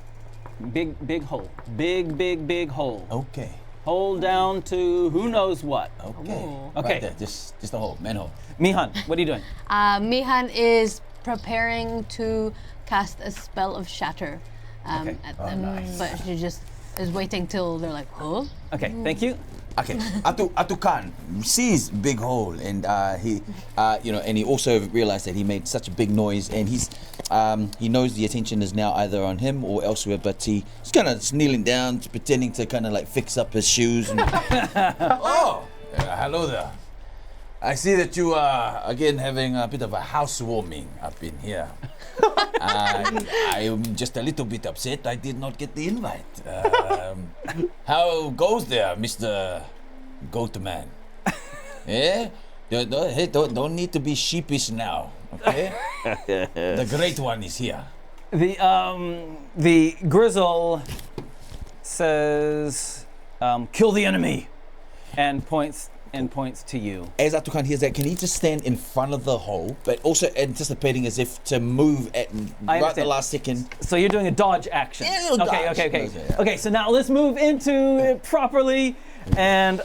S1: Big hole. Big hole.
S5: Okay.
S1: Hold down to who knows what.
S5: Okay.
S1: Okay.
S5: Right there, just a hole, manhole.
S1: Mihan, what are you doing?
S2: Mihan is preparing to cast a spell of shatter
S1: Okay.
S2: at them, but she just is waiting till they're like, huh?
S1: Okay, thank you.
S5: Okay, Ātukaan sees big hole, and he, and he also realized that he made such a big noise, and he knows the attention is now either on him or elsewhere, but he's kind of kneeling down, pretending to kind of like fix up his shoes. And, hello there. I see that you are again having a bit of a housewarming up in here. I am just a little bit upset I did not get the invite. How goes there, Mr. Goat Man? Eh? Don't need to be sheepish now, okay? The great one is here.
S1: The Grizzle says, kill the enemy, and points to you.
S5: As Ātukaan hears that, can he just stand in front of the hole, but also anticipating as if to move at right the last second?
S1: So you're doing a dodge action.
S5: Yeah, a little dodge.
S1: Okay. Okay, so now let's move into it properly. And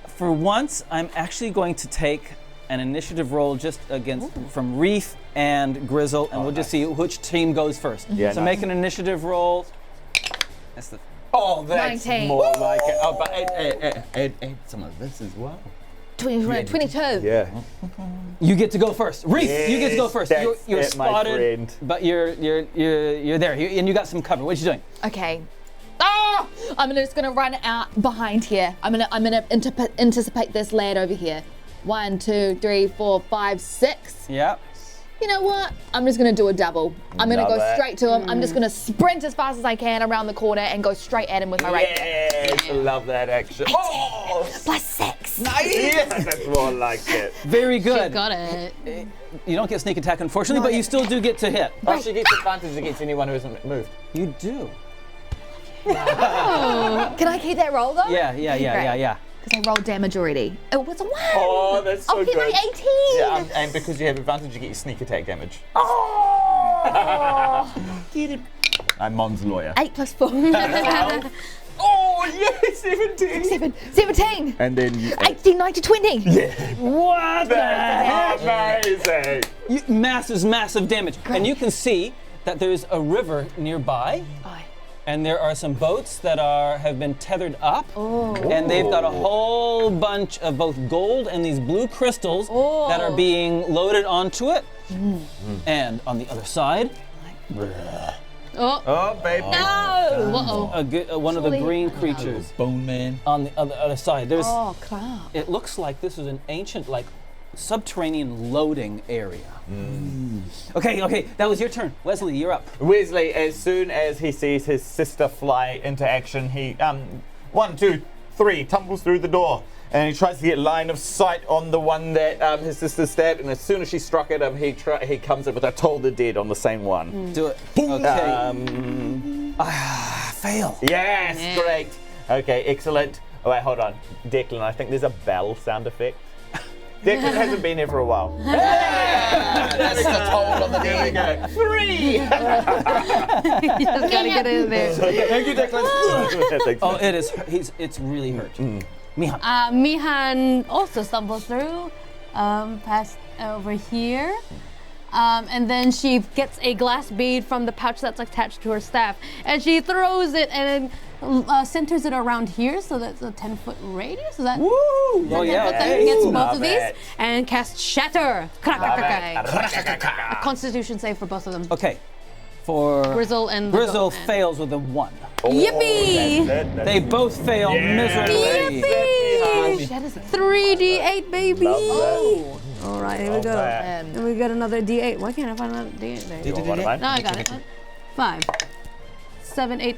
S1: for once, I'm actually going to take an initiative roll just from Reef and Grizzle, and we'll just see which team goes first.
S3: Yeah,
S1: so
S3: nice.
S1: make an initiative roll. That's the
S3: Oh, that's
S6: 19.
S3: more like it. Oh, but add some of this as well.
S4: 22.
S3: Yeah.
S1: You get to go first. Reef, you get to go first.
S3: That's
S1: You're
S3: it, my
S1: spotted,
S3: friend.
S1: but you're there, and you got some cover. What you doing?
S4: Okay. Ah! I'm just gonna run out behind here. I'm gonna anticipate this lad over here. 1, 2, 3, 4, 5, 6.
S1: Yeah.
S4: You know what? I'm just gonna do a double. I'm gonna
S3: Love
S4: go
S3: it.
S4: straight to him. I'm just gonna sprint as fast as I can around the corner and go straight at him with my rapier.
S3: Yes, I love that action. Oh,
S4: +6.
S3: yeah, that's more like it.
S1: Very good.
S2: Got it.
S1: You don't get sneak attack, unfortunately, but you still do get to hit.
S3: Oh, she gets advantage against anyone who hasn't moved.
S1: You do.
S4: Can I keep that roll though?
S1: Yeah.
S4: Because I rolled damage already. It was a 1.
S3: Oh, that's so
S4: I'll get
S3: good.
S4: my 18.
S3: Yeah, and because you have advantage, you get your sneak attack damage.
S4: Get it.
S3: I'm Mom's lawyer.
S4: 8 + 4.
S3: Oh, yes, 17.
S4: 17.
S3: And then you
S4: 18, 19, 20.
S1: What the heck?
S3: amazing.
S1: Massive damage. And you can see that there's a river nearby. And there are some boats that have been tethered up, and they've got a whole bunch of both gold and these blue crystals that are being loaded onto it. And on the other side,
S3: Oh, baby.
S1: one of the green creatures
S5: Bone Man.
S1: on the other side. There's.
S4: Oh, crap.
S1: It looks like this is an ancient, subterranean loading area. Okay, that was your turn. Wezley, you're up.
S3: Wezley, as soon as he sees his sister fly into action, he 1, 2, 3 tumbles through the door, and he tries to get line of sight on the one that his sister stabbed. And as soon as she struck at him, he comes in with a Toll the Dead on the same one.
S1: Do it. Okay. Fail.
S3: Yes, great. Okay, excellent. Oh wait, hold on, Declan. I think there's a bell sound effect. Declan hasn't been here for a while.
S5: That's the toll on the
S3: There we
S5: day.
S3: go. 3.
S2: Just gotta get in there.
S3: Thank you, Declan.
S1: Oh, it is. It's really hurt. Mihan.
S2: Mihan also stumbles through, past over here. And then she gets a glass bead from the pouch that's attached to her staff, and she throws it and centers it around here, so that's a 10-foot radius. Is that?
S1: Woo! Oh yeah.
S2: That gets both
S3: Love
S2: of these,
S3: it.
S2: and cast Shatter.
S3: Love it.
S2: Constitution save for both of them.
S1: Okay. For
S2: Grizzle and the
S1: Grizzle
S2: Goatman.
S1: fails with a 1.
S2: Yippee!
S1: They both fail miserably.
S2: Yippee! 3d8, baby.
S3: Love
S2: All right, here we go.
S3: that.
S2: And we got another d8. Why can't I find another d8?
S3: You want one of mine?
S2: No, I got it. 5, 7, 8,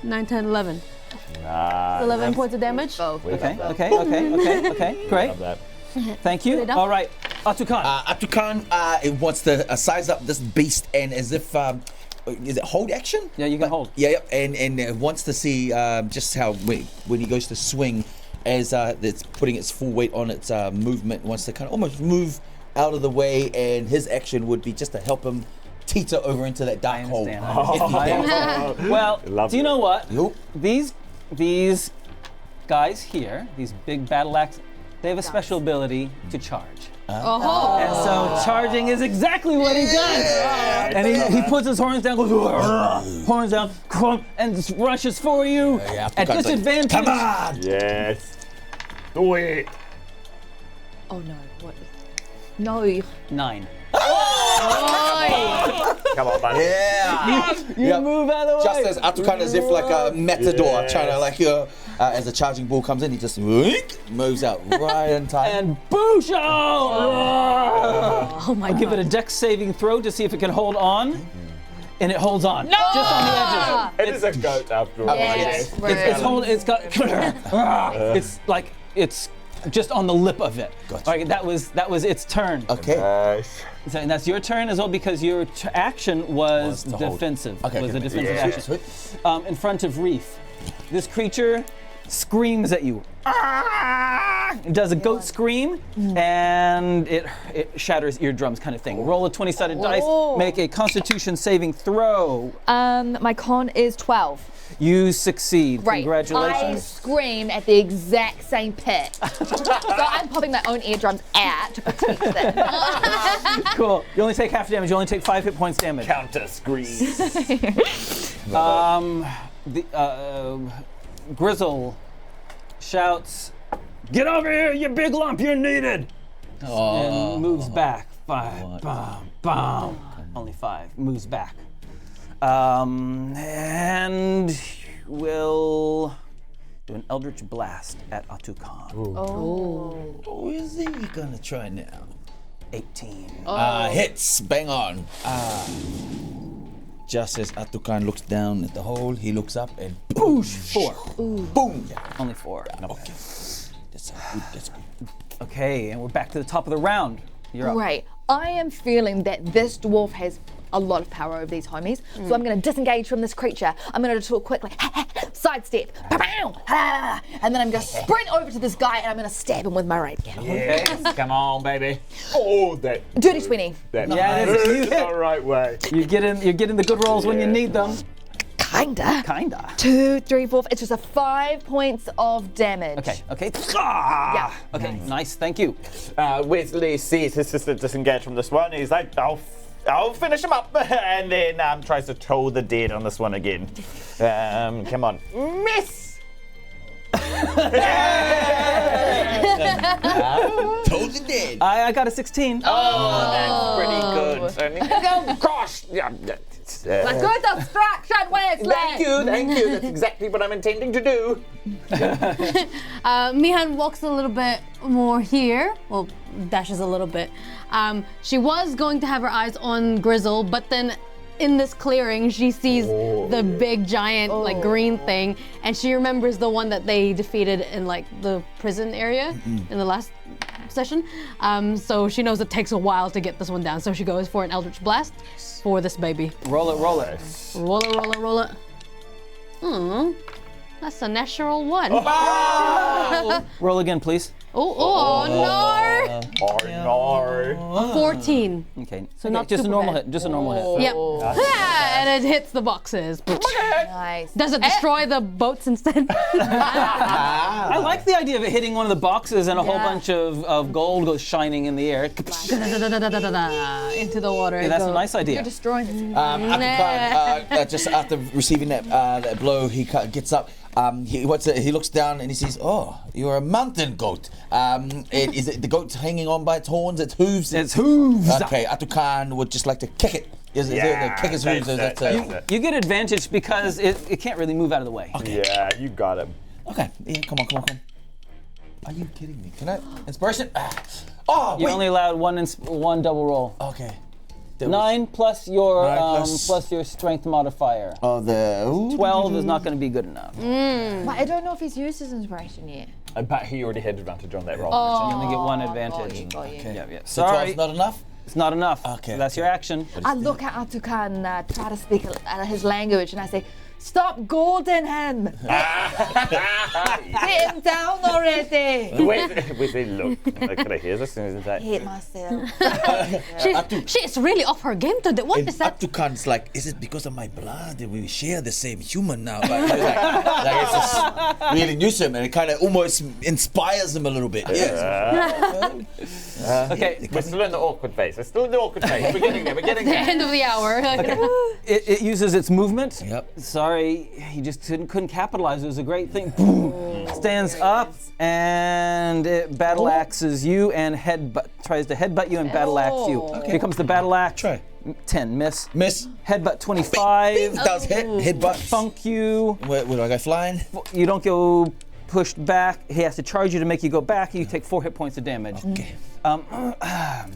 S2: 9, 10, 11.
S3: Nah,
S2: 11 points of damage.
S1: Okay. Great.
S3: love that.
S1: Thank you.
S2: enough?
S1: All right. Ātukaan.
S5: Ātukaan it wants to size up this beast, and as if is it hold action?
S1: Yeah, you can hold.
S5: Yeah, and wants to see just how when he goes to swing, as it's putting its full weight on its movement, wants to kind of almost move out of the way, and his action would be just to help him teeter over into that dark hole.
S1: understand. Well,
S3: Love
S1: do you know what?
S5: Nope.
S1: These these guys here, these big battle axe, they have a special ability to charge.
S2: Oh.
S1: And so charging is exactly what he does. And he puts his horns down, goes horns down, and just rushes for you at disadvantage.
S5: Come on!
S3: Yes. Do it.
S6: Oh no, what? No.
S1: 9.
S3: Come on, buddy.
S5: Yeah!
S1: You move out of the way.
S5: Just as Ātukaan, as if like a matador,
S3: Yes.
S5: trying to like, as the charging bull comes in, he just moves out right in time.
S1: And boosh! Oh my God. Give it a dex saving throw to see if it can hold on. And it holds on. No! Just on the edges.
S3: It is a goat after all.
S6: Yes.
S1: It's got it's like it's just on the lip of it.
S5: Gotcha.
S1: All right, that was its turn.
S5: Okay.
S3: Nice.
S1: So, and that's your turn as well because your action was
S5: to hold.
S1: defensive.
S5: Okay,
S1: was
S5: okay.
S1: a defensive
S3: Yeah.
S1: action.
S5: Sweet.
S1: In front of Reef, this creature screams at you. It does a goat scream, and it shatters eardrums, kind of thing. Roll a 20-sided dice. Make a Constitution saving throw.
S6: My con is 12.
S1: You succeed.
S6: Right. I
S1: Congratulations.
S6: scream at the exact same pitch. So I'm popping my own eardrums out to protect them.
S1: Cool. You only take half damage. You only take 5 hit points damage.
S3: Counter squeeze.
S1: Grizzle shouts, "Get over here, you big lump! You're needed!" And moves back. 5. Bum, bum. Only 5. Moves back. And we'll do an Eldritch Blast at Ātukaan.
S5: Who is he gonna try now?
S1: 18.
S5: Hits, bang on. Just as Ātukaan looks down at the hole, he looks up and
S1: Boosh! 4.
S5: boom.
S1: Only 4.
S5: Okay. That's good. That's good.
S1: Okay, and we're back to the top of the round. You're up.
S6: Right. I am feeling that this dwarf has a lot of power over these homies, so I'm going to disengage from this creature. I'm going to do a quick sidestep, and then I'm going to sprint over to this guy and I'm going to stab him with my rapier.
S3: Yes. Come on, baby. Oh, that.
S6: Dirty 20.
S3: That
S1: Yeah, it is. You
S3: the
S1: hit.
S3: right way.
S1: You're getting the good rolls when you need them.
S6: Kinda. 2, 3, 4. It's just a 5 points of damage.
S1: Okay. Ah!
S6: Yeah.
S1: Okay, nice. Thank you.
S3: Wezley sees his sister disengage from this one. He's like, I'll finish him up, and then tries to toll the dead on this one again. Come on, miss.
S5: Totally dead.
S1: I got a 16.
S3: Oh, that's pretty good. Oh gosh, yeah.
S6: Like good distraction, Wezley.
S3: Thank you. That's exactly what I'm intending to do.
S2: Mihan walks a little bit more here. Well, dashes a little bit. She was going to have her eyes on Grizzle, but then in this clearing, she sees the big giant like green thing, and she remembers the one that they defeated in like the prison area in the last session. So she knows it takes a while to get this one down. So she goes for an Eldritch Blast for this baby.
S1: Roll it.
S2: Roll it. That's a natural 1.
S1: Roll again, please.
S2: Oh no!
S3: Oh no.
S2: 14.
S1: Okay.
S2: So not
S1: just a
S2: super
S1: normal
S2: bad.
S1: hit. Just a normal hit.
S2: Yep. And it hits the boxes.
S6: Nice.
S2: Does it destroy the boats instead?
S1: I like the idea of it hitting one of the boxes and a whole bunch of gold goes shining in the air.
S2: Into the water.
S1: Yeah,
S2: it
S1: that's a
S2: goes.
S1: nice idea.
S6: You're destroying this.
S5: Ātukaan, just after receiving that blow, he gets up. He looks down and he sees, oh, you're a mountain goat. Is it the goat hanging on by its horns, its hooves?
S1: It's hooves.
S5: Okay, Ātukaan would just like to kick it. Is it kick his hooves?
S3: that's it.
S1: You get advantage because it can't really move out of the way.
S5: Okay.
S3: Yeah, you got him.
S5: Okay, yeah, come on. Are you kidding me? Can I? Inspiration? Oh,
S1: You're
S5: wait.
S1: only allowed one double roll.
S5: Okay.
S1: 9 plus your
S5: 9 plus-
S1: plus your strength modifier.
S5: Oh, the
S1: 12 is not going to be good enough.
S6: But I don't know if he's used his inspiration yet.
S3: But he already had advantage on that roll.
S1: You only get 1 advantage.
S6: Got you.
S1: Yeah.
S5: So
S1: Sorry,
S5: 12's not enough?
S1: it's not enough.
S5: Okay,
S1: So that's
S5: okay.
S1: your action.
S6: I look at Ātukaan, try to speak his language, and I say, Stop golding him. Hit him down already.
S3: Wezley, look. Can I hear this as soon as I
S6: Hate myself.
S2: She's really off her game today. What
S5: And
S2: is that?
S5: Ātukaan's like, is it because of my blood that we share the same human now? Like it's just really new to him, and it kind of almost inspires him a little bit. Yes.
S1: Okay.
S3: We're still in the awkward phase. We're We're getting there. We're getting
S2: The
S3: there.
S2: end of the hour.
S1: It uses its movement.
S5: Yep.
S1: Sorry, he just couldn't capitalize. It was a great thing. Boom. Stands up and it battle axes you and tries to headbutt you and battle axe you.
S2: Okay.
S1: Here comes the battle axe.
S5: Try.
S1: 10, miss.
S5: Miss.
S1: Headbutt 25.
S5: Does hit. Headbutt.
S1: Funk you.
S5: Where do I go flying?
S1: You don't go pushed back. He has to charge you to make you go back. You take 4 hit points of damage.
S5: Okay.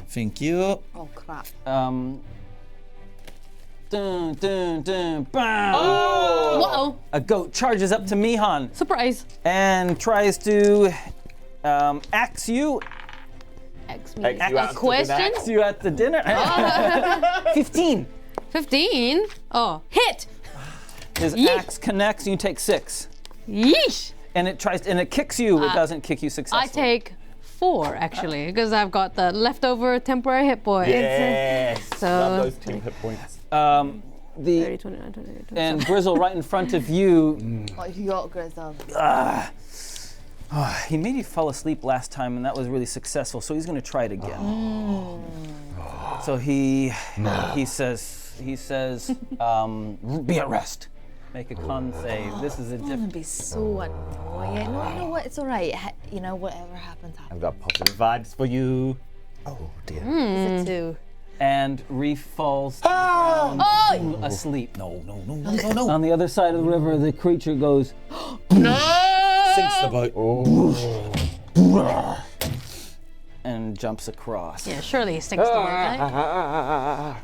S5: Thank you.
S6: Oh crap.
S1: Dun, dun, dun, bam.
S2: Uh-oh.
S1: A goat charges up to Mihan
S2: Surprise.
S1: and tries to axe you.
S3: Axe you out
S2: A
S3: to the
S2: question?
S3: next.
S1: Axe you at the dinner. 15.
S2: 15. Oh, hit.
S1: His
S2: Yeet.
S1: axe connects and you take 6.
S2: Yeesh.
S1: And it kicks you. It doesn't kick you successfully.
S2: I take 4 actually because I've got the leftover temporary hit point.
S3: Yes.
S2: So-
S3: Love those 2 hit points.
S1: the
S2: 30, 29, 28, 29.
S1: and Grizzle right in front of you.
S6: What you got, Grizzle?
S1: He made you fall asleep last time, and that was really successful. So he's going to try it again. So he says, be at rest. Make a con save. This is a
S6: It's gonna be so annoying. No, you know what? It's all right. You know, whatever happens,
S3: I've
S6: happens.
S3: got positive vibes for you. Oh dear.
S6: It's a 2.
S1: and Reef falls to the ground asleep.
S5: No.
S1: On the other side of the river, the creature goes
S5: Sinks the boat.
S1: and jumps across.
S2: Yeah, surely he stinks the word, right?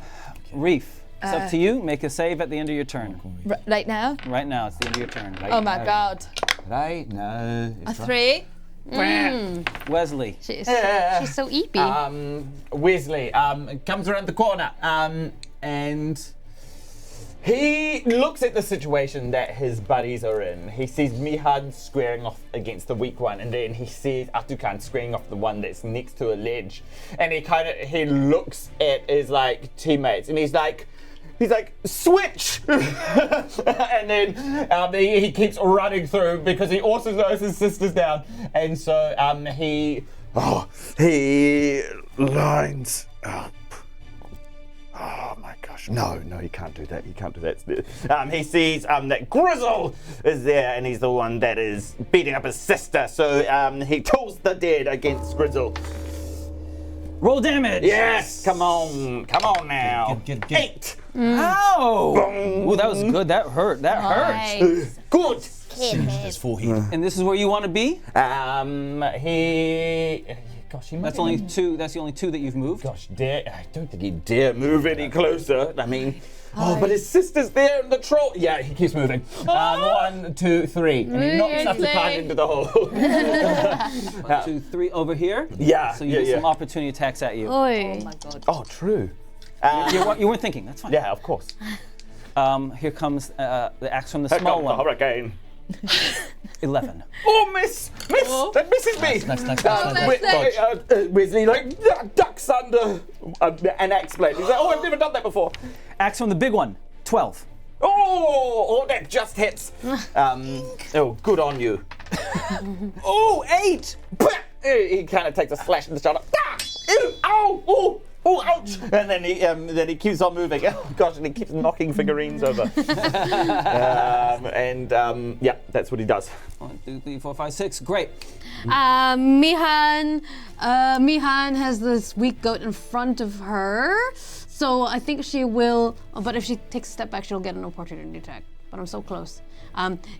S1: Reef, it's up to you. Make a save at the end of your turn.
S6: Right now?
S1: Right now, it's the end of your turn. Right
S6: Oh my
S1: now.
S6: god.
S3: Right? No.
S6: A 3?
S1: Wesley.
S2: She's so eepy.
S3: Wezley comes around the corner and he looks at the situation that his buddies are in. He sees Mihan squaring off against the weak one, and then he sees Ātukaan squaring off the one that's next to a ledge. And he looks at his teammates, and he's like, switch! And then he keeps running through because he also knows his sister's down. And so he lines up. Oh my gosh. No, he can't do that. He he sees that Grizzle is there, and he's the one that is beating up his sister. So he tools the dead against Grizzle.
S1: Roll damage.
S3: Yes, come on now.
S5: Get.
S3: 8.
S1: Ow! Ooh, that was good. That hurt.
S6: Nice.
S3: Good.
S5: His full heat.
S1: And this is where you want to be?
S3: He
S1: That's only 2. That's the only 2 that you've moved.
S3: Gosh, I don't think he dare move any closer. I mean, but his sister's there in the troll. Yeah, he keeps moving. 1, 2, 3, and he knocks Ātukaan into the hole.
S1: 1, 2, 3 over here.
S3: Yeah,
S1: So you get some opportunity attacks at you.
S2: Oi.
S6: Oh my god.
S3: Oh, true.
S1: You weren't thinking. That's fine.
S3: Yeah, of course.
S1: Here comes the axe from the
S3: Here
S1: small
S3: comes the
S1: one.
S3: hurricane.
S1: 11.
S3: Oh, miss! That misses me.
S5: Nice.
S3: Wesley ducks under an axe blade. He's like, oh, I've never done that before.
S1: Axe from the big one. 12.
S3: Oh, that just hits. Good on you.
S1: Oh, 8.
S3: He kind of takes a slash in the shoulder. Ew, ow! Oh, ouch! And then he keeps on moving. Oh gosh, and he keeps knocking figurines over. Yeah, that's what he does.
S1: 1, 2, 3, 4, 5, 6. Great.
S2: Mihan has this weak goat in front of her, so I think she will. But if she takes a step back, she'll get an opportunity attack. But I'm so close.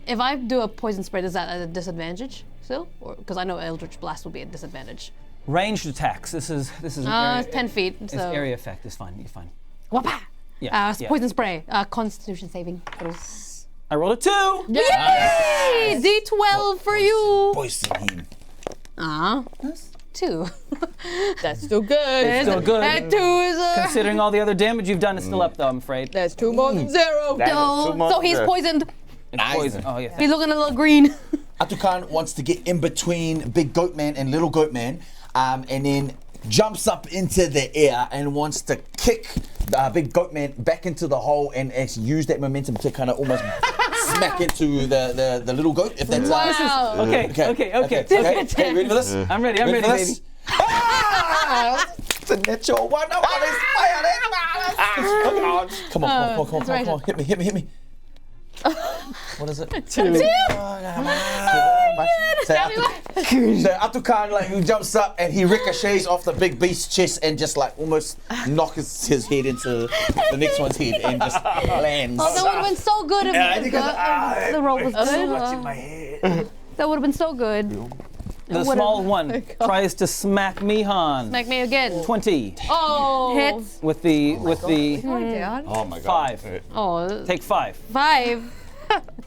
S2: If I do a poison spray, is that at a disadvantage still? Because I know Eldritch Blast will be a disadvantage.
S1: Ranged attacks. This is an area,
S2: 10 feet.
S1: It's
S2: So.
S1: area effect. It's fine. You're fine.
S2: Wapa!
S1: Yeah.
S2: Poison spray. Constitution saving.
S1: I rolled a 2.
S2: Yay! D12 for you.
S5: Poison him.
S2: 2 2.
S6: That's still good.
S1: It's still good.
S6: That 2 is a.
S1: Considering all the other damage you've done, it's still up though, I'm afraid.
S6: That's 2 more than 0.
S3: That is
S6: No.
S3: two more
S6: So he's
S3: than-
S6: poisoned.
S1: It's poison. Oh, yeah.
S2: He's looking a little green.
S5: Ātukaan wants to get in between Big Goat Man and Little Goat Man, and then jumps up into the air and wants to kick Big Goat Man back into the hole and actually use that momentum to kind of almost smack into the little goat. If that's
S6: Wow.
S1: Okay,
S5: Okay, ready for this?
S1: I'm ready,
S5: for
S1: baby.
S5: this? Ah! It's a natural one. Oh, it's fire. Come on. Hit me. What is it? 2. So Ātukaan like jumps up and he ricochets off the big beast's chest and just like almost knocks his head into the next one's head and just lands.
S2: Oh, that would have been so good if the roll was good.
S3: So much in my head.
S2: That would have been so good.
S1: The small one tries to smack Mihan.
S2: Smack me again.
S1: 20
S6: Oh.
S2: Hits.
S1: with the
S5: Oh my god.
S1: 5.
S2: Oh,
S1: Take 5.
S2: 5.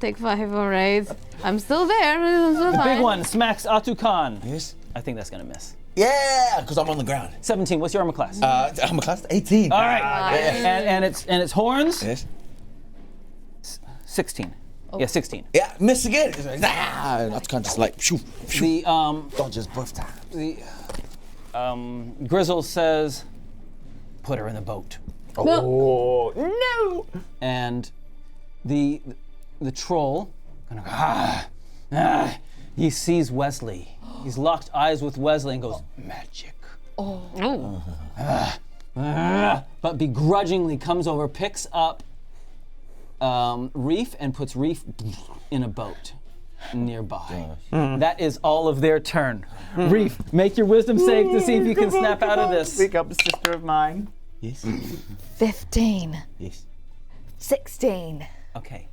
S2: Take 5, all right. I'm still there. I'm still
S1: The
S2: fine.
S1: big one smacks Ātukaan.
S5: Yes.
S1: I think that's gonna miss.
S5: Yeah, because I'm on the ground.
S1: 17. What's your armor class?
S5: I'm a class 18.
S1: All right. And its horns.
S5: Yes.
S1: 16. Yeah, 16.
S5: Yeah, miss again. It's like, and Ātukaan just like shoo, shoo,
S1: The
S5: dodges both times.
S1: Grizzle says, "Put her in the boat."
S3: Oh no!
S1: And the troll kind of he sees Wezley. He's locked eyes with Wezley and goes, "Magic." But begrudgingly comes over, picks up Reef and puts Reef in a boat nearby. That is all of their turn. Reef, make your wisdom save to see if you can snap out of this.
S3: Pick up a sister of mine.
S5: Yes.
S6: 15.
S5: Yes.
S6: 16.
S1: Okay,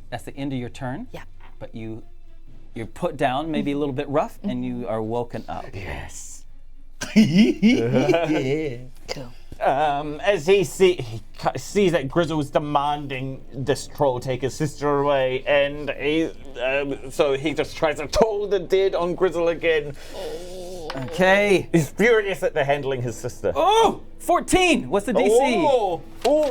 S1: that's the end of your turn.
S6: Yeah.
S1: But you're put down, maybe a little bit rough, and you are woken up.
S3: Yes.
S5: Yeah.
S6: Cool.
S3: As he sees that Grizzle's demanding this troll take his sister away, and so he just tries to toll the dead on Grizzle again.
S1: Okay.
S3: He's furious at the handling his sister.
S1: Oh, 14. What's the DC?
S3: Oh,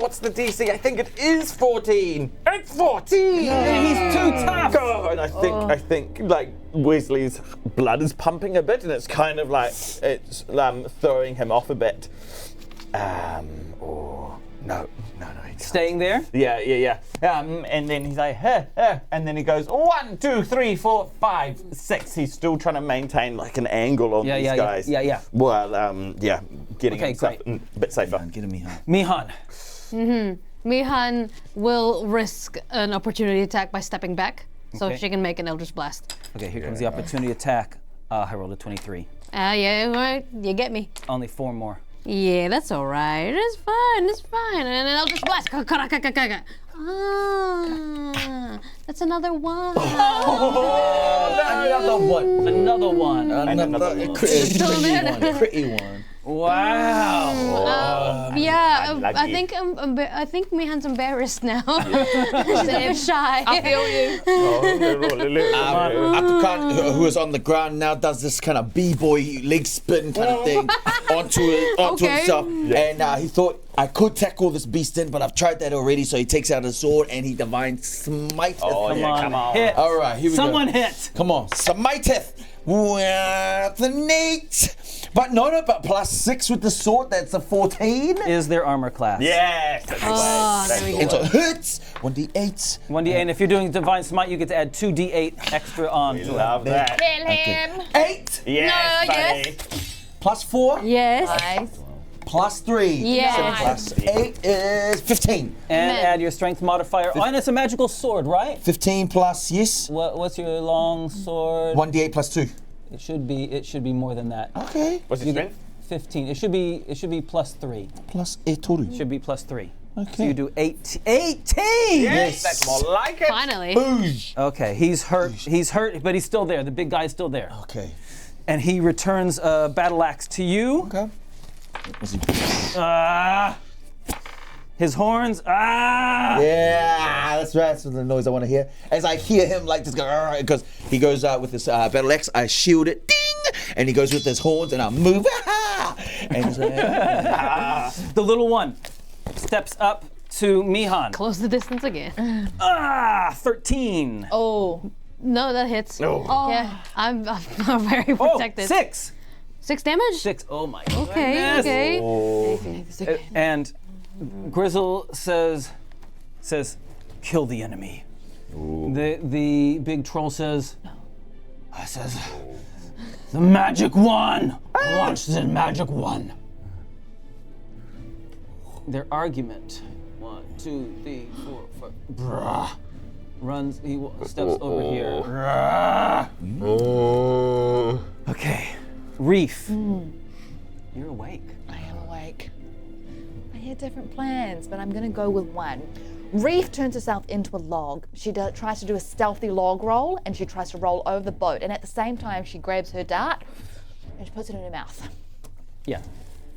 S3: what's the DC? I think it is 14. It's 14.
S1: He's too tough.
S3: God, I think like Wesley's blood is pumping a bit, and it's kind of like it's throwing him off a bit. No.
S1: Staying there?
S3: Yeah. And then he's like, and then he goes 1, 2, 3, 4, 5, 6. He's still trying to maintain like an angle on these guys.
S1: Yeah.
S3: Well, getting
S1: Okay,
S3: himself
S1: great.
S3: a bit safer.
S5: Get him, Mihan.
S1: Mihan.
S2: Mihan will risk an opportunity attack by stepping back, so
S1: Okay.
S2: she can make an Eldritch Blast.
S1: Okay, here comes the opportunity attack. I rolled a 23.
S2: Yeah, right. You get me.
S1: Only 4 more.
S2: Yeah, that's all right. It's fine. And then Eldritch Blast. That's another one.
S1: Another one.
S5: Another pretty one.
S1: Wow.
S2: Yeah,
S3: Lucky.
S2: I think Mihan's embarrassed now. She's a bit shy.
S6: I feel you.
S5: Ātukaan, who is on the ground now, does this kind of b-boy leg spin kind of thing onto
S2: Okay.
S5: himself. And he thought, I could tackle this beast in, but I've tried that already. So he takes out his sword and he divine smiteth.
S3: Come on.
S1: Hit.
S5: All right, here we go.
S1: Someone hit.
S5: Come on, smiteth with the neat. But but +6 with the sword, that's a 14.
S1: Is their armor class.
S3: Yes.
S2: there we go.
S5: And so it hits 1d8.
S1: 1d8, and if you're doing Divine Smite, you get to add 2d8 extra on to it.
S3: Love that.
S6: Kill him.
S5: 8
S3: Yes,
S6: No,
S3: buddy.
S5: +4
S2: Yes.
S6: Nice.
S5: +3.
S2: Yes.
S5: +8 is 15.
S1: And
S2: Amen.
S1: add your strength modifier. Oh, and it's a magical sword, right?
S5: 15 plus, yes.
S1: What's your long sword?
S5: 1d8 +2.
S1: It should be more than that.
S5: Okay.
S3: What's your strength?
S1: 15. It should be +3.
S5: +8 total.
S1: It should be +3.
S5: Okay.
S1: So you do 18.
S3: Yes, that's more like it.
S2: Finally.
S5: Boosh.
S1: Okay, he's hurt, but he's still there. The big guy's still there.
S5: Okay.
S1: And he returns a battle axe to you.
S5: Okay. What's he?
S1: His horns.
S5: Yeah, that's right. That's the noise I want to hear. As I hear him like just go, because he goes with his battle axe, I shield it, ding, And he goes with his horns, and I move. And he's like,
S1: The little one steps up to Mihan.
S2: Close the distance again.
S1: 13.
S6: Oh.
S2: No, that hits.
S3: No.
S2: Yeah, I'm very
S1: Oh,
S2: protected.
S1: 6.
S2: 6 damage?
S1: 6. Oh my
S2: Okay,
S1: goodness.
S2: okay.
S1: And Grizzle says, kill the enemy. The big troll says, the magic one. Launch the magic one. Their argument. 1, 2, 3, 4, 5. Brah. Runs. He steps over here. Okay, Reef. You're awake.
S6: I am awake. I had different plans, but I'm gonna go with one. Reef turns herself into a log. She tries to do a stealthy log roll, and she tries to roll over the boat. And at the same time, she grabs her dart and she puts it in her mouth.
S1: Yeah.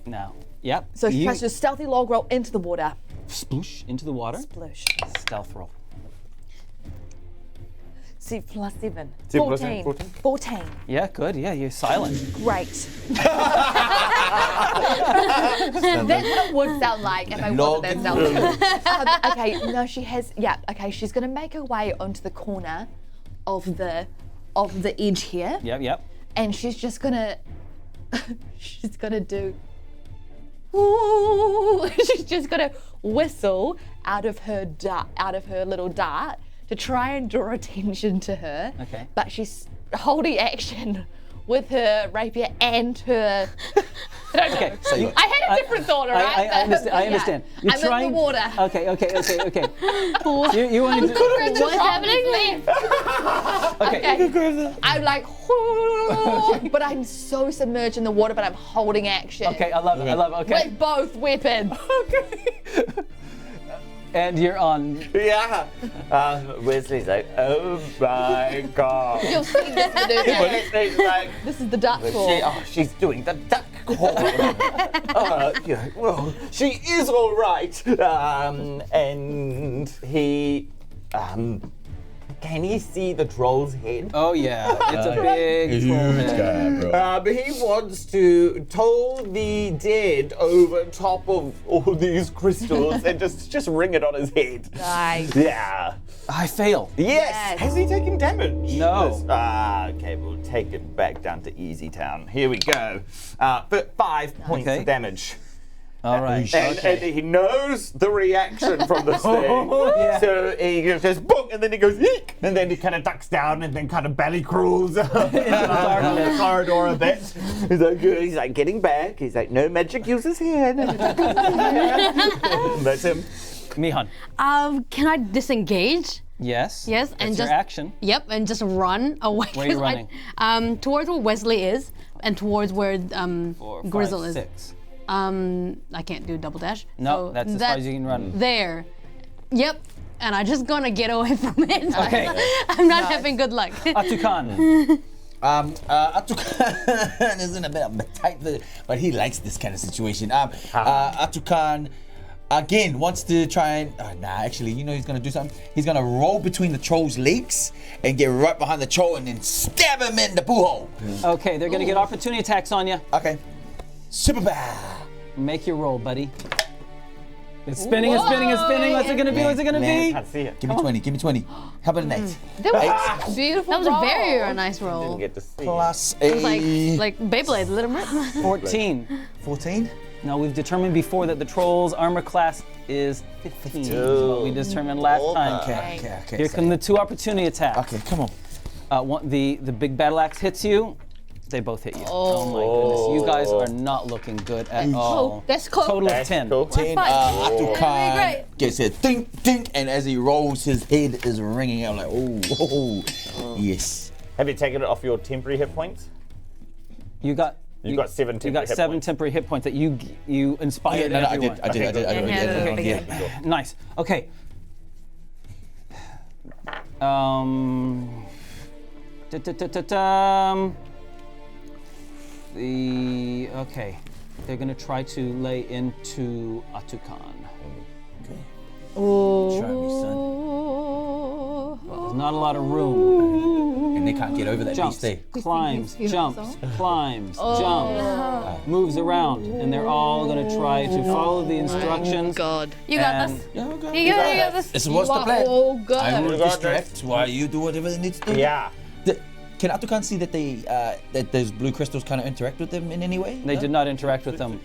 S1: Now. Yep.
S6: So she tries to do a stealthy log roll into the water.
S1: Sploosh into the water.
S6: Sploosh.
S1: Stealth roll.
S6: See, plus 7.
S3: 7 plus
S6: 14.
S3: 14.
S6: 14.
S1: Yeah, good. Yeah, you're silent.
S6: Great. That's what it would sound like if I wasn't that stealthy. Okay, no, she has. Yeah, okay, she's gonna make her way onto the corner of the edge here,
S1: Yep.
S6: and she's just gonna do. Ooh, she's just gonna whistle out of her little dart to try and draw attention to her.
S1: Okay.
S6: But she's holding action with her rapier and her. I don't know.
S1: Okay, so
S6: I had a different thought, all right?
S1: I understand. I understand. You're
S6: I'm
S1: trying.
S6: in the water.
S1: Okay. You want to?
S2: What's happening?
S1: Okay.
S6: I'm like, but I'm so submerged in the water, but I'm holding action.
S1: Okay, I love it. Okay.
S6: With both weapons.
S1: And you're on.
S3: Yeah. Wesley's like, oh my god.
S6: You'll see this video.
S3: Wesley's like,
S6: This is the duck call.
S3: she's doing the duck call. Yeah, well, she is all right. And he, can he see the troll's head?
S1: Oh yeah, it's a big troll head.
S3: But he wants to toll the dead over top of all these crystals and just ring it on his head.
S6: Nice.
S3: Yeah.
S1: I fail.
S3: Yes. Has he taken damage?
S1: No.
S3: Okay, we'll take it back down to Easy Town. Here we go. For 5 points
S1: Okay.
S3: of damage.
S1: All right.
S3: And he knows the reaction from this thing.
S1: Yeah.
S3: So he goes boom, and then he goes eek, and then he kind of ducks down, and then kind of belly crawls into the corridor a bit. He's like getting back. He's like, no magic uses here. That's him.
S1: Mihan.
S2: Can I disengage?
S1: Yes.
S2: Yes,
S1: That's
S2: and
S1: your
S2: just
S1: action.
S2: Yep, and just run away.
S1: Where are you
S2: 'cause
S1: running?
S2: Towards where Wezley is, and towards where
S1: 4, 5,
S2: Grizzle is.
S1: 6.
S2: I can't do double dash.
S1: No,
S2: so
S1: that's as far as you can run.
S2: There. Yep. And I'm just gonna get away from it.
S1: Okay.
S2: I'm not having good luck.
S1: Ātukaan.
S5: Ātukaan is in a bit of a tight, but he likes this kind of situation. Ātukaan again wants to try and. Actually, you know he's gonna do something. He's gonna roll between the troll's legs and get right behind the troll and then stab him in the boo-hole.
S1: Okay, they're gonna get opportunity attacks on you.
S5: Okay. Super bad.
S1: Make your roll, buddy. It's spinning. What's it gonna be? What's it gonna be?
S3: Can't see it.
S5: Give me 20. Give me 20. How about an 8?
S6: That was beautiful.
S2: That was a
S6: roll.
S2: very nice roll.
S3: Didn't get to see.
S5: Plus
S2: It was
S5: 8.
S2: like Beyblade, let him rip.
S1: 14.
S5: 14?
S1: Now we've determined before that the troll's armor class is 15. Is what we determined last time.
S5: Okay.
S1: Here come the 2 opportunity attacks.
S5: Okay, come on.
S1: The big battle axe hits you. They both hit you. Oh my goodness. You guys are not looking good at all.
S6: That's cool.
S1: Total of 10.
S3: Cool.
S5: 10, Ātukaan gets a ding, ding, and as he rolls, his head is ringing out like, yes.
S3: Have you taken it off your temporary hit points?
S1: You got
S3: 7 temporary
S1: You got
S3: hit
S1: 7
S3: points.
S1: temporary hit points that you inspired
S5: I
S1: everyone.
S5: did.
S1: Nice. Okay. They're gonna try to lay into Ātukaan.
S5: Okay.
S6: Oh.
S5: Try me, son.
S1: There's not a lot of room.
S5: And and they can't get over that
S1: jumps,
S5: beast.
S1: climbs,
S6: You know
S1: jumps,
S6: the song?
S1: climbs, jumps, moves around, and they're all going to try to follow the instructions.
S6: God.
S2: You got
S1: and
S2: this.
S5: Yeah, okay.
S2: You got this.
S5: This
S6: You
S5: was the
S6: are
S5: plan.
S6: all good.
S5: I will
S3: You got
S5: distract while you do whatever it needs to do.
S3: Yeah.
S5: Can Ātukaan see that they that those blue crystals kind of interact with them in any way?
S1: They did not interact with them.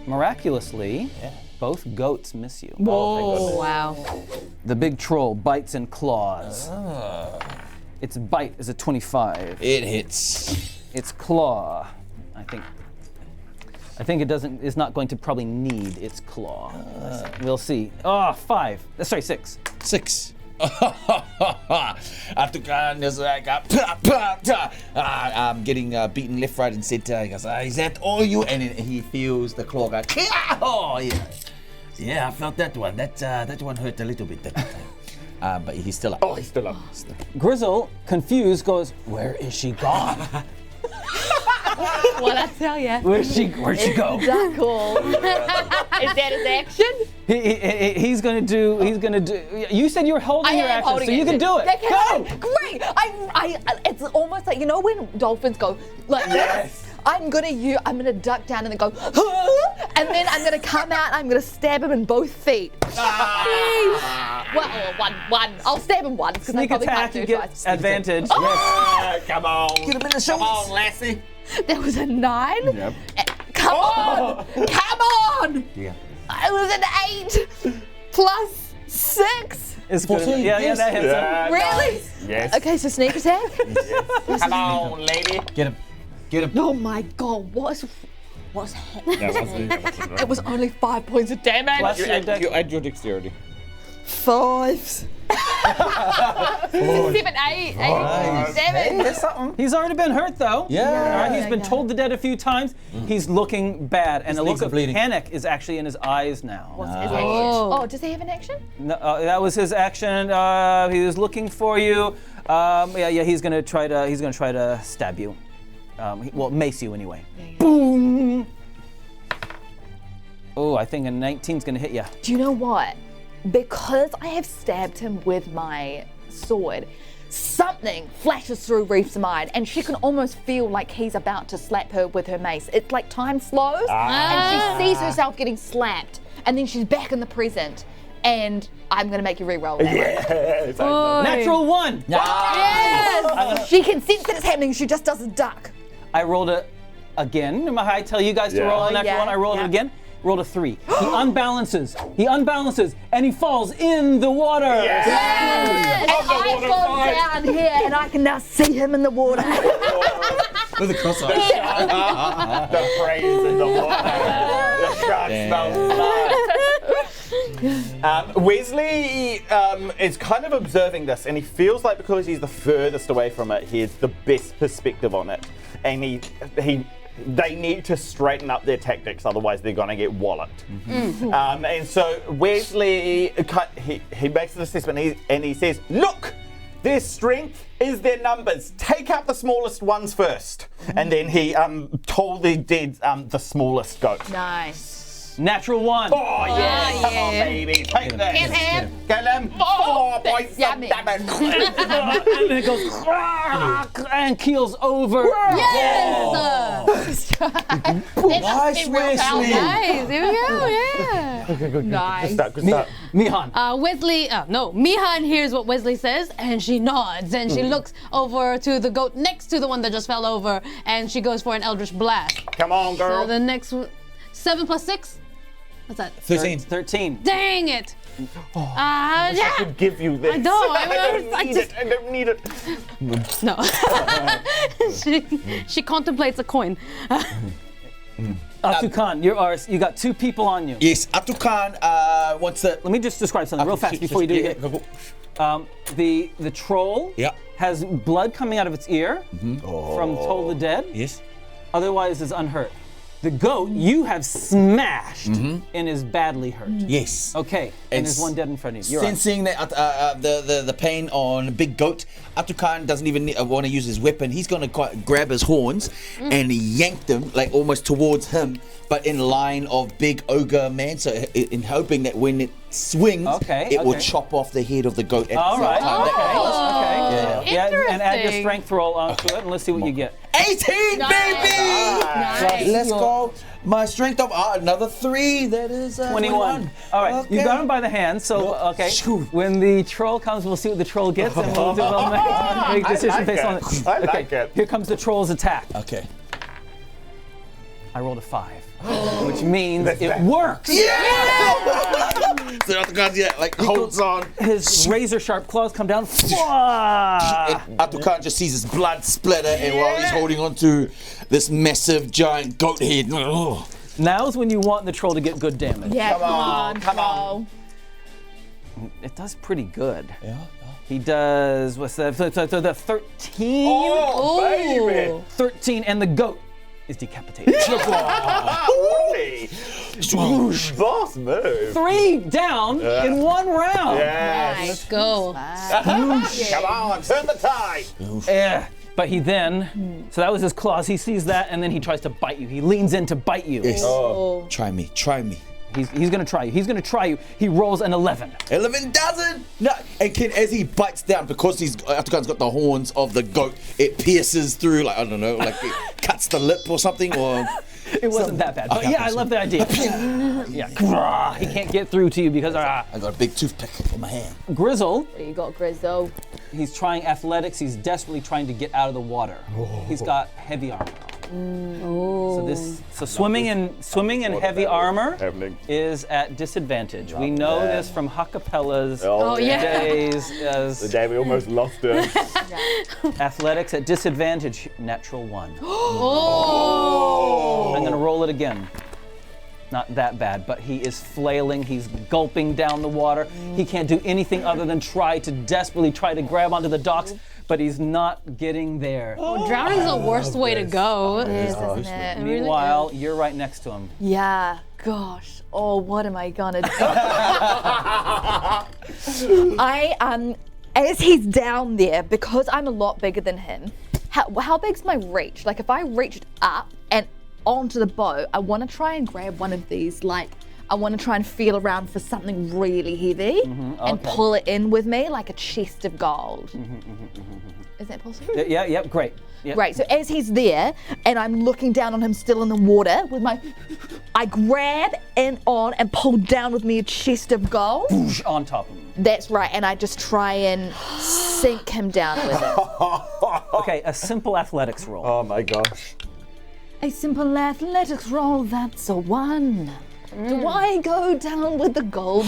S1: Miraculously, both goats miss you.
S2: Oh, wow.
S1: The big troll bites and claws. Its bite is a 25.
S5: It hits.
S1: Its claw, I think it doesn't. Is not going to probably need its claw. We'll see. 5. Sorry, 6.
S5: 6. Ātukaan is like, I'm getting beaten left, right, and center. He goes, is that all you? And then he feels the claw go, oh, yeah. Yeah, I felt that one. That one hurt a little bit that time. But he's still up.
S3: Oh, he's still up.
S1: Grizzle, confused, goes, "Where is she gone?
S2: What I tell ya?
S1: Where'd she go?"
S6: That cool. Is that his action?
S1: He's gonna do. You said you were holding your action, so you can do it.
S6: Go!
S1: Go!
S6: Great! It's almost like, you know when dolphins go like this? I'm gonna duck down and then go, and then I'm gonna come out and I'm gonna stab him in both feet. Well, one. I'll stab him once because I
S1: Sneak
S6: probably
S1: attack,
S6: can't do
S1: you
S6: it
S1: get
S6: twice.
S1: advantage.
S3: Come on.
S5: Get him in the shoulders.
S3: Come on, lassie.
S6: That was a 9.
S5: Yep.
S6: Come on! Come on!
S5: Yeah.
S6: It was an 8 plus 6.
S1: It's good.
S5: 14,
S1: Yeah,
S5: yes.
S1: that hits him.
S3: Yeah,
S6: Really?
S3: nice. Yes.
S6: Okay, so sneak attack.
S3: Come on, lady.
S5: Get him. Get him.
S6: Oh my god, what's happening? It was only 5 points of damage.
S1: Plus your dex.
S3: add your dexterity.
S6: 5. 7, 8
S5: Nice.
S6: damage.
S1: He's already been hurt though.
S5: Yeah.
S1: All right, he's
S6: Yeah,
S1: been
S6: yeah.
S1: told to dead a few times. He's looking bad, and a
S5: legs
S1: look
S5: are
S1: of
S5: bleeding.
S1: panic is actually in his eyes now.
S6: What's his action? Oh, does he have an action?
S1: No, that was his action. He was looking for you. He's gonna try to stab you. Mace you anyway. Boom. Oh, I think a 19's gonna hit you.
S6: Do you know what? Because I have stabbed him with my sword, something flashes through Reef's mind, and she can almost feel like he's about to slap her with her mace. It's like time slows, and she sees herself getting slapped, and then she's back in the present. And I'm gonna make you re-roll that one.
S1: Natural 1.
S6: Yes! She can sense that it's happening. She just doesn't duck.
S1: I rolled it again. Remember how I tell you guys to
S3: Yeah.
S1: roll a
S6: Oh,
S1: natural
S6: yeah,
S1: 1? I rolled
S6: yeah.
S1: it again. Rolled a 3. He unbalances, and he falls in the water.
S6: And I go down here, and I can now see him in the water.
S5: With a cross eye.
S3: The praise in the water. The shark smells blood. Wesley is kind of observing this, and he feels like because he's the furthest away from it, he has the best perspective on it, and they need to straighten up their tactics, otherwise they're going to get walloped. And so Wesley, he makes an assessment, and he says, "Look, their strength is their numbers. Take out the smallest ones first." And then he told the dead the smallest goat.
S6: Nice.
S1: Natural 1.
S3: Oh yeah, come on, baby, take this.
S6: Get him.
S3: Get him. 4 points of
S6: Yummy.
S3: damage.
S1: And it goes and keels over.
S5: Nice, Wesley.
S2: Nice. Here we go. Yeah.
S6: Nice.
S3: Good start.
S1: Mihan.
S2: Mihan hears what Wezley says, and she nods, and she looks over to the goat next to the one that just fell over, and she goes for an Eldritch Blast.
S3: Come on,
S2: So
S3: girl.
S2: the next one, 7 plus 6? What's that?
S5: 13.
S1: 13.
S2: Dang it!
S3: I
S2: Yeah.
S3: could give you this.
S2: I know,
S3: I don't
S2: I
S3: need
S2: just-
S3: it. I don't need it.
S2: No. she contemplates a coin.
S1: Ātukaan, you're ours. You got 2 people on you.
S5: Yes, Ātukaan wants to.
S1: Let me just describe something real fast before you do it. The troll
S5: Yeah.
S1: has blood coming out of its ear from Toll the Dead.
S5: Yes.
S1: Otherwise is unhurt. The goat you have smashed and is badly hurt.
S5: Yes.
S1: Okay, and
S5: And
S1: there's one dead in front of you. You're on.
S5: Sensing that the pain on Big Goat, Ātukaan doesn't even want to use his weapon. He's going to grab his horns and yank them like almost towards him. but in line of big ogre man. So in hoping that when it swings, it will chop off the head of the goat. At
S1: All
S5: the
S1: right.
S5: same time.
S1: Okay. Yeah. And add your strength roll onto it, and let's see what you get.
S5: 18, baby!
S6: Nice.
S5: Let's go. My strength of another 3. That is
S1: 21. All right, you got him by the hand. So when the troll comes, we'll see what the troll gets, and we'll make a decision based on it.
S3: I like it.
S1: Here comes the troll's attack.
S5: Okay.
S1: I rolled a 5, which means it works.
S5: So Ātukaan, holds on.
S1: His razor sharp claws come down.
S5: And Ātukaan just sees his blood splatter, and while he's holding on to this massive giant goat head.
S1: Now's when you want the troll to get good damage.
S6: Yeah,
S3: Come on.
S1: It does pretty good.
S5: Yeah.
S1: He does, what's that? So the 13.
S3: Oh, baby.
S1: 13, and the goat is decapitated.
S3: Holy. Boss move.
S1: 3 down in 1 round.
S3: Yes.
S2: Let's go.
S3: Come on, turn the tide.
S1: Yeah. But he then, so that was his claws. He sees that, and then he tries to bite you. He leans in to bite you.
S5: Yes. Try me.
S1: He's gonna try you. He rolls an 11.
S5: 11 doesn't. No. And as he bites down, because Ātukaan's got the horns of the goat, it pierces through, I don't know, it cuts the lip or something, or.
S1: It wasn't that bad. But I love the idea. Yeah. He can't get through to you because.
S5: I got a big toothpick in my hand.
S1: Grizzle.
S6: What do you got, Grizzle?
S1: He's trying athletics. He's desperately trying to get out of the water. He's got heavy armor. So swimming in heavy armor is at disadvantage. We know this from Hacapella's days as
S3: The day we almost lost her.
S1: athletics at disadvantage, natural 1. I'm gonna roll it again. Not that bad, but he is flailing, he's gulping down the water. He can't do anything other than desperately try to grab onto the docks, but he's not getting there.
S2: Drowning's the worst way to go.
S6: It is, isn't it?
S1: Meanwhile, you're right next to him.
S6: Yeah, gosh. Oh, what am I gonna do? As he's down there, because I'm a lot bigger than him, how big's my reach? If I reached up and onto the boat, I want to try and grab one of these, I want to try and feel around for something really heavy and pull it in with me like a chest of gold. Is that possible?
S1: Yeah, great. Yep.
S6: Right, so as he's there and I'm looking down on him still in the water with I grab and pull down with me a chest of gold.
S1: On top of him.
S6: That's right, and I just try and sink him down with it.
S1: Okay, a simple athletics roll.
S3: Oh my gosh.
S6: A simple athletics roll, that's a 1. Do I go down with the gold?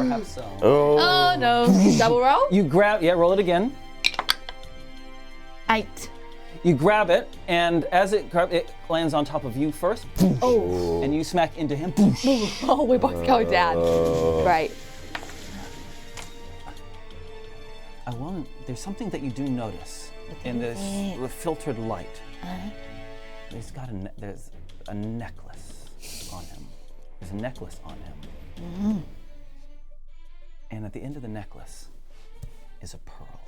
S1: Perhaps so.
S6: Oh no. Double roll?
S1: You grab, roll it again.
S6: 8.
S1: You grab it, and as it lands on top of you first, and you smack into him.
S6: Oh, we both go down. Right.
S1: There's something that you do notice in this filtered light. There's a necklace on him. There's a necklace on him. And at the end of the necklace is a pearl.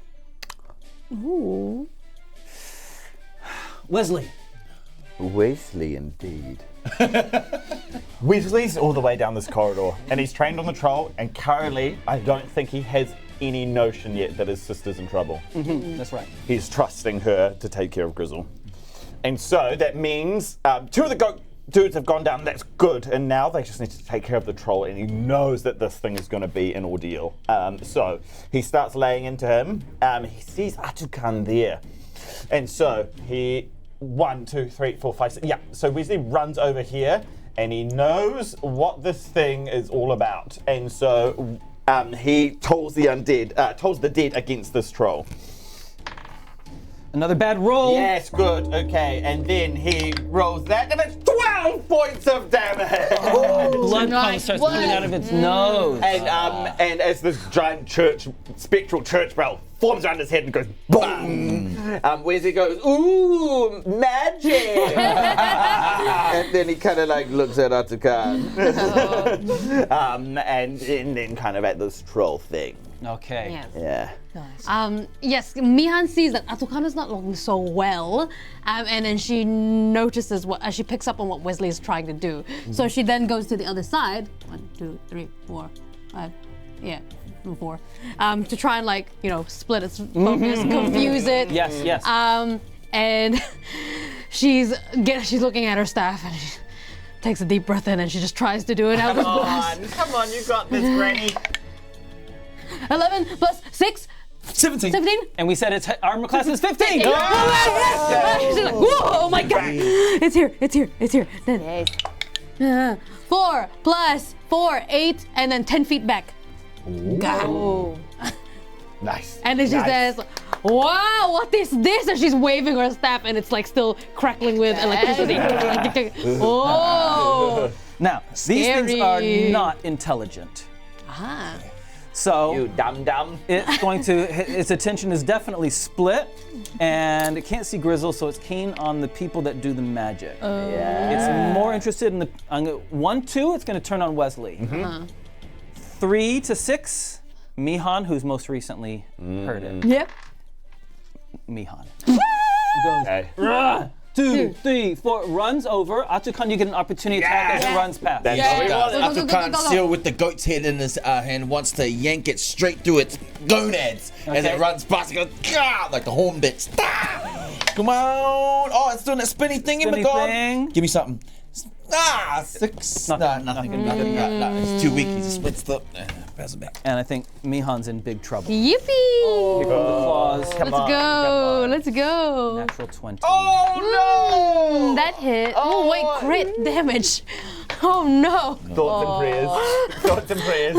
S2: Ooh.
S1: Wezley.
S3: Wezley indeed. Wesley's all the way down this corridor, and he's trained on the troll, and currently I don't think he has any notion yet that his sister's in trouble.
S1: That's right.
S3: He's trusting her to take care of Grizzle. And so that means 2 of the goat dudes have gone down, that's good, and now they just need to take care of the troll, and he knows that this thing is going to be an ordeal. So he starts laying into him. He sees Ātukaan there. And so he, 1, 2, 3, 4, 5, 6, so Wesley runs over here, and he knows what this thing is all about. And so he tolls the dead against this troll.
S1: Another bad roll.
S3: Yes, good, okay. And then he rolls that, and it's 12 points of damage!
S1: Blood starts coming out of its nose.
S3: And as this giant spectral church bell forms around his head and goes boom. Wezley goes, ooh, magic. And then he kind of like looks at Ātukaan. and then kind of at this troll thing.
S1: Okay.
S2: Yes.
S3: Yeah.
S2: Yes, Mihan sees that Ātukaan is not looking so well, and then she notices she picks up on what Wezley is trying to do. So she then goes to the other side. 1, 2, 3, 4, 5. Yeah, 4. To try and split its focus, confuse it.
S1: Yes.
S2: And she's looking at her staff and she takes a deep breath in and she just tries to do it.
S3: Come on, you got this, Granny.
S2: 11 plus 6.
S5: 17.
S2: 17.
S1: And we said its armor class is 15.
S2: She's like, whoa, oh my god. It's here. Then
S6: Yes.
S2: 4 plus 4, 8, and then 10 feet back.
S6: Oh.
S3: Nice.
S2: And then she says, wow, what is this? And she's waving her staff and it's like still crackling with electricity. Oh.
S1: Now, these things are not intelligent.
S2: Ah.
S1: So
S3: You dum-dum.
S1: it's going to, its attention is definitely split, and it can't see Grizzle, so it's keen on the people that do the magic.
S3: Yeah.
S1: It's more interested in 1, 2, it's going to turn on Wezley. 3 to 6, Mihan, who's most recently heard it.
S2: Yep.
S1: Mihan.
S3: Okay.
S1: 2, 3, 4, runs over. Ātukaan, you get an opportunity attack as it runs past.
S3: That's what we want.
S5: Ātukaan still with the goat's head in his hand wants to yank it straight through its gonads as
S1: Okay.
S5: it runs past. It goes, "Gah!" like the horn bits. Ah! Come on. Oh, it's doing that spinny thing in my
S1: Spinny
S5: god.
S1: thing.
S5: Give me something. 6.
S1: Nothing.
S5: Nothing. No, it's too weak. He just splits the. Pass it back.
S1: And I think Mihan's in big trouble.
S2: Yippee.
S1: From the claws.
S3: Come
S2: Let's
S3: on,
S2: go.
S3: come on.
S2: Let's go.
S1: Natural 20.
S5: Oh no!
S2: That hit. Oh, wait, crit damage. Oh no.
S3: Thoughts and prayers. Thoughts and prayers.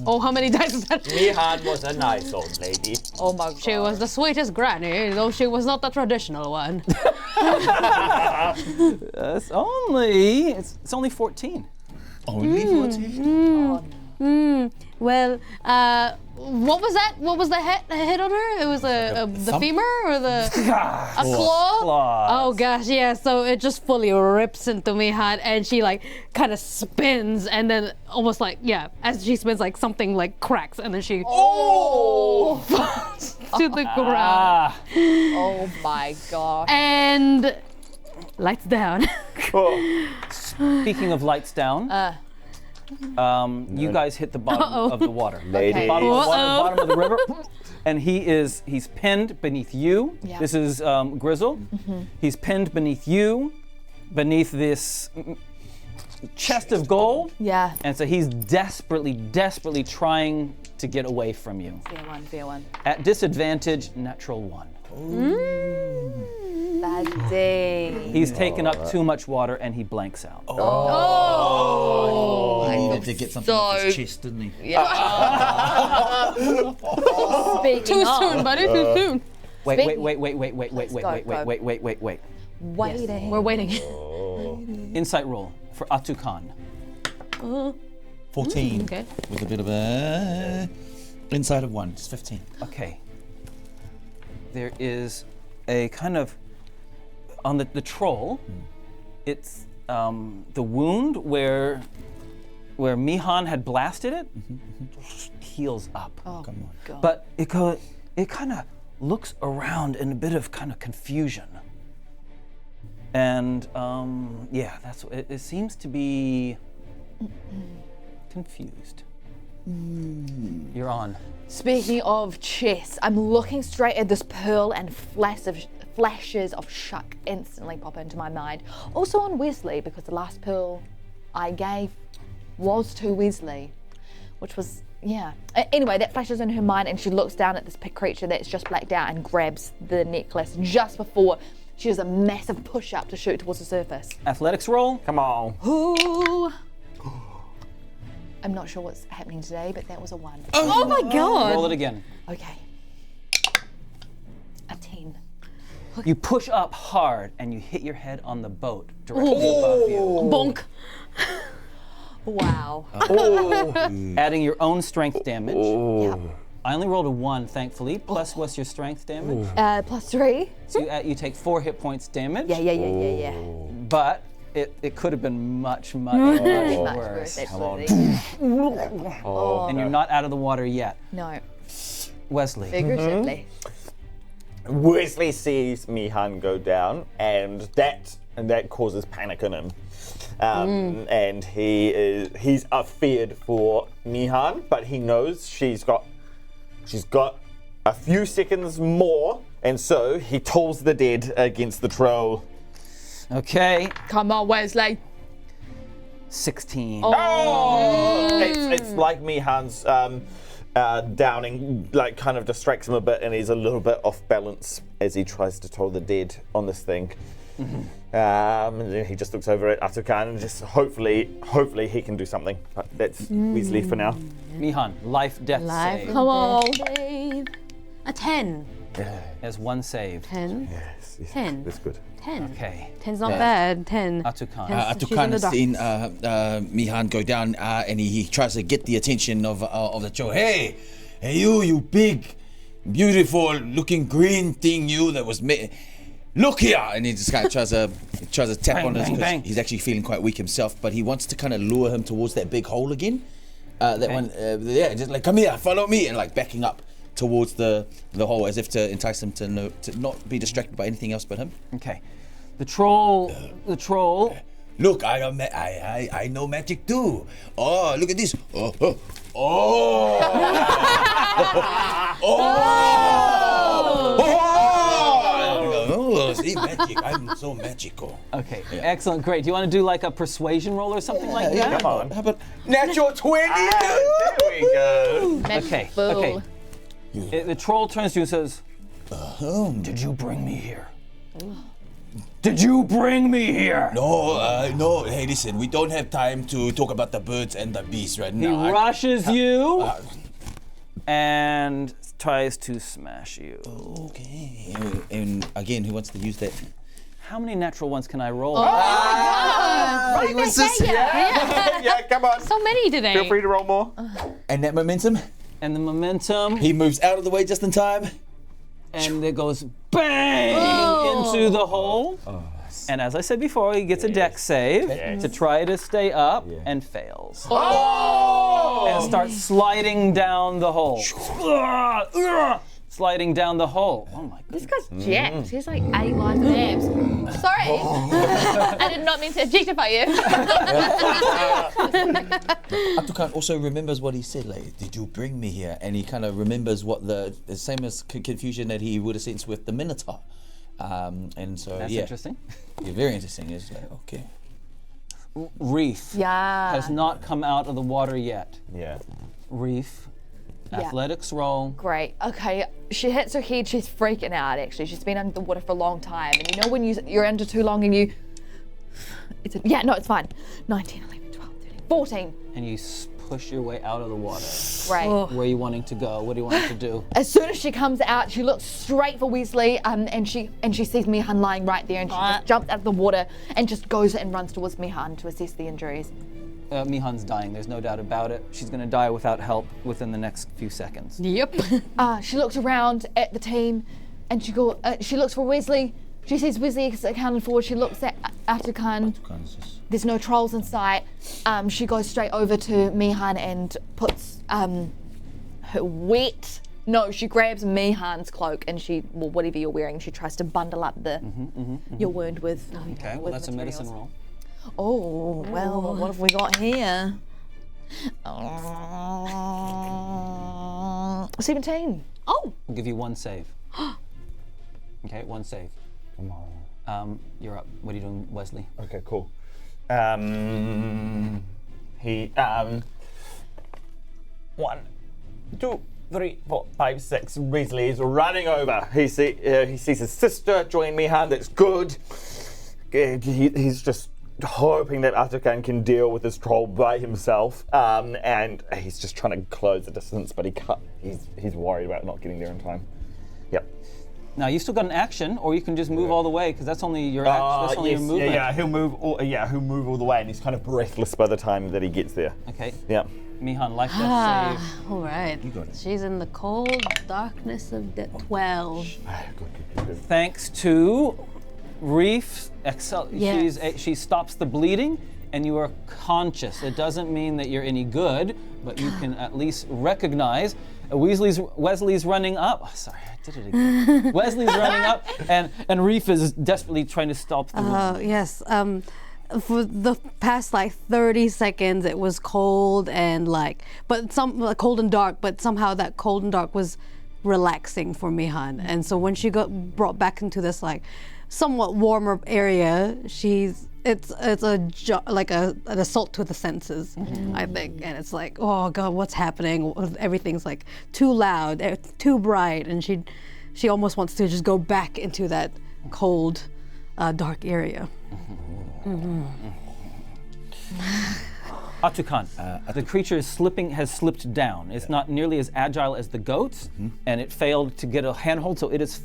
S2: Oh, how many dice is that?
S3: Mihan was a nice old lady.
S6: Oh my god.
S2: She was the sweetest granny, though she was not the traditional one.
S1: It's only 14.
S5: Only 14.
S2: Well, what was that? What was the hit on her? It was the
S5: thump?
S2: femur or the a claw?
S1: Claws.
S2: Oh gosh, yeah. So it just fully rips into Mihan, and she kind of spins, and then almost as she spins, something cracks, and then she falls to the ground.
S6: Oh my god.
S2: And lights down.
S1: Speaking of lights down, you guys hit the bottom of the water.
S3: Lady.
S1: Bottom of the water, bottom of the river. And he's pinned beneath you.
S6: Yeah.
S1: This is Grizzle. He's pinned beneath you, beneath this chest of gold.
S6: Yeah.
S1: And so he's desperately trying to get away from you.
S6: Fair one.
S1: At disadvantage, natural 1.
S6: Bad day.
S1: He's taken up too much water and he blanks out.
S5: He needed to get something off his chest, didn't he?
S6: Speaking
S2: Too
S6: of,
S2: soon, buddy. Too soon.
S1: Wait.
S6: Waiting.
S2: We're waiting.
S1: Insight roll for Ātukaan.
S5: 14.
S2: Okay.
S5: With a bit of a inside of 1. It's 15.
S1: Okay. There is a kind of on the troll. It's the wound where Mihan had blasted it heals up.
S6: oh
S5: Come on.
S6: god.
S1: But it kind of looks around in a bit of kind of confusion. And that's what it seems to be confused. You're on.
S6: Speaking of chess, I'm looking straight at this pearl and flashes of shuck instantly pop into my mind. Also on Wezley, because the last pearl I gave was to Wezley, which was, Anyway, that flashes in her mind and she looks down at this creature that's just blacked out and grabs the necklace just before she does a massive push-up to shoot towards the surface.
S1: Athletics roll.
S3: Come on.
S6: Ooh. I'm not sure what's happening today, but that was a 1.
S2: Oh my god.
S1: Roll it again.
S6: Okay. A 10.
S1: You push up hard and you hit your head on the boat directly above you,
S2: Bonk.
S6: Wow.
S1: adding your own strength damage. I only rolled a 1, thankfully. Plus, what's your strength damage?
S6: +3.
S1: So you take 4 hit points damage.
S6: Yeah.
S1: But it could have been much
S6: Much
S1: worse.
S6: worse, absolutely.
S1: And you're not out of the water yet.
S6: No,
S1: Wesley.
S6: figuratively.
S3: Wezley sees Mihan go down, and that causes panic in him. And he's feared for Mihan, but he knows she's got a few seconds more, and so he tolls the dead against the troll.
S1: Okay.
S6: Come on, Wezley.
S1: 16.
S3: It's like Mihan's downing, like, kind of distracts him a bit, and he's a little bit off balance as he tries to toll the dead on this thing. And then he just looks over at Ātukaan and just hopefully he can do something. But that's Wezley for now.
S1: Mihan, life, death save.
S6: Come on.
S2: Save. A 10.
S1: Has 1 save.
S2: 10.
S3: Yes,
S2: 10.
S3: that's good.
S2: 10.
S1: Okay.
S2: 10's not bad. 10.
S1: Ātukaan.
S2: She's in
S5: Ātukaan
S2: the
S5: has
S2: dark.
S5: seen Mihan go down, and he tries to get the attention of the troll. Hey, you big, beautiful looking green thing, you that was look here! And he just kind of tries to tap
S1: Bang,
S5: on his.
S1: bang,
S5: 'Cause
S1: bang.
S5: he's actually feeling quite weak himself, but he wants to kind of lure him towards that big hole again. That one, just like, come here, follow me, and like backing up towards the hole as if to entice him to not be distracted by anything else but him.
S1: Okay. The troll.
S5: Look, I know magic too. Oh, look at this. Oh, see, magic. I'm so magical.
S1: Okay. Excellent. Great. Do you want to do like a persuasion roll or something like that?
S3: Come on.
S5: How about natural 20?
S3: There we go.
S1: Okay.
S6: Fool.
S1: Okay. The troll turns to you and says, "Did you bring me here? Did you bring me here?"
S5: No. Hey, listen, we don't have time to talk about the birds and the beasts right
S1: He
S5: now.
S1: rushes you and tries to smash you.
S5: Okay. And again, who wants to use that?
S1: How many natural ones can I roll?
S5: He wants to-
S3: Yeah, come on.
S2: So many today.
S3: Feel free to roll more.
S5: And that momentum,
S1: And the momentum,
S5: he moves out of the way just in time.
S1: and it goes bang into the hole. And as I said before, he gets a dex save to try to stay up and fails. And starts sliding down the hole. Sliding down the hole. Oh my
S6: This
S1: goodness.
S6: guy's jacked. He's like 8 lines of abs. Sorry. I did not mean to objectify you.
S5: Ātukaan also remembers what he said, like, did you bring me here? And he kind of remembers what the same as confusion that he would have sensed with the Minotaur. And so,
S1: That's
S5: yeah.
S1: interesting.
S5: Yeah, very interesting. It's like, okay.
S1: Reef
S6: Yeah.
S1: has not come out of the water yet.
S3: Yeah.
S1: Reef, athletics roll.
S6: Great. Okay. She hits her head. She's freaking out, actually. She's been under the water for a long time. And you know when you're under too long and you... it's fine. 19, 11, 12, 13, 14.
S1: And you push your way out of the water.
S6: Great.
S1: Where are you wanting to go? What do you want to do?
S6: As soon as she comes out, she looks straight for Wezley, and she sees Mihan lying right there, and she just jumps out of the water and just goes and runs towards Mihan to assess the injuries.
S1: Mihan's dying, there's no doubt about it. She's going to die without help within the next few seconds.
S2: Yep.
S6: She looks around at the team, and she looks for Wezley. She sees Wezley is accounted for. She looks at Ātukaan. There's no trolls in sight. She goes straight over to Mihan and puts her wet. No, she grabs Mihan's cloak and whatever you're wearing, she tries to bundle up your wound with.
S1: Okay, well
S6: with
S1: that's a medicine
S6: materials.
S1: roll.
S6: Oh, well, what have we got here? 17.
S2: Oh.
S1: I'll give you 1 save. Okay, 1 save.
S3: Come on.
S1: You're up. What are you doing, Wezley?
S3: Okay, cool. He 1, 2, 3, 4, 5, 6. Wezley is running over. He sees his sister join Mihan. That's good. He's just hoping that Ātukaan can deal with this troll by himself, and he's just trying to close the distance, but he can't. He's worried about not getting there in time. Yep.
S1: Now you still got an action, or you can just move all the way because that's only your action. That's only your movement.
S3: He'll move. He'll move all the way, and he's kind of breathless by the time that he gets there.
S1: Okay.
S3: Yeah.
S1: Mihan, like that save.
S2: All right.
S5: got it.
S2: She's in the cold darkness of the 12.
S3: Good.
S1: Thanks to Reef,
S2: Yes.
S1: she stops the bleeding, and you are conscious. It doesn't mean that you're any good, but you can at least recognize. Wezley's running up. Oh, sorry, I did it again. Wezley's running up, and Reef is desperately trying to stop the.
S2: Yes. For the past like 30 seconds, it was cold and cold and dark. But somehow that cold and dark was relaxing for Mihan. And so when she got brought back into this like somewhat warmer area, it's an assault to the senses, I think. And it's like, oh God, what's happening? Everything's like too loud, too bright, and she almost wants to just go back into that cold, dark area.
S1: Ātukaan, the creature has slipped down. It's not nearly as agile as the goats, and it failed to get a handhold, so it has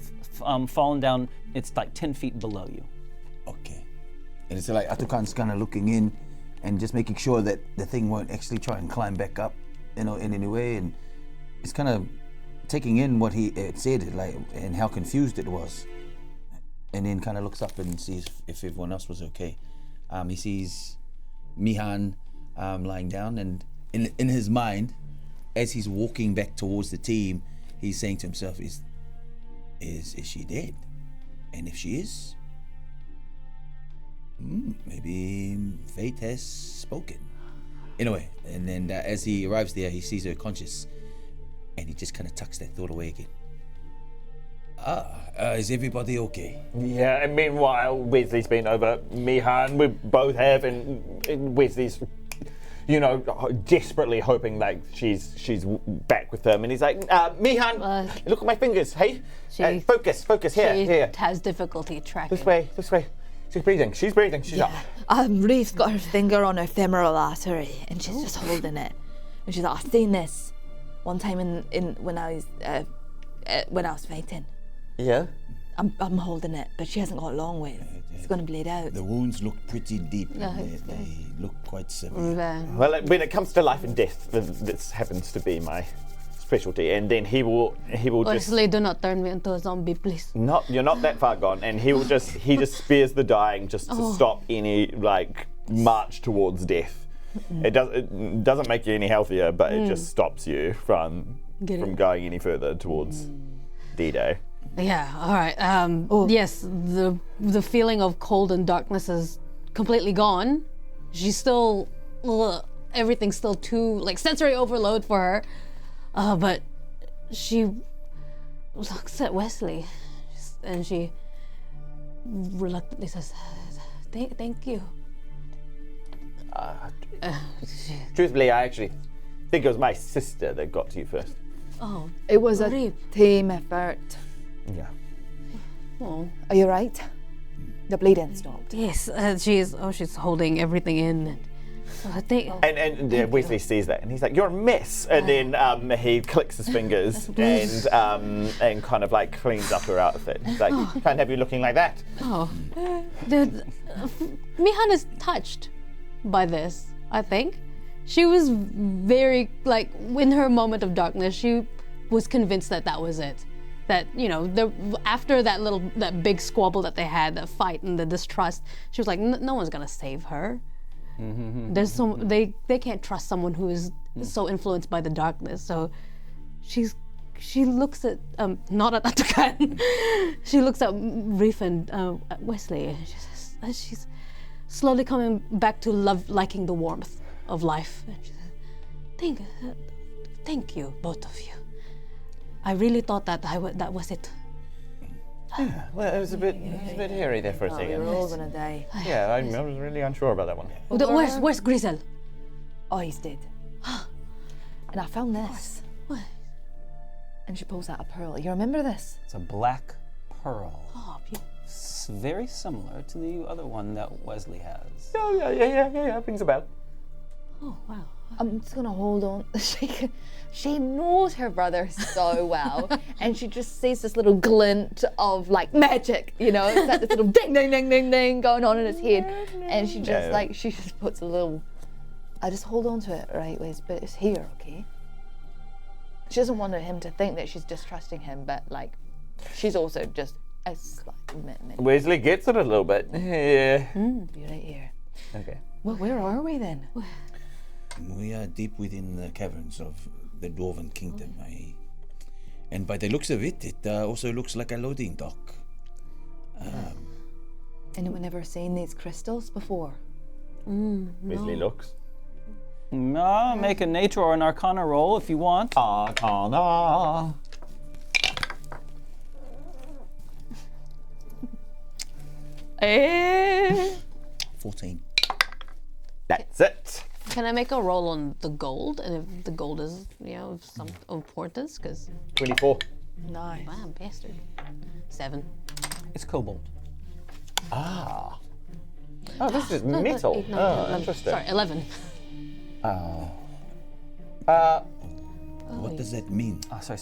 S1: fallen down. It's like 10 feet below you.
S5: Okay. And it's like Ātukaan's kind of looking in and just making sure that the thing won't actually try and climb back up, in any way. And it's kind of taking in what he said, and how confused it was. And then kind of looks up and sees if everyone else was okay. He sees Mihan lying down, and in his mind, as he's walking back towards the team, he's saying to himself, "Is she dead? And if she is, maybe fate has spoken." Anyway, and then as he arrives there, he sees her conscious, and he just kind of tucks that thought away again. Is everybody okay?
S3: Yeah, and meanwhile, Wezley's been over Mihan. We both have, and Wezley's, desperately hoping like she's back with him. And he's like, Mihan, look at my fingers, hey? Focus, here.
S2: She has difficulty tracking.
S3: This way. She's breathing, she's up.
S6: Reef's got her finger on her femoral artery, and she's just holding it. And she's like, I've seen this one time when I was fighting.
S3: Yeah?
S6: I'm holding it, but she hasn't got a long way. It's going to bleed out.
S5: The wounds look pretty deep.
S2: Yeah,
S5: They look quite severe.
S3: Well, when it comes to life and death, this happens to be my specialty. And then he will just...
S2: Honestly, do not turn me into a zombie, please.
S3: You're not that far gone. And he just spares the dying just to stop any, march towards death. It doesn't make you any healthier, but it just stops you from going any further towards D-Day.
S2: Yeah, all right. Yes, the feeling of cold and darkness is completely gone. She's still, everything's still too, sensory overload for her. But she looks at Wezley and she reluctantly says, thank you.
S3: Truthfully, I actually think it was my sister that got to you first.
S2: Oh,
S6: It was a
S2: Reef.
S6: team effort.
S3: Yeah.
S2: Oh,
S6: Are you right? The bleeding stopped.
S2: yes, she's holding everything in. I think.
S3: And Wezley sees that, and he's like, "You're a mess." And then he clicks his fingers and kind of cleans up her outfit. He's like, "Can't have you looking like that."
S2: Oh, Mihan is touched by this. I think she was very in her moment of darkness. She was convinced that was it. That after that big squabble that they had, that fight and the distrust, she was like, no one's gonna save her. There's they can't trust someone who is so influenced by the darkness. So she looks at not at Ātukaan. She looks at Reef and at Wezley, and she says, she's slowly coming back to liking the warmth of life. And she said, thank you, both of you. I really thought that was it.
S3: Yeah, well, it was a bit hairy there for a
S6: We
S3: second.
S6: were all gonna die.
S3: Yeah, I was really unsure about that one.
S2: Where's Grizel?
S6: Oh, he's dead. And I found this.
S2: What?
S6: And she pulls out a pearl. You remember this?
S1: It's a black pearl.
S2: Oh,
S1: Very similar to the other one that Wezley has.
S3: Oh, yeah, rings a bell.
S2: Oh, wow.
S6: I'm just gonna hold on. She knows her brother so well, and she just sees this little glint of like magic, you know, it's like this little ding, ding, ding, ding, ding going on in his head, and she just she just puts a little. I just hold on to it, right, Wes, but it's here, okay? She doesn't want him to think that she's distrusting him, but like, she's also just a slight
S3: Wezley gets it a little bit. Yeah.
S6: Be right here.
S3: Okay.
S6: Well, where are we then?
S5: We are deep within the caverns of the Dwarven kingdom. And by the looks of it, it also looks like a loading dock.
S6: Anyone ever seen these crystals before?
S3: Wezley looks.
S1: No, make a nature or an arcana roll if you want.
S3: Arcana.
S2: Eh.
S5: 14.
S3: That's it.
S2: Can I make a roll on the gold? And if the gold is, of some importance? Because,
S3: 24.
S6: Nice.
S2: wow, bastard. 7.
S1: It's cobalt.
S3: Oh, this is metal.
S2: 8, 9, 10, 11.
S3: Interesting.
S2: Sorry, 11.
S5: What does that mean?
S1: Oh, sorry.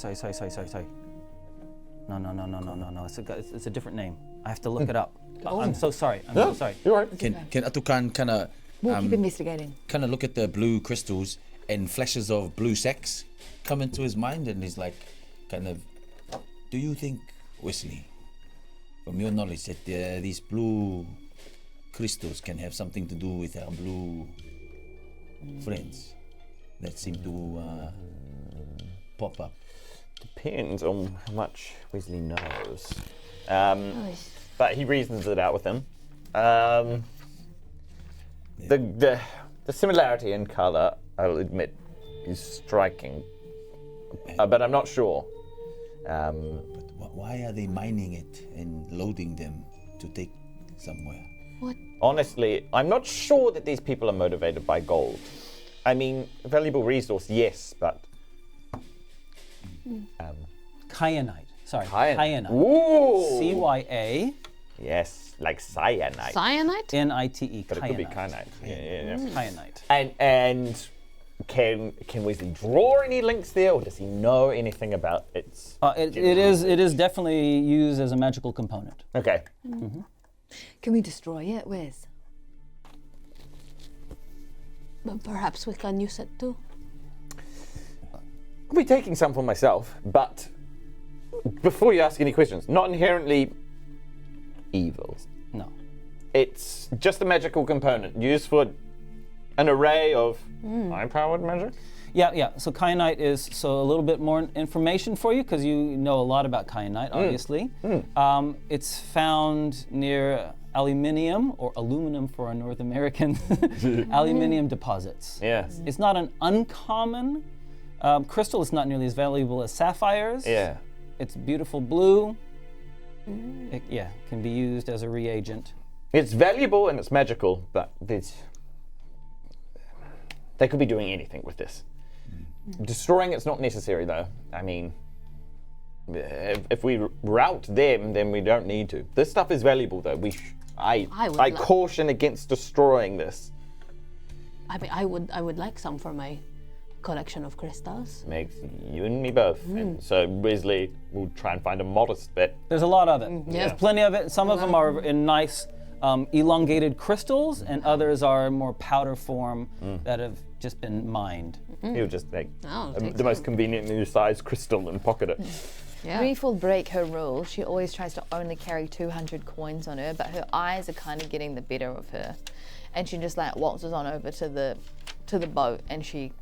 S1: No. It's a different name. I have to look it up. I'm so sorry.
S3: You're right.
S5: Can Ātukaan kind of
S6: We'll keep investigating.
S5: kind of look at the blue crystals, and flashes of blue sex come into his mind, and he's like, kind of, do you think, Wezley, from your knowledge, that these blue crystals can have something to do with our blue friends that seem to pop up?
S3: Depends on how much Wezley knows. But he reasons it out with him. The similarity in colour, I'll admit, is striking. But I'm not sure.
S5: But why are they mining it and loading them to take somewhere?
S3: Honestly, I'm not sure that these people are motivated by gold. I mean, valuable resource, yes, but...
S1: Kyanite. Sorry,
S3: Kyanite.
S1: kyanite.
S3: Ooh!
S1: C-Y-A.
S3: Yes, like cyanide.
S2: Cyanite?
S1: N-I-T-E.
S3: But it could be kyanite. Yeah.
S1: Kyanite.
S3: And can Wezley draw any links there, or does he know anything about its...
S1: It is definitely used as a magical component.
S3: Okay.
S6: Can we destroy it, Wes?
S2: But perhaps we can use it too.
S3: I'll be taking some for myself, but before you ask any questions, not inherently evil.
S1: No.
S3: It's just a magical component used for an array of high-powered magic.
S1: Yeah. So kyanite is a little bit more information for you because you know a lot about kyanite, obviously. It's found near aluminium, or aluminum for our North American, aluminium deposits.
S3: Yes.
S1: It's not an uncommon crystal. It's not nearly as valuable as sapphires.
S3: Yeah.
S1: It's beautiful blue. It, can be used as a reagent.
S3: It's valuable and it's magical, but they could be doing anything with this. Destroying it's not necessary, though. I mean, if we rout them, then we don't need to. This stuff is valuable, though. I caution against destroying this.
S2: I mean, I would like some for my collection of crystals.
S3: Makes you and me both. And so Wezley will try and find a modest bit.
S1: There's a lot of it.
S2: Yeah.
S1: There's plenty of it. Some of them are in nice elongated crystals, and others are more powder form that have just been mined.
S3: He'll just take
S2: take
S3: the most conveniently sized crystal and pocket it.
S2: Yeah.
S6: Threefold will break her rule. She always tries to only carry 200 coins on her, but her eyes are kind of getting the better of her. And she just like waltzes on over to the boat, and she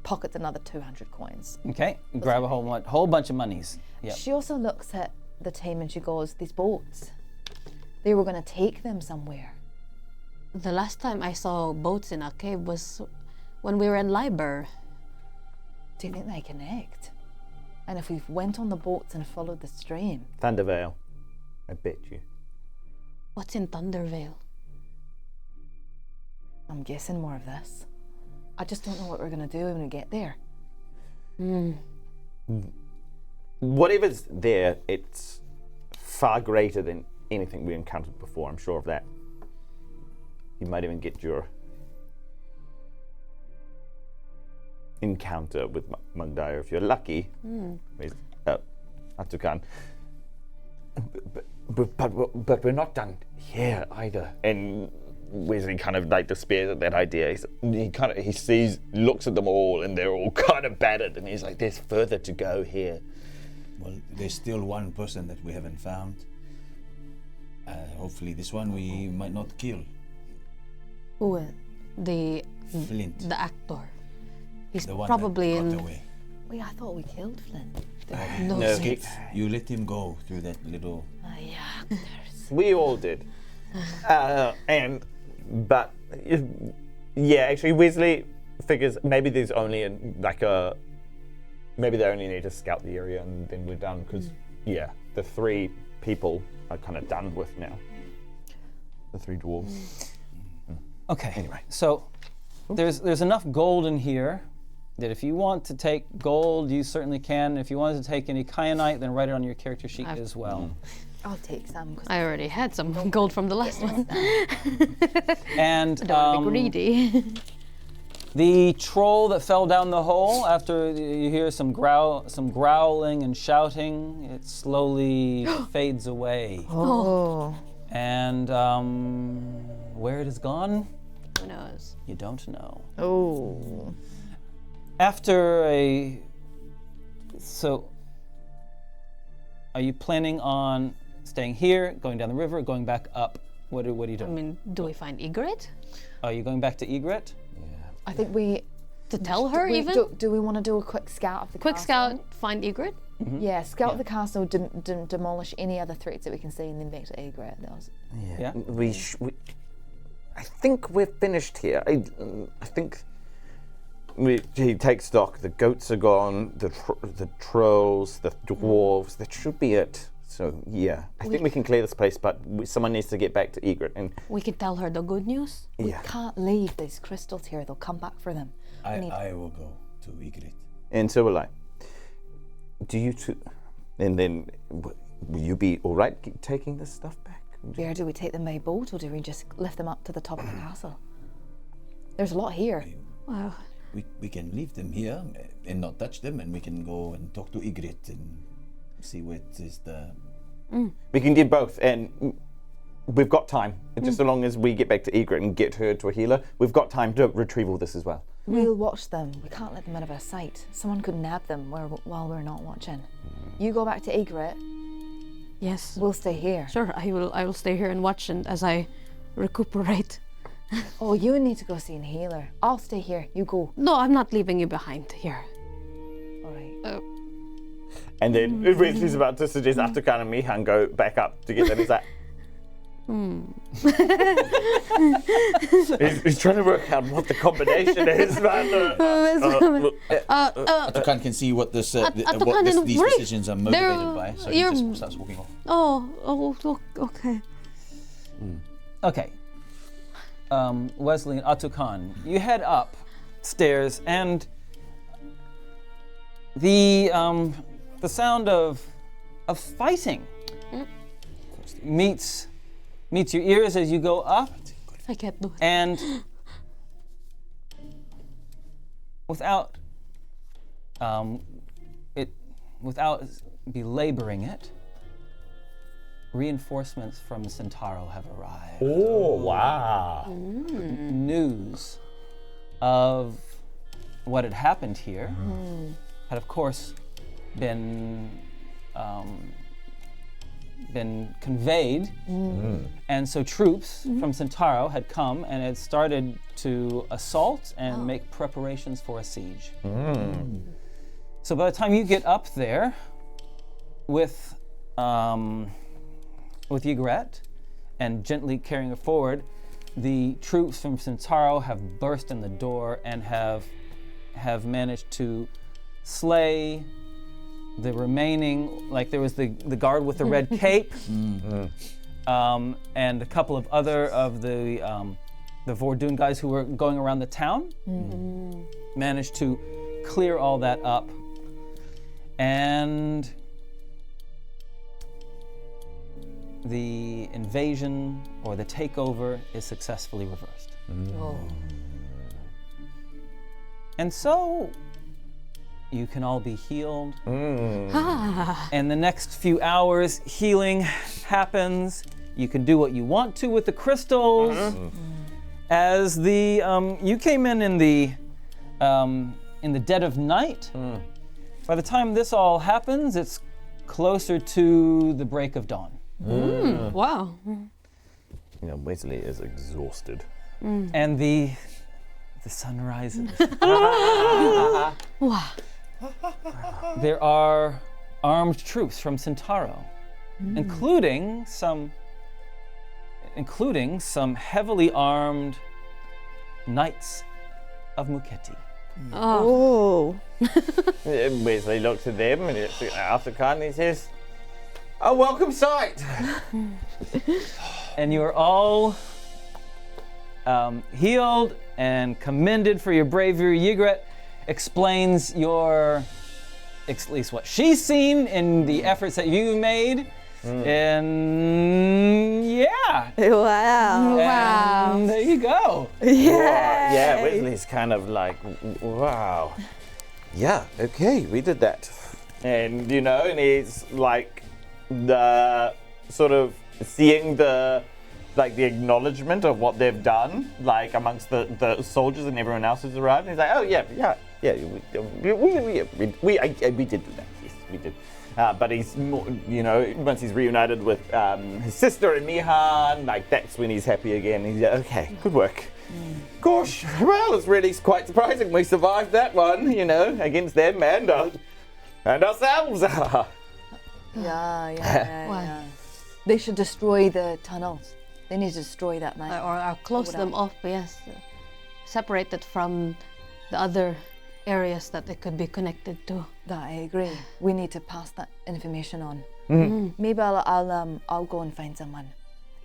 S6: pockets another 200 coins.
S1: Okay, grab a whole bunch of monies. Yep.
S6: She also looks at the team and she goes, these boats, they were going to take them somewhere.
S2: The last time I saw boats in a cave was when we were in Liber.
S6: Do you think they connect? And if we went on the boats and followed the stream?
S3: Thundervale. I bet you.
S2: What's in Thundervale?
S6: I'm guessing more of this. I just don't know what we're going to do when we get there.
S3: Whatever's there, it's far greater than anything we encountered before. I'm sure of that. You might even get your encounter with Mundire if you're lucky. With Ātukaan. But we're not done here either. And Wezley kind of like despairs at that idea. He sees, looks at them all, and they're all kind of battered, and he's like, "There's further to go here."
S5: Well, there's still one person that we haven't found. Hopefully this one we might not kill.
S2: Who? The
S5: Flint.
S2: the actor. He's
S5: The one
S2: probably
S5: that got
S2: in.
S5: away.
S6: Wait, I thought we killed Flint.
S2: No,
S3: No,
S2: sense.
S5: You let him go through that little...
S6: Yeah.
S3: we all did. But actually, Wezley figures maybe there's only maybe they only need to scout the area and then we're done. Because the 3 people are kind of done with now. The 3 dwarves.
S1: Okay. Anyway, so there's enough gold in here that if you want to take gold, you certainly can. If you wanted to take any kyanite, then write it on your character sheet as well.
S6: I'll take some. 'Cause
S2: I already had some gold from the last one.
S1: And
S2: Don't be greedy.
S1: the troll that fell down the hole, after you hear some growling and shouting, it slowly fades away.
S6: Oh.
S1: And where it has gone,
S2: Who knows?
S1: you don't know.
S6: Oh.
S1: So, are you planning on staying here, going down the river, going back up? What are you
S2: I
S1: doing?
S2: mean, do we find Ygritte?
S1: Are you going back to Ygritte?
S6: I think we...
S2: To tell her even?
S6: Do we want to do a quick scout of the
S2: Quick
S6: castle?
S2: scout, find Ygritte?
S6: Yeah, scout the castle, demolish any other threats that we can see, and then back to Egret. That was...
S1: Yeah.
S3: I think we're finished here. I think he takes stock. The goats are gone. The trolls, the dwarves. That should be it. So I think we can clear this place. But someone needs to get back to Egret. And
S2: We can tell her the good news.
S6: We can't leave these crystals here. They'll come back for them.
S5: I will go to Ygritte.
S3: and so will I. Do you two? And then will you be all right taking this stuff back?
S6: Where do we take them by boat, or do we just lift them up to the top of the castle? There's a lot here.
S2: Wow.
S5: We can leave them here and not touch them, and we can go and talk to Ygritte and see what is the...
S3: We can do both, and we've got time. Just so long as we get back to Ygritte and get her to a healer, we've got time to retrieve all this as well.
S6: We'll watch them. We can't let them out of our sight. Someone could nab them while we're not watching. You go back to Ygritte.
S2: Yes.
S6: We'll stay here.
S2: Sure, I will stay here and watch and as I recuperate.
S6: Oh, you need to go see a healer. I'll stay here. You go.
S2: No, I'm not leaving you behind here.
S6: All right.
S3: And then Wezley's about to suggest Ātukaan and Mihan go back up to get them. He's like, he's trying to work out what the combination is, man.
S5: Ātukaan can see what this
S2: Ātukaan and
S5: these
S2: Rick,
S5: decisions are motivated
S2: they're-
S5: by, so he
S2: you're-
S5: just starts walking off.
S2: Okay.
S1: Okay. Wezley and Ātukaan, you head upstairs, and the sound of fighting meets your ears as you go up,
S2: I can't do it.
S1: and without belaboring it, reinforcements from Centauro have arrived.
S3: Oh, wow.
S1: News of what had happened here had, of course, been conveyed, and so troops from Centauro had come and had started to assault and make preparations for a siege. So by the time you get up there with Ygritte and gently carrying her forward, the troops from Centauro have burst in the door and have managed to slay the remaining, like there was the guard with the red cape, and a couple of other of the Vordoon guys who were going around the town, managed to clear all that up, and the invasion or the takeover is successfully reversed. And so you can all be healed.
S2: Ah.
S1: And the next few hours, healing happens. You can do what you want to with the crystals. As the you came in the dead of night. By the time this all happens, it's closer to the break of dawn.
S2: Wow.
S3: You know, Wezley is exhausted.
S1: And the sun rises.
S2: Wow.
S1: There are armed troops from Centauro, including some heavily armed knights of Muketi.
S2: Oh.
S3: Wezley looks at them and looks at Ātukaan and he says, "A welcome sight."
S1: And you are all healed and commended for your bravery. Ygritte explains at least what she's seen in the efforts that you made. And yeah.
S6: Wow.
S1: And there you go.
S3: Yeah, Wezley's kind of like, wow. Yeah, okay, we did that. And, you know, and he's like the sort of seeing the acknowledgement of what they've done, like amongst the soldiers and everyone else who's arrived. And he's like, oh yeah, we did do that. Yes, we did. But he's more, you know, once he's reunited with his sister and Mihan, like that's when he's happy again. He's like, okay, good work. Gosh, well, it's really quite surprising we survived that one, you know, against them and ourselves.
S6: Yeah. They should destroy the tunnels. They need to destroy that, mate.
S2: Or close them off, yes. Separate it from the other areas that it could be connected to.
S6: I agree. We need to pass that information on. Maybe I'll go and find someone.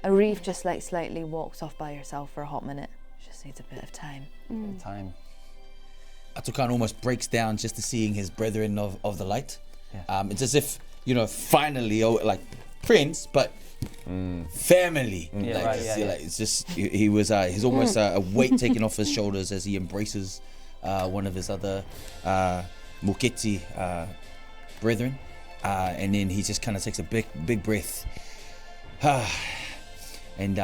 S6: Arif just like slightly walks off by herself for a hot minute. She just needs a bit of time.
S1: Time.
S5: Ātukaan almost breaks down just to seeing his brethren of the light.
S1: Yeah.
S5: It's as if, you know, finally, like friends, but family.
S1: Yeah,
S5: like,
S1: right,
S5: just,
S1: yeah.
S5: like, it's just he's almost a weight taken off his shoulders as he embraces one of his other Muketi brethren, and then he just kind of takes a big breath, and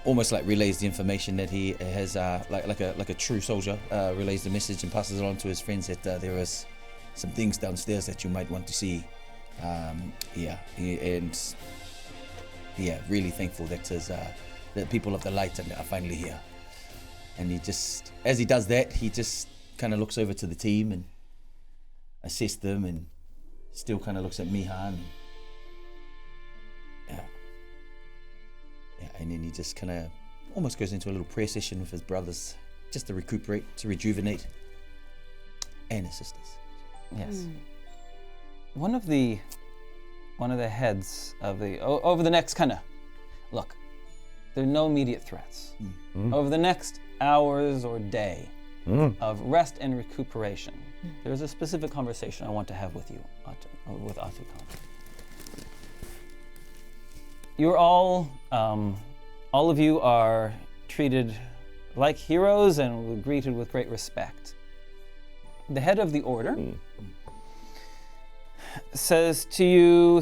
S5: almost like relays the information that he has, like a true soldier, relays the message and passes it on to his friends that there is some things downstairs that you might want to see. Really thankful that the people of the light are finally here. And he just, as he does that, he just kind of looks over to the team and assesses them, and still kind of looks at Mihan. And then he just kind of almost goes into a little prayer session with his brothers, just to recuperate, to rejuvenate, and his sisters.
S1: Yes. One of the heads of the over the next kind of look. There are no immediate threats. Over the next hours or day of rest and recuperation, there's a specific conversation I want to have with you, with Ātukaan. You're all of you are treated like heroes and greeted with great respect. The head of the order says to you,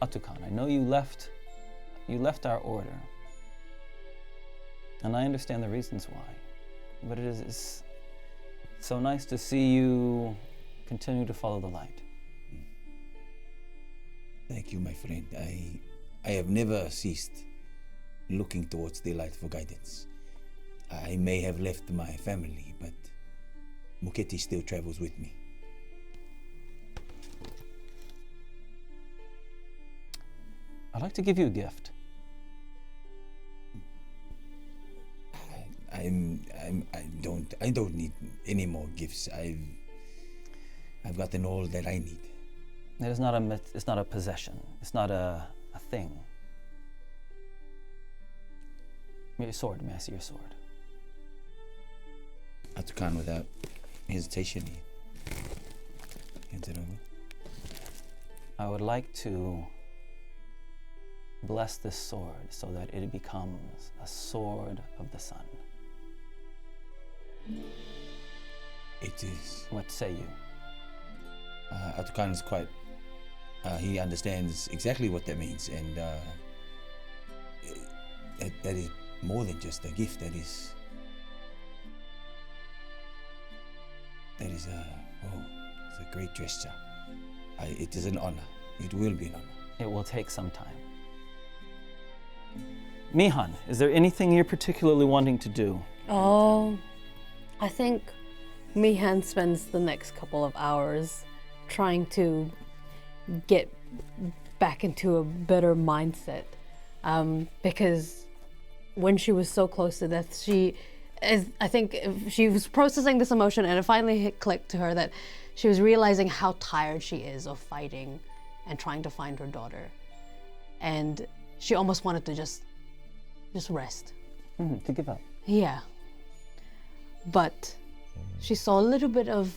S1: Ātukaan, I know you left our order. And I understand the reasons why. But it is so nice to see you continue to follow the light.
S5: Thank you, my friend. I have never ceased looking towards the light for guidance. I may have left my family, but Muketi still travels with me.
S1: I'd like to give you a gift.
S5: I don't need any more gifts. I've gotten all that I need.
S1: It is not it's not a possession. It's not a thing. Your sword, may I see your sword?
S5: Ātukaan, without hesitation, he hands it over.
S1: I would like to bless this sword so that it becomes a sword of the sun.
S5: It is.
S1: What say you?
S5: Ātukaan is quite. He understands exactly what that means, and that is more than just a gift. That is. It's a great gesture. It is an honor. It will be an honor.
S1: It will take some time. Mihan, is there anything you're particularly wanting to do?
S2: Oh, I think Mihan spends the next couple of hours trying to get back into a better mindset. Because when she was so close to death, I think she was processing this emotion, and it finally clicked to her that she was realizing how tired she is of fighting and trying to find her daughter. And she almost wanted to just rest.
S1: To give up.
S2: Yeah. But she saw a little bit of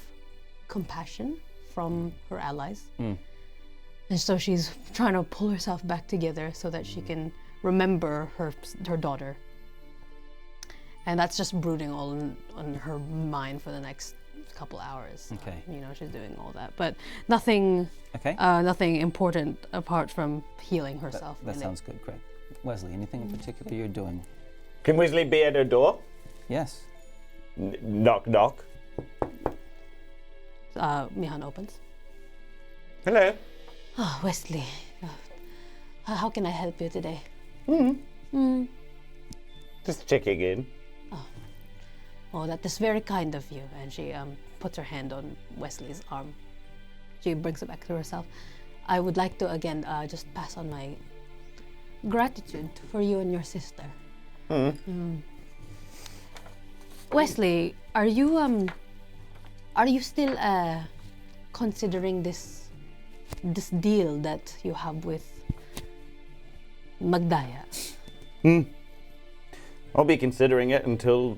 S2: compassion from her allies. And so she's trying to pull herself back together so that she can remember her daughter. And that's just brooding all on her mind for the next couple hours.
S1: Okay.
S2: She's doing all that. But nothing nothing important apart from healing herself.
S1: That sounds good, great. Wezley, anything in particular you're doing?
S3: Can Wezley be at her door?
S1: Yes.
S3: Knock, knock.
S2: Mihan opens.
S3: Hello.
S2: Oh, Wezley. How can I help you today?
S3: Just checking in.
S2: Oh, that is very kind of you. And she puts her hand on Wesley's arm. She brings it back to herself. I would like to again just pass on my gratitude for you and your sister. Wesley, are you still considering this deal that you have with Magdaya?
S3: I'll be considering it until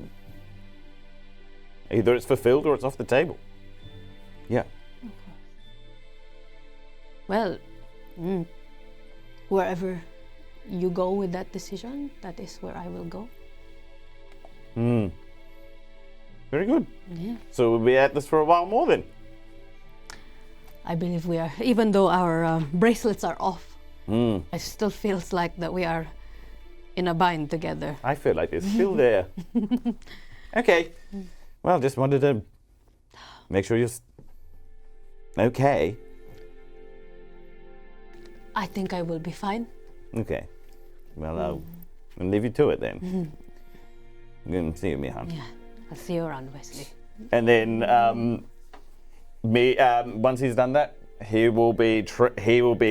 S3: either it's fulfilled or it's off the table. Yeah.
S2: Well, wherever you go with that decision, that is where I will go.
S3: Very good.
S2: Yeah.
S3: So we'll be at this for a while more then.
S2: I believe we are, even though our bracelets are off, it still feels like that we are in a bind together.
S3: I feel like it's still there. Okay. Well, just wanted to make sure you're okay.
S2: I think I will be fine.
S3: Okay. Well, I'll leave you to it then. I'm going to see you, Mihan.
S2: Yeah, I'll see you around, Wezley.
S3: And then once he's done that, he will be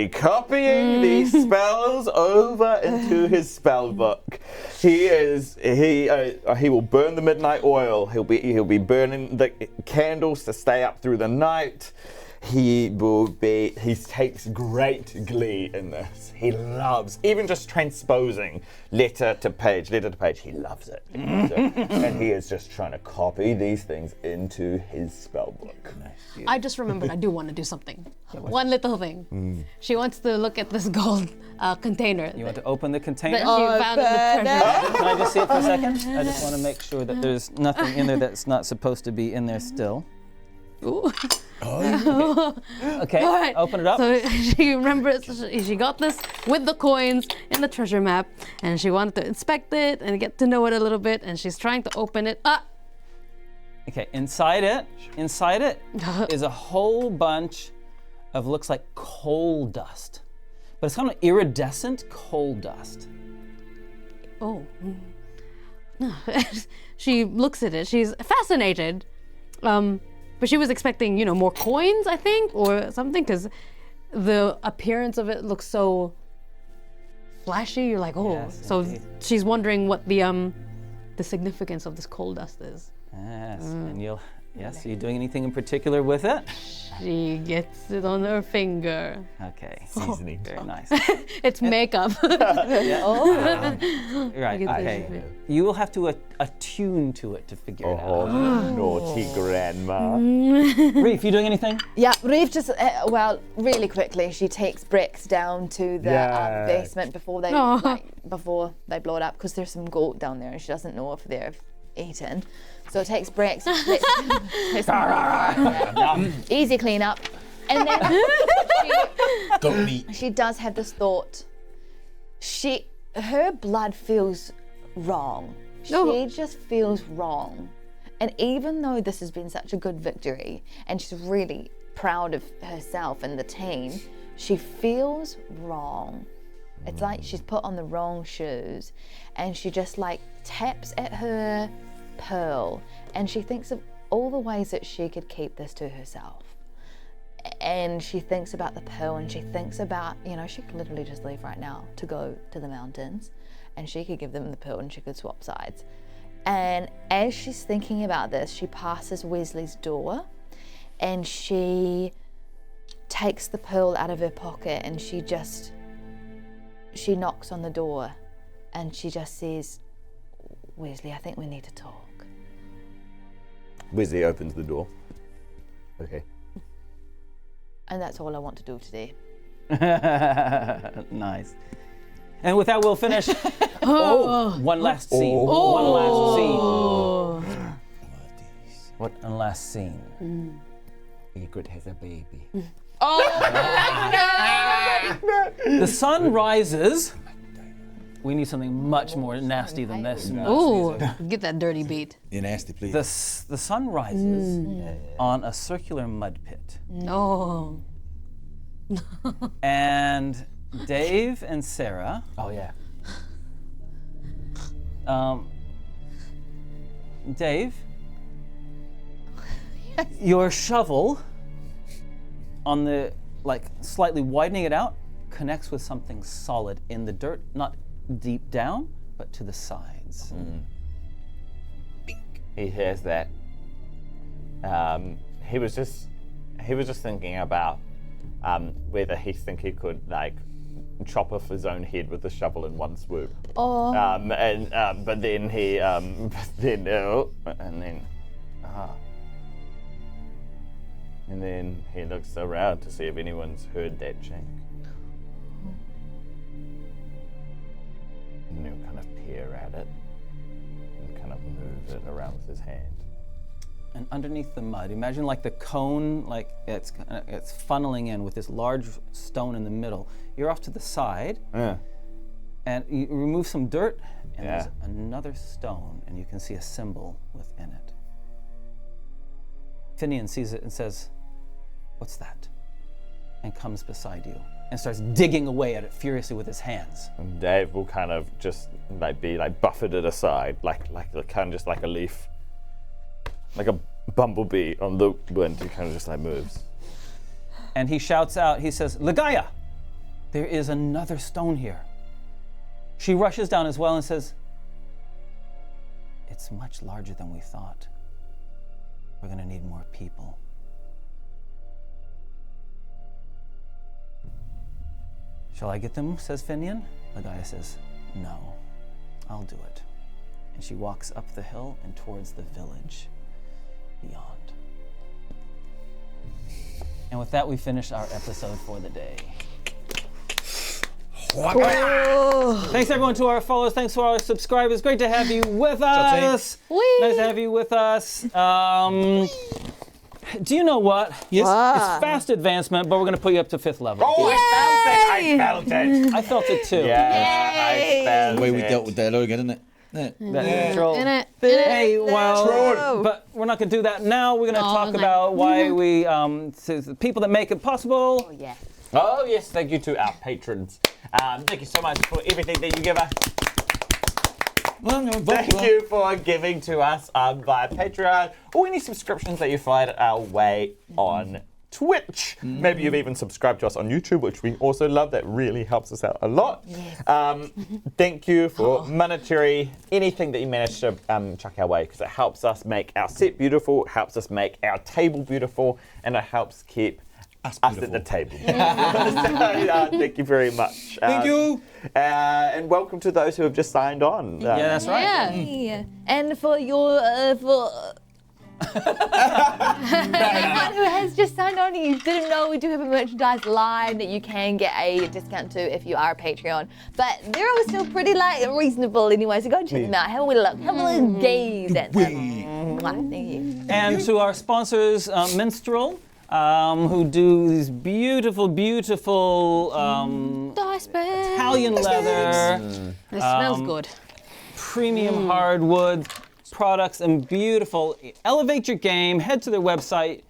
S3: copying these spells over into his spell book. He will burn the midnight oil. He'll be burning the candles to stay up through the night. He takes great glee in this. He loves even just transposing letter to page. He loves it. And he is just trying to copy these things into his spell book.
S2: I just remembered I do want to do something. One little thing. She wants to look at this gold container.
S1: You want to open the container?
S2: That she found in the treasure.
S1: Can I just see it for a second? I just want to make sure that there's nothing in there that's not supposed to be in there still.
S2: Ooh.
S1: Okay,
S2: All right.
S1: open it up.
S2: So she remembers she got this with the coins in the treasure map, and she wanted to inspect it and get to know it a little bit, and she's trying to open it up.
S1: Okay, inside it is a whole bunch of looks like coal dust, but it's kind of iridescent coal dust.
S2: Oh. She looks at it. She's fascinated. But she was expecting, more coins, I think, or something, because the appearance of it looks so flashy. You're like, oh.
S1: Yes,
S2: so
S1: indeed.
S2: she's wondering what the significance of this coal dust is.
S1: Yes, and are you doing anything in particular with it?
S2: She gets it on her finger.
S1: Okay.
S3: Seasoning.
S1: Very nice.
S2: It's makeup.
S1: Right, okay. You will have to attune to it to figure it
S3: Oh,
S1: out.
S3: naughty grandma.
S1: Reef, you doing anything?
S6: Yeah, Reef just, really quickly, she takes bricks down to the basement before they blow it up, because there's some gold down there and she doesn't know if they've eaten. So it takes Brex. Easy cleanup. And then
S5: Goat meat.
S6: she does have this thought. Her blood feels wrong. She just feels wrong. And even though this has been such a good victory, and she's really proud of herself and the team, she feels wrong. It's like she's put on the wrong shoes, and she just like taps at her pearl, and she thinks of all the ways that she could keep this to herself. And she thinks about the pearl, and she thinks about, she could literally just leave right now to go to the mountains, and she could give them the pearl and she could swap sides. And as she's thinking about this, she passes Wezley's door, and she takes the pearl out of her pocket, and she knocks on the door, and she just says, Wezley, I think we need to talk.
S3: Wezley opens the door. Okay.
S6: And that's all I want to do today.
S1: Nice. And with that, we'll finish. One last scene. One last scene. What a last scene.
S5: Egret has a baby.
S1: The sun rises. We need something much more nasty than this.
S2: Ooh, get that dirty beat.
S5: You're nasty, please.
S1: The sun rises on a circular mud pit.
S2: Oh.
S1: And Dave and Sarah.
S3: Oh, yeah.
S1: Dave, your shovel on the, slightly widening it out, connects with something solid in the dirt, not deep down, but to the sides.
S3: He hears that. He was just thinking about whether he think he could chop off his own head with the shovel in one swoop.
S6: Oh.
S3: But then he and then he looks around to see if anyone's heard that chink. And he'll kind of peer at it and kind of move it around with his hand.
S1: And underneath the mud, imagine the cone, it's funneling in with this large stone in the middle. You're off to the side, and you remove some dirt, and there's another stone, and you can see a symbol within it. Finian sees it and says, "What's that?" And comes beside you and starts digging away at it furiously with his hands.
S3: And Dave will kind of just be buffeted aside, kind of just like a leaf. Like a bumblebee on the wind, he kind of just moves.
S1: And he shouts out, he says, "Ligaya, there is another stone here." She rushes down as well and says, "It's much larger than we thought. We're going to need more people." "Shall I get them?" says Finian. Ligaya says, "No, I'll do it." And she walks up the hill and towards the village beyond. And with that, we finish our episode for the day. Thanks everyone to our followers. Thanks to our subscribers. Great to have you with us. Nice to have you with us. Do you know what?
S5: Yes.
S1: It's fast advancement, but we're going to put you up to 5th level.
S3: Oh, I felt it!
S1: I felt it too.
S3: I felt
S5: The way we
S3: it.
S5: dealt with that again, isn't it?
S1: That troll.
S2: In it.
S1: Hey, well, but we're not going to do that now. We're going to talk about why we, to the people that make it possible.
S6: Oh, yeah.
S3: Oh, yes, thank you to our patrons. Thank you so much for everything that you give us. Thank you for giving to us via Patreon or any subscriptions that you find our way on Twitch. Maybe you've even subscribed to us on YouTube, which we also love. That really helps us out a lot.
S6: Yes.
S3: Thank you for monetary, anything that you manage to chuck our way, because it helps us make our set beautiful, it helps us make our table beautiful, and it helps keep us at the table. So, thank you very much.
S5: Thank you.
S3: And welcome to those who have just signed on.
S1: Yeah, that's right.
S2: Yeah.
S6: Yeah. And for your Anyone who has just signed on, you didn't know we do have a merchandise line that you can get a discount to if you are a Patreon. But they're all still pretty reasonable anyway, so go check them out. Have a little look. Have a little gaze at them. Mwah, thank you.
S1: And to our sponsors, Minstrel, who do these beautiful, beautiful
S2: Dice bags.
S1: Italian leather,
S2: It smells good.
S1: premium hardwood products, and beautiful. Elevate your game. Head to their website.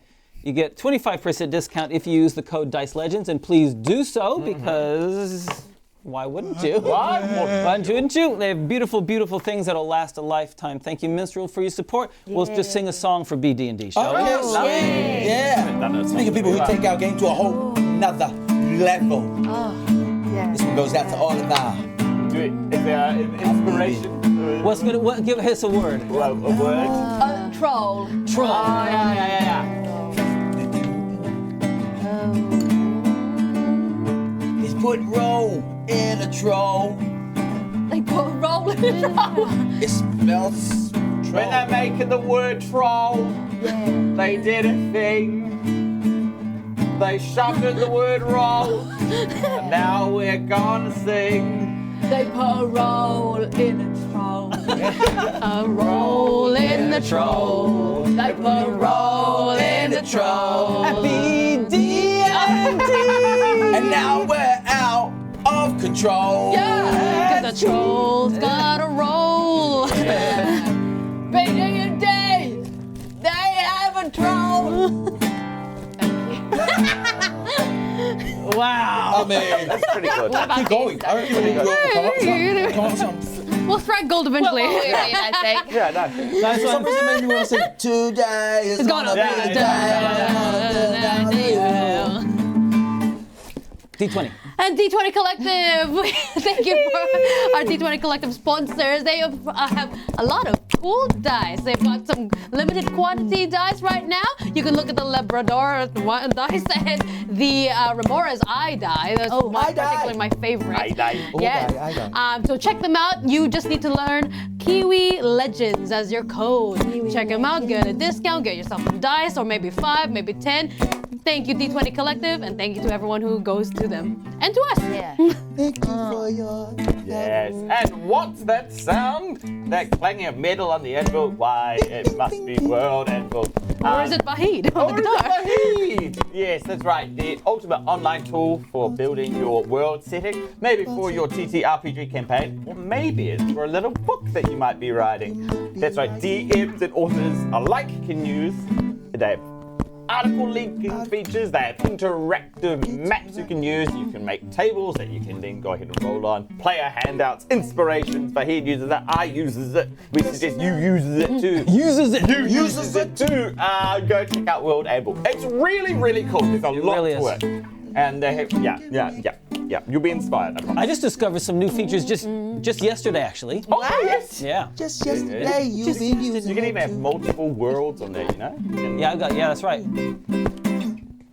S1: You get 25% discount if you use the code Dice Legends, and please do so because why wouldn't you? Why wouldn't you? They have beautiful, beautiful things that'll last a lifetime. Thank you, Minstrel, for your support. We'll just sing a song for BD&D, shall we?
S5: Yeah. Speaking of people who take our game to a whole nother level.
S6: Yeah.
S5: This one goes out to all of our.
S3: Is there an inspiration?
S1: What's gonna? Give us a word.
S3: Well, a word?
S6: Troll.
S1: Troll.
S3: Yeah.
S5: He's put roll in a troll.
S6: They put a roll in a troll.
S5: It smells troll.
S3: When they're making the word troll, they did a thing. They shoved in the word roll, and now we're gonna sing.
S6: They put a roll in a troll.
S2: A roll in the troll.
S6: They put a roll in the troll.
S1: BD&D.
S5: And now we're out of control.
S6: Yeah.
S2: The troll's got a roll.
S6: BD&D, they have a troll.
S1: Wow.
S5: I mean,
S3: That's pretty good.
S5: keep going. I reckon we'll come up with something.
S2: We'll strike gold eventually.
S6: I think.
S3: Yeah, no.
S5: For some reason, made me want to sing, today is gonna be the day.
S1: D20.
S2: And D20 Collective, thank you for our D20 Collective sponsors. They have a lot of cool dice. They've got some limited quantity dice right now. You can look at the Labrador dice and the Remora's Eye die. That's particularly my favorite.
S3: Eye die.
S2: Yes.
S5: Eye die.
S2: So check them out. You just need to learn Kiwi Legenz as your code. Check them out, get a discount, get yourself some dice, or maybe 5, maybe 10. Thank you, D20 Collective, and thank you to everyone who goes to them. And to us.
S6: Yeah.
S5: Thank you for your
S3: Yes. And what's that sound? That clanging of metal on the anvil? Why, it must be World Anvil.
S2: Or is it Vahid on the guitar?
S3: Vahid? Yes, that's right. The ultimate online tool for building your world setting. Maybe for your TTRPG campaign, or maybe it's for a little book that you might be writing. That's right. DMs and authors alike can use. They have article linking features, they have interactive maps you can use. You can make tables that you can then go ahead and roll on. Player handouts, inspirations. Fahid uses it. I uses it. We suggest you uses it too.
S1: Uses it.
S3: You uses it too. Go check out World Anvil. It's really, really cool. There's a lot
S1: really
S3: to
S1: is.
S3: it. And they have, yeah. You'll be inspired. I promise.
S1: I just discovered some new features just yesterday, actually.
S3: Oh, yes.
S1: Yeah.
S5: Just yesterday, you've been using
S3: You can even have multiple worlds on there, you know?
S1: Yeah, that's right.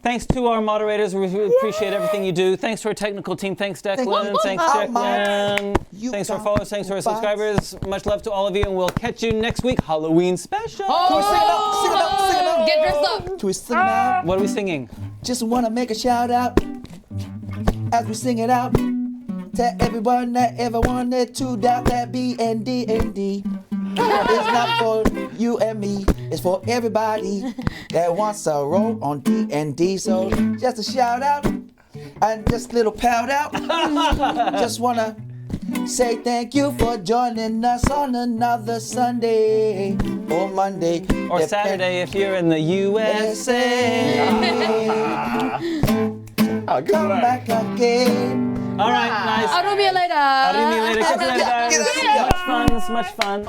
S1: Thanks to our moderators. We really appreciate everything you do. Thanks to our technical team. Thanks, Declan. Thanks, Declan. Thanks to our followers. Thanks to our subscribers. Much love to all of you, and we'll catch you next week. Halloween special.
S5: Sing it up.
S2: Get dressed up.
S5: Twist them out.
S1: What are we singing?
S5: Just wanna make a shout out as we sing it out to everyone that ever wanted to doubt that B&D. It's not for you and me, it's for everybody that wants a roll on D&D. So just a shout out and just a little pout out. Just wanna say thank you for joining us on another Sunday or Monday
S1: Or Saturday if you're in the USA.
S3: Oh, good
S5: Come
S3: work.
S5: back again.
S1: All right, nice.
S2: Ātukaan later.
S1: I'll see you later. Catch you later, guys.
S5: Get out of here.
S1: Much fun.